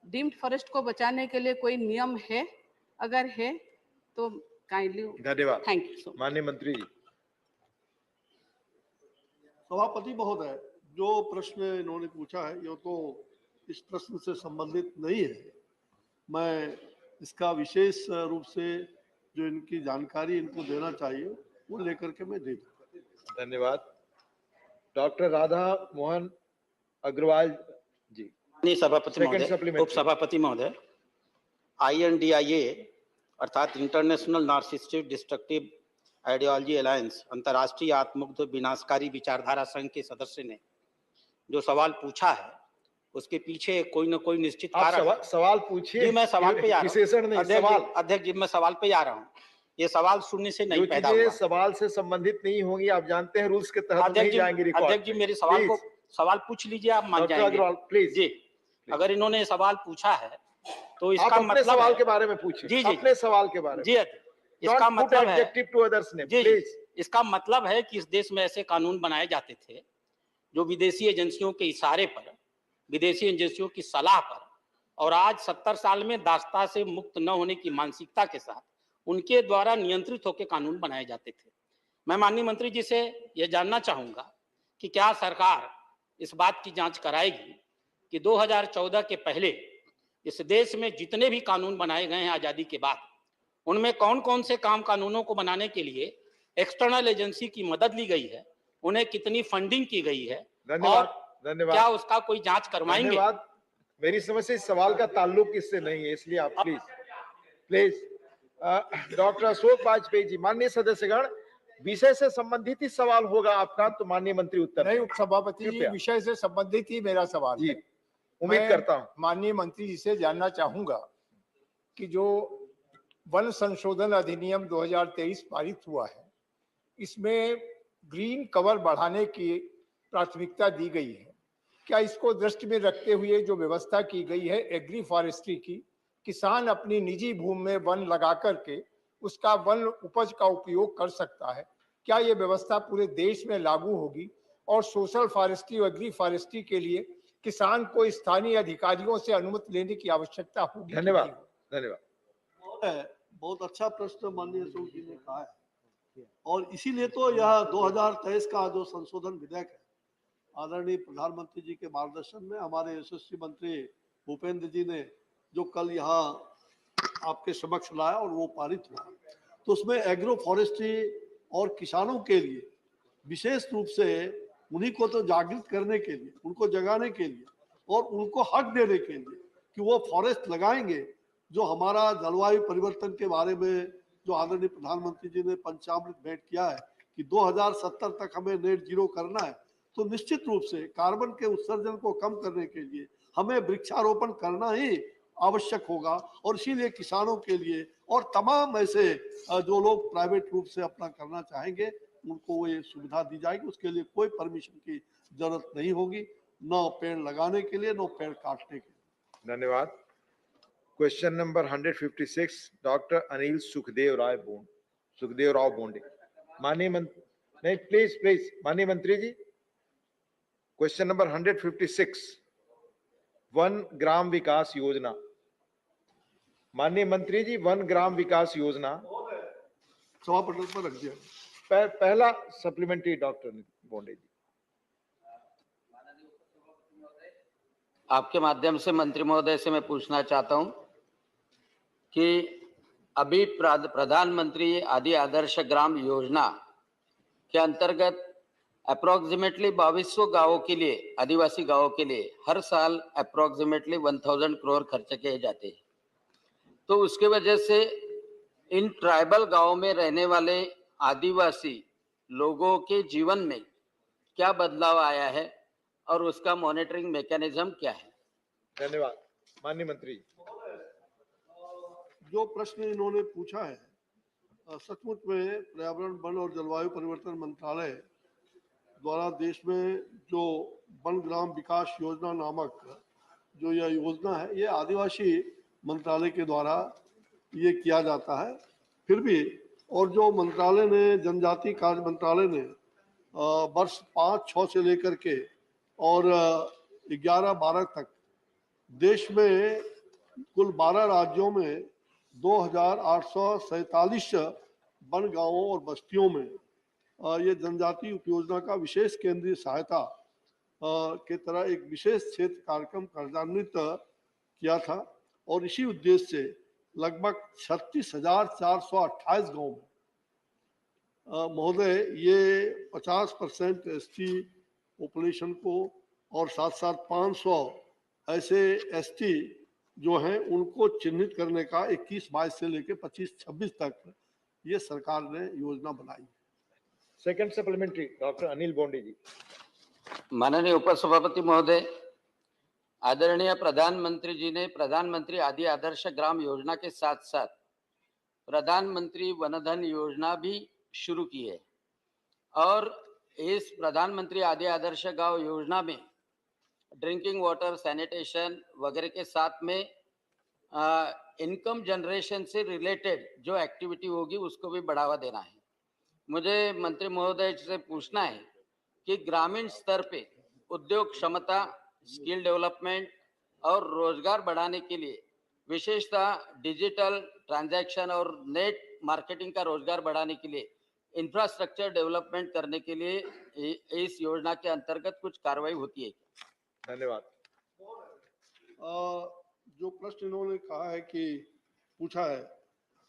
डीम्ड फॉरेस्ट को बचाने के लिए कोई नियम है? अगर है तो काइंडली. धन्यवाद. Thank you so much. माननीय मंत्री जी. सभापति महोदय, जो प्रश्न इन्होंने पूछा है ये तो इस प्रश्न से संबंधित नहीं है. मैं इसका विशेष रूप से जो इनकी जानकारी इनको देना चाहिए वो लेकर के मैं दे दूंगा. धन्यवाद. डॉक्टर राधा मोहन अग्रवाल जी. माननीय सभापति महोदय, उप सभापति महोदय, INDIA अर्थात international narcissistic destructive ideology alliance, अंतर्राष्ट्रीय आत्ममुग्ध विनाशकारी विचारधारा संघ के सदस्य ने जो सवाल पूछा है उसके पीछे कोई न कोई निश्चित कारण. सवाल पूछिए. जी मैं सवाल पे आ रहा हूँ. अध्यक्ष जी मैं सवाल पे आ रहा हूँ. ये सवाल सुनने से नहीं पैदा हुआ. सवाल से संबंधित नहीं होंगी, आप जानते हैं रूल्स के तहत नहीं जाएंगे रिकॉर्ड. अध्यक्ष जी मेरे सवाल को सवाल पूछ लीजिए, आप मान जाएंगे. प्लीज जी, अगर इन्होंने सवाल पूछा है तो इसका आप अपने मतलब सवाल के बारे में पूछिए. जी जी अपने सवाल के बारे में. जी, इसका मतलब है जी, इसका मतलब है कि इस देश में ऐसे कानून बनाए जाते थे जो विदेशी एजेंसियों के इशारे पर, विदेशी एजेंसियों की सलाह पर, और आज 70 साल में दास्ता से मुक्त न होने की मानसिकता के साथ उनके द्वारा नियंत्रित होकर कानून बनाए जाते थे. मैं माननीय मंत्री जी से ये जानना चाहूंगा कि क्या सरकार इस बात की जांच कराएगी कि 2014 के पहले इस देश में जितने भी कानून बनाए गए हैं आजादी के बाद, उनमें कौन कौन से कानूनों को बनाने के लिए एक्सटर्नल एजेंसी की मदद ली गई है, उन्हें कितनी फंडिंग की गई है, और क्या उसका कोई जांच करवाएंगे? धन्यवाद। मेरी समझ से इस सवाल का ताल्लुक इससे नहीं है, इसलिए आप प्लीज डॉक्टर अशोक वाजपेयी जी, माननीय सदस्यगण, विषय से संबंधित ही सवाल होगा आपका, तो माननीय मंत्री उत्तर नहीं। उपसभापति जी, विषय से संबंधित ही मेरा सवाल है। उम्मीद करता हूं। माननीय मंत्री जी से जानना चाहूंगा कि जो वन संशोधन अधिनियम 2023 पारित हुआ है, इसमें ग्रीन कवर बढ़ाने की प्राथमिकता दी गई है। क्या इसको दृष्टि में रखते हुए जो व्यवस्था की गई है एग्री फॉरेस्ट्री की, किसान अपनी निजी भूमि में वन लगा करके उसका वन उपज का उपयोग कर सकता है? क्या ये व्यवस्था पूरे देश में लागू होगी? और सोशल फॉरेस्ट्री और एग्री फॉरेस्ट्री के लिए किसान को स्थानीय अधिकारियों से अनुमति लेने की आवश्यकता होगी? धन्यवाद। धन्यवाद। बहुत अच्छा प्रश्न माननीय अशोक जी ने कहा है, और इसीलिए तो यह 2023 का जो संशोधन विधेयक है, आदरणीय प्रधानमंत्री जी के मार्गदर्शन में हमारे यशस्वी मंत्री भूपेंद्र जी ने जो कल यहाँ आपके समक्ष लाया और वो पारित हुआ, तो उसमें एग्रो फॉरेस्ट्री और किसानों के लिए विशेष रूप से उन्हीं को तो जागृत करने के लिए, उनको जगाने के लिए और उनको हक देने के लिए कि वो फॉरेस्ट लगाएंगे, जो हमारा जलवायु परिवर्तन के बारे में जो आदरणीय प्रधानमंत्री जी ने पंचामृत भेंट किया है कि 2070 तक हमें नेट जीरो करना है, तो निश्चित रूप से कार्बन के उत्सर्जन को कम करने के लिए हमें वृक्षारोपण करना ही आवश्यक होगा। और इसीलिए किसानों के लिए और तमाम ऐसे जो लोग प्राइवेट रूप से अपना करना चाहेंगे, उनको ये सुविधा दी जाएगी। उसके लिए कोई परमिशन की जरूरत नहीं होगी, न पेड़ लगाने के लिए, न पेड़ काटने के लिए। धन्यवाद। Question number 156, doctor Anil Sukhdev Rao Bonde. माननीय मंत्री, नहीं प्लीज माननीय मंत्री जी, क्वेश्चन नंबर 156, वन ग्राम विकास योजना। माननीय मंत्री जी, वन ग्राम विकास योजना सभा पटल पर रख दिया। पहला सप्लीमेंट्री डॉक्टर बोंडे जी। आपके माध्यम से मंत्री महोदय से मैं पूछना चाहता हूं कि अभी प्रधानमंत्री आदि आदर्श ग्राम योजना के अंतर्गत अप्रोक्सीमेटली 2200 गांवों के लिए, आदिवासी गांवों के लिए हर साल अप्रोक्सीमेटली 1000 करोड़ खर्च किए जाते हैं। तो उसके वजह से इन ट्राइबल गांवों में रहने वाले आदिवासी लोगों के जीवन में क्या बदलाव आया है और उसका मॉनिटरिंग मैकेनिज्म क्या है? धन्यवाद। माननीय मंत्री, जो प्रश्न इन्होंने पूछा है, सचमुच में पर्यावरण, वन और जलवायु परिवर्तन मंत्रालय द्वारा देश में जो वन ग्राम विकास योजना नामक जो यह योजना है, ये आदिवासी मंत्रालय के द्वारा ये किया जाता है। फिर भी और जो मंत्रालय ने, जनजाति कार्य मंत्रालय ने वर्ष 5-6 से लेकर के और 11-12 तक देश में कुल 12 राज्यों में 2847 वन गांवों और बस्तियों में ये जनजाति उपयोजना का विशेष केंद्रीय सहायता के तरह एक विशेष क्षेत्र कार्यक्रम कार्यान्वित किया था। और इसी उद्देश्य से लगभग 36,428 गाँव में महोदय ये 50% एसटी पॉपुलेशन को और साथ साथ 500 ऐसे एसटी जो हैं उनको चिन्हित करने का 21-22 से लेकर 25-26 तक ये सरकार ने योजना बनाई। Second supplementary doctor Anil Bonde ji. माननीय उपसभापति महोदय, आदरणीय प्रधानमंत्री जी ने प्रधानमंत्री आदि आदर्श ग्राम योजना के साथ साथ प्रधानमंत्री वन धन योजना भी शुरू की है और इस प्रधानमंत्री आदि आदर्श गांव योजना में ड्रिंकिंग वाटर, सैनिटेशन वगैरह के साथ में इनकम जनरेशन से रिलेटेड जो एक्टिविटी होगी उसको भी बढ़ावा देना है। मुझे मंत्री महोदय से पूछना है कि ग्रामीण स्तर पे उद्योग क्षमता, स्किल डेवलपमेंट और रोजगार बढ़ाने के लिए विशेषतः डिजिटल ट्रांजैक्शन और नेट मार्केटिंग का रोजगार बढ़ाने के लिए इंफ्रास्ट्रक्चर डेवलपमेंट करने के लिए इस योजना के अंतर्गत कुछ कार्रवाई होती है क्या? धन्यवाद। जो प्रश्न इन्होंने कहा है कि पूछा है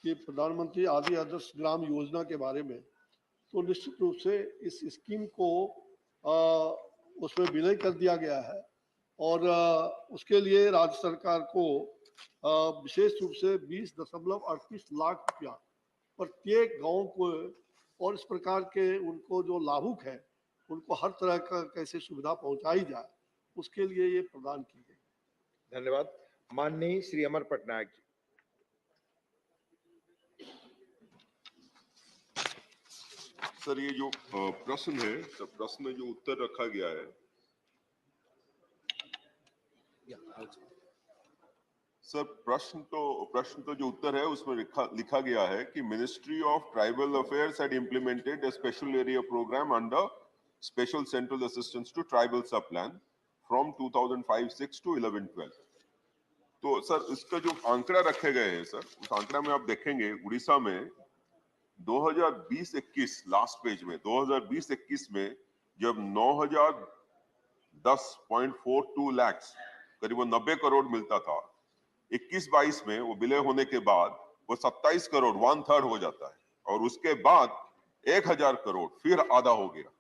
कि प्रधानमंत्री आदि आदर्श ग्राम योजना के बारे में, तो निश्चित रूप से इस स्कीम को उसमें विलय कर दिया गया है और उसके लिए राज्य सरकार को विशेष रूप से 20.38 लाख रुपया प्रत्येक गांव को और इस प्रकार के उनको जो लाभुक है उनको हर तरह का कैसे सुविधा पहुंचाई जाए उसके लिए ये प्रदान की गई। धन्यवाद। माननीय श्री अमर पटनायक जी। सर, ये जो प्रश्न है, सब प्रश्न में जो उत्तर रखा गया है, सर प्रश्न तो जो उत्तर है उसमें लिखा गया है कि ministry of tribal affairs had implemented a special area programme under special central assistance to tribal sub plan from 2005-06 to 11-12। तो सर इसका जो आंकड़ा रखे गए हैं सर, उस आंकड़ा में आप देखेंगे उड़ीसा में 2020-21 लास्ट पेज में 2020-21 में जब 9,010.42 लाख करीबन 90 करोड़ मिलता था, 21-22 में वो विलय होने के बाद वो 27 करोड़ 1/3 हो जाता है और उसके बाद 1,000 करोड़ फिर आधा हो गया।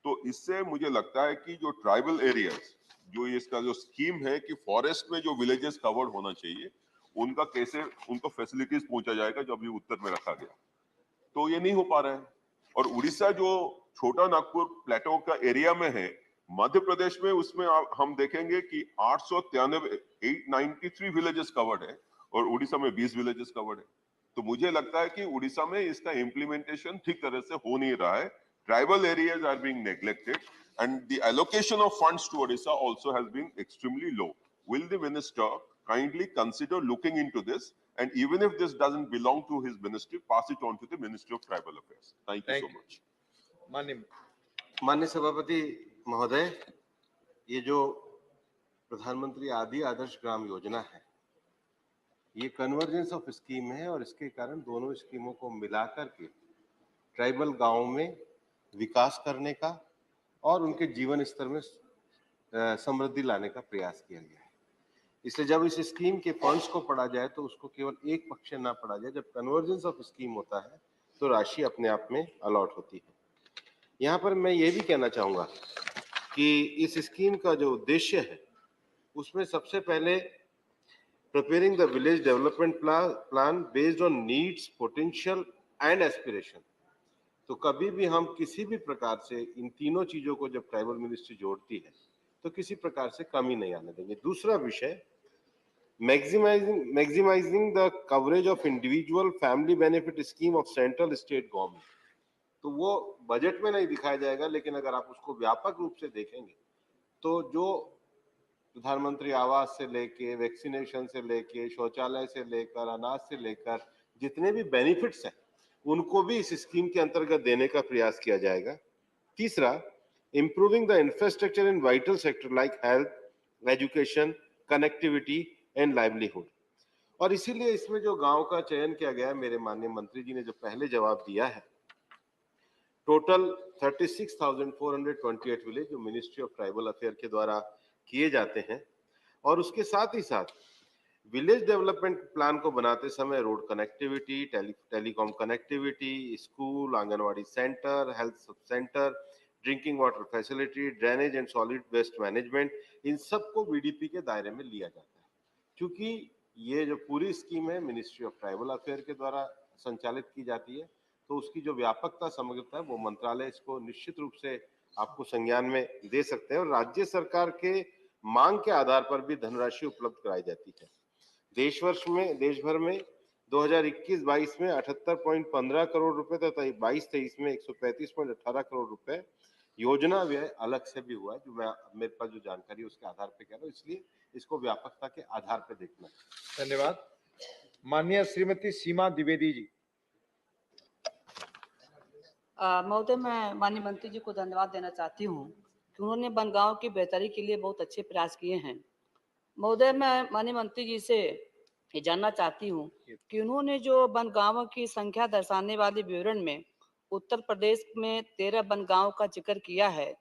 तो इससे मुझे लगता है कि जो ट्राइबल एरियाज जो इसका जो स्कीम है कि फॉरेस्ट में जो विलेजेस कवर्ड होना चाहिए उनका कैसे उनको फैसिलिटीज पहुंचा जाएगा, जो अभी उत्तर में रखा गया, तो ये नहीं हो पा रहा है। और उड़ीसा जो छोटा नागपुर प्लेटो का एरिया में है, मध्य प्रदेश में उसमें हम देखेंगे कि 893 विलेजेस कवर्ड है और उड़ीसा में 20 विलेजेस कवर्ड है। तो मुझे लगता है कि उड़ीसा में इसका इम्प्लीमेंटेशन ठीक तरह से हो नहीं रहा है। Tribal areas are being neglected and the allocation of funds to Odisha also has been extremely low. Will the minister kindly consider looking into this, and even if this doesn't belong to his ministry, pass it on to the Ministry of Tribal Affairs? Thank you so much. माननीय सभापति महोदय, ये जो प्रधानमंत्री आदि आदर्श ग्राम योजना है, ये convergence of scheme है और इसके कारण दोनों स्कीमों को मिलाकर के ट्राइबल गांवों में विकास करने का और उनके जीवन स्तर में समृद्धि लाने का प्रयास किया गया है। इसलिए जब इस स्कीम के फंड्स को पढ़ा जाए तो उसको केवल एक पक्ष ना पढ़ा जाए। जब कन्वर्जेंस ऑफ स्कीम होता है तो राशि अपने आप में अलॉट होती है। यहाँ पर मैं ये भी कहना चाहूँगा कि इस स्कीम का जो उद्देश्य है उसमें सबसे पहले preparing the village development plan based on needs, potential and aspiration. तो कभी भी हम किसी भी प्रकार से इन तीनों चीजों को जब ट्राइबल मिनिस्ट्री जोड़ती है तो किसी प्रकार से कमी नहीं आने देंगे। दूसरा विषय maximising the coverage of individual family benefit scheme of central state government. तो वो बजट में नहीं दिखाया जाएगा, लेकिन अगर आप उसको व्यापक रूप से देखेंगे तो जो प्रधानमंत्री आवास से लेके, वैक्सीनेशन से लेके, शौचालय से लेकर, अनाज से लेकर जितने भी बेनिफिट्स हैं उनको भी इस स्कीम के अंतर्गत देने का प्रयास किया जाएगा। तीसरा, improving the infrastructure in vital sector like health, education, connectivity and livelihood. और इसीलिए इसमें जो गांव का चयन किया गया है, मेरे माननीय मंत्री जी ने जो पहले जवाब दिया है, टोटल 36,428 विलेज जो मिनिस्ट्री ऑफ ट्राइबल अफेयर के द्वारा किए जाते हैं और उसके साथ ही साथ विलेज डेवलपमेंट प्लान को बनाते समय road connectivity, telecom connectivity, school, anganwadi centre, health centre, drinking water facility, drainage and solid waste management, इन सब को वीडीपी के दायरे में लिया जाता है। क्योंकि ये जो पूरी स्कीम है मिनिस्ट्री ऑफ ट्राइबल अफेयर के द्वारा संचालित की जाती है, तो उसकी जो व्यापकता समग्रता है वो मंत्रालय इसको निश्चित रूप से आपको संज्ञान में दे सकते हैं और राज्य सरकार के मांग के आधार पर भी धनराशि उपलब्ध कराई जाती है। देश भर में 2021-22 में 78.15 करोड़ रुपए तथा 22-23 में 135.18 करोड़ रुपए योजना व्यय अलग से भी हुआ है, जो मैं मेरे पास जो जानकारी है उसके आधार पे कह रहा हूँ, इसलिए इसको व्यापकता के आधार पे देखना है। धन्यवाद। माननीय श्रीमती सीमा द्विवेदी जी। महोदय, मैं माननीय मंत्री जी को धन्यवाद देना चाहती हूँ कि उन्होंने बनगांव की बेहतरी के लिए बहुत अच्छे प्रयास किए हैं। महोदय, मैं माननीय मंत्री जी से ये जानना चाहती हूँ कि उन्होंने जो बनगांवों की संख्या दर्शाने वाले विवरण में उत्तर प्रदेश में 13 बनगांव का जिक्र किया है।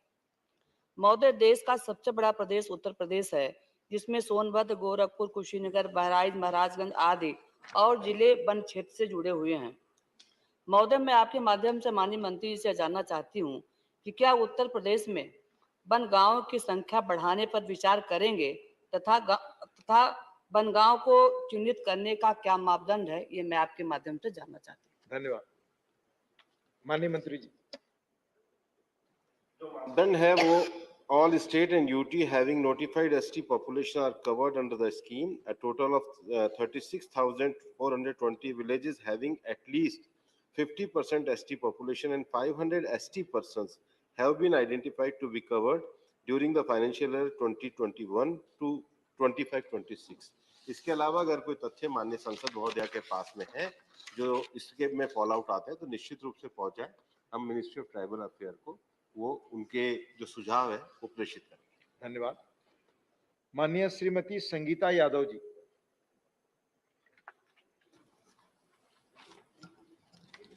महोदय, देश का सबसे बड़ा प्रदेश उत्तर प्रदेश है, जिसमें सोनभद्र, गोरखपुर, कुशीनगर, बहराइच, महाराजगंज आदि और जिले वन क्षेत्र से जुड़े हुए हैं। महोदय, मैं आपके माध्यम से माननीय मंत्री जी से जानना चाहती हूँ कि क्या उत्तर प्रदेश में बनगांव की संख्या बढ़ाने पर विचार करेंगे तथा बनगांव को चिन्हित करने का क्या मापदंड है, ये मैं आपके माध्यम से जानना चाहती हूँ। धन्यवाद। माननीय मंत्री जी। जो मापदंड है वो all state and UT having notified ST population are covered under the scheme. A total of 36,420 villages having at least 50% ST population and 500 ST persons have been identified to be covered during the financial year 2021 to 25-26. इसके अलावा अगर कोई तथ्य माननीय संसद महोदया के पास में है जो इसके में फॉल आउट आते हैं तो निश्चित रूप से पहुंचाए, हम मिनिस्ट्री ऑफ ट्राइबल अफेयर को वो उनके जो सुझाव है वो प्रेषित करें। धन्यवाद। माननीय श्रीमती संगीता यादव जी।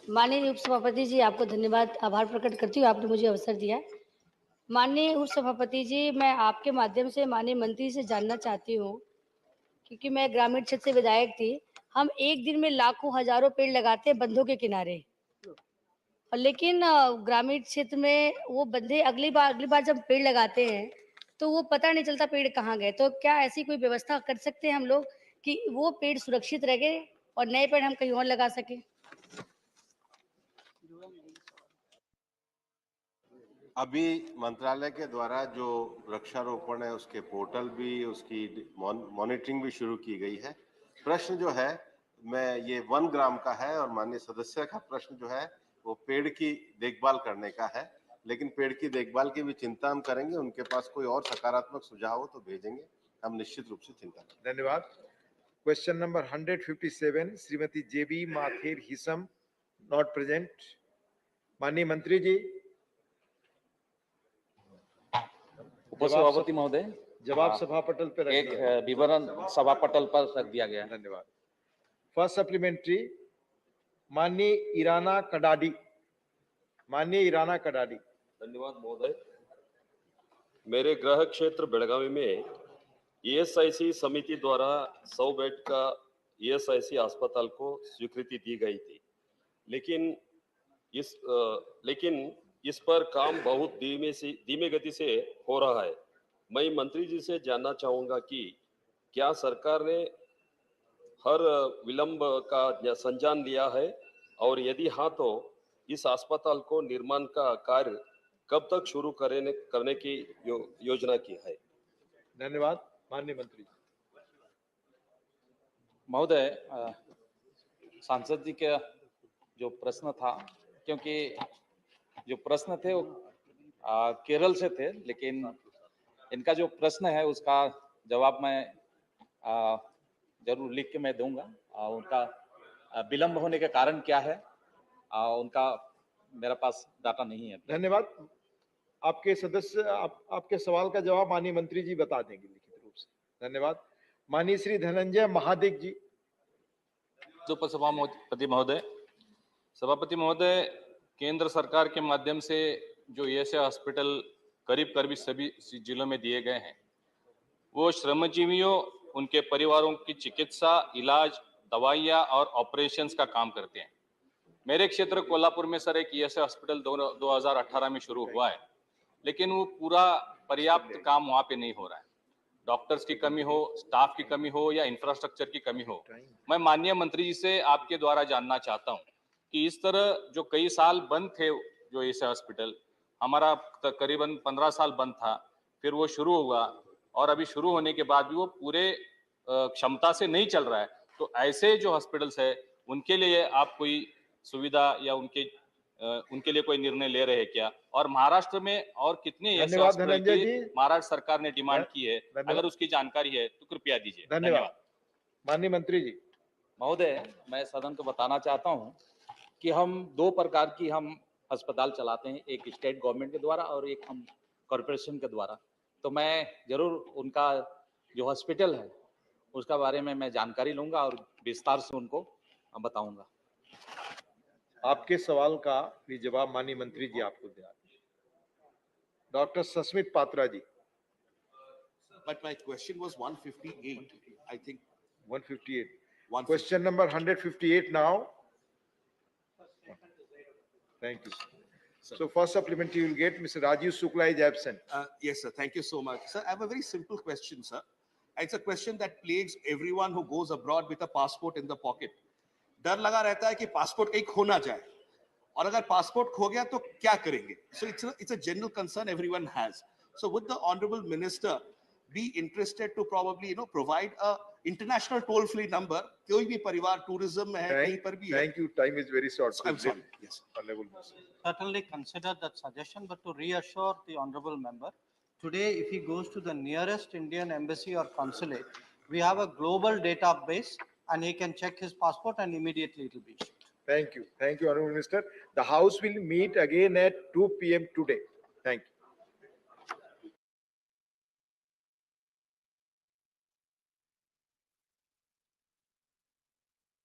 माननीय उपसभापति जी, आपको धन्यवाद, आभार प्रकट करती हूँ, आपने मुझे अवसर दिया। माननीय उपसभापति जी, मैं आपके माध्यम से माननीय मंत्री से जानना चाहती हूँ, क्योंकि मैं ग्रामीण क्षेत्र से विधायक थी। हम एक दिन में लाखों हजारों पेड़ लगाते हैं बंधों के किनारे, और लेकिन ग्रामीण क्षेत्र में वो बंधे अगली बार जब पेड़ लगाते हैं तो वो पता नहीं चलता पेड़ कहाँ गए। तो क्या ऐसी कोई व्यवस्था कर सकते हैं हम लोग कि वो पेड़ सुरक्षित रह गए और नए पेड़ हम कहीं और लगा सकें? अभी मंत्रालय के द्वारा जो वृक्षारोपण है उसके पोर्टल भी, उसकी मॉनिटरिंग भी शुरू की गई है। प्रश्न जो है मैं ये 1 ग्राम का है और माननीय सदस्य का प्रश्न जो है वो पेड़ की देखभाल करने का है, लेकिन पेड़ की देखभाल की भी चिंता हम करेंगे। उनके पास कोई और सकारात्मक सुझाव हो तो भेजेंगे, हम निश्चित रूप से चिंता करेंगे। धन्यवाद। Question number 157 Shrimati Jebi Mather Hisam, not present. माननीय मंत्री जी। उपसभापति महोदय, जवाब सभा पटल पर रख एक दिया। विवरण सभा पटल पर रख दिया गया है। धन्यवाद। फर्स्ट सप्लीमेंट्री माननीय ईराना कडाडी। माननीय ईराना कडाडी। धन्यवाद महोदय। मेरे गृह क्षेत्र बेलगावी में ESIC समिति द्वारा 100 बेड का ESIC अस्पताल को स्वीकृति दी गई थी, लेकिन इस पर काम बहुत धीमे गति से हो रहा है। मैं मंत्री जी से जानना चाहूंगा कि क्या सरकार ने हर विलंब का संज्ञान लिया है, और यदि हाँ तो इस अस्पताल को निर्माण का कार्य कब तक शुरू करने की योजना की है? धन्यवाद। माननीय मंत्री। महोदय, सांसद जी का जो प्रश्न था, क्योंकि जो प्रश्न थे वो केरल से थे, लेकिन इनका जो प्रश्न है उसका जवाब मैं जरूर लिख के मैं दूंगा। उनका विलंब होने के कारण क्या है, उनका मेरे पास डाटा नहीं है। धन्यवाद। आपके सदस्य आपके सवाल का जवाब माननीय मंत्री जी बता देंगे लिखित रूप से। धन्यवाद। माननीय श्री धनंजय महादिक जी। उपसभापति महोदय, सभापति महोदय, केंद्र सरकार के माध्यम से जो ESI हॉस्पिटल करीब सभी जिलों में दिए गए हैं, वो श्रमजीवियों, उनके परिवारों की चिकित्सा, इलाज, दवाइयाँ और ऑपरेशंस का काम करते हैं। मेरे क्षेत्र कोल्हापुर में सर एक ESI हॉस्पिटल 2018 में शुरू हुआ है, लेकिन वो पूरा पर्याप्त काम वहाँ पे नहीं हो रहा है। डॉक्टर्स की कमी हो, स्टाफ की कमी हो या इंफ्रास्ट्रक्चर की कमी हो। मैं माननीय मंत्री जी से आपके द्वारा जानना चाहता हूँ कि इस तरह जो कई साल बंद थे जो ESI हॉस्पिटल, हमारा करीबन 15 साल बंद था, फिर वो शुरू हुआ और अभी शुरू होने के बाद भी वो पूरे क्षमता से नहीं चल रहा है। तो ऐसे जो हॉस्पिटल्स है उनके लिए आप कोई सुविधा या उनके लिए कोई निर्णय ले रहे हैं क्या? और महाराष्ट्र में और कितने ऐसे हॉस्पिटल की महाराष्ट्र सरकार ने डिमांड की है, अगर उसकी जानकारी है तो कृपया दीजिए। धन्यवाद। माननीय मंत्री जी। महोदय, मैं सदन को बताना चाहता हूं कि हम 2 प्रकार की हम अस्पताल चलाते हैं, एक स्टेट गवर्नमेंट के द्वारा और एक हम कॉर्पोरेशन के द्वारा। तो मैं जरूर उनका जो हॉस्पिटल है उसका बारे में मैं जानकारी लूंगा और विस्तार से उनको बताऊंगा। आपके सवाल का भी जवाब माननीय मंत्री जी आपको दिया। Doctor Sasmit Patra ji. But my question was 158, I think. 158. Question number 158 now. Thank you. So first supplementary you will get, Mr. Rajiv Shukla is absent. Yes, sir. Thank you so much. Sir, I have a very simple question, sir. It's a question that plagues everyone who goes abroad with a passport in the pocket. डर लगा रहता है कि passport कहीं खो ना जाए, और अगर पासपोर्ट खो गया तो क्या करेंगे? So it's a general concern everyone has. So would the honorable minister be interested to probably provide a international toll free number? कोई भी परिवार tourism में है, कहीं पर भी है. Thank you. Time is very short. So I'm sorry. Yes. Honorable Minister. Certainly consider that suggestion, but to reassure the honorable member, today if he goes to the nearest Indian embassy or consulate, we have a global database and he can check his passport and immediately it will be issued. Thank you. Thank you, Honorable Minister. The House will meet again at 2 p.m. today. Thank you.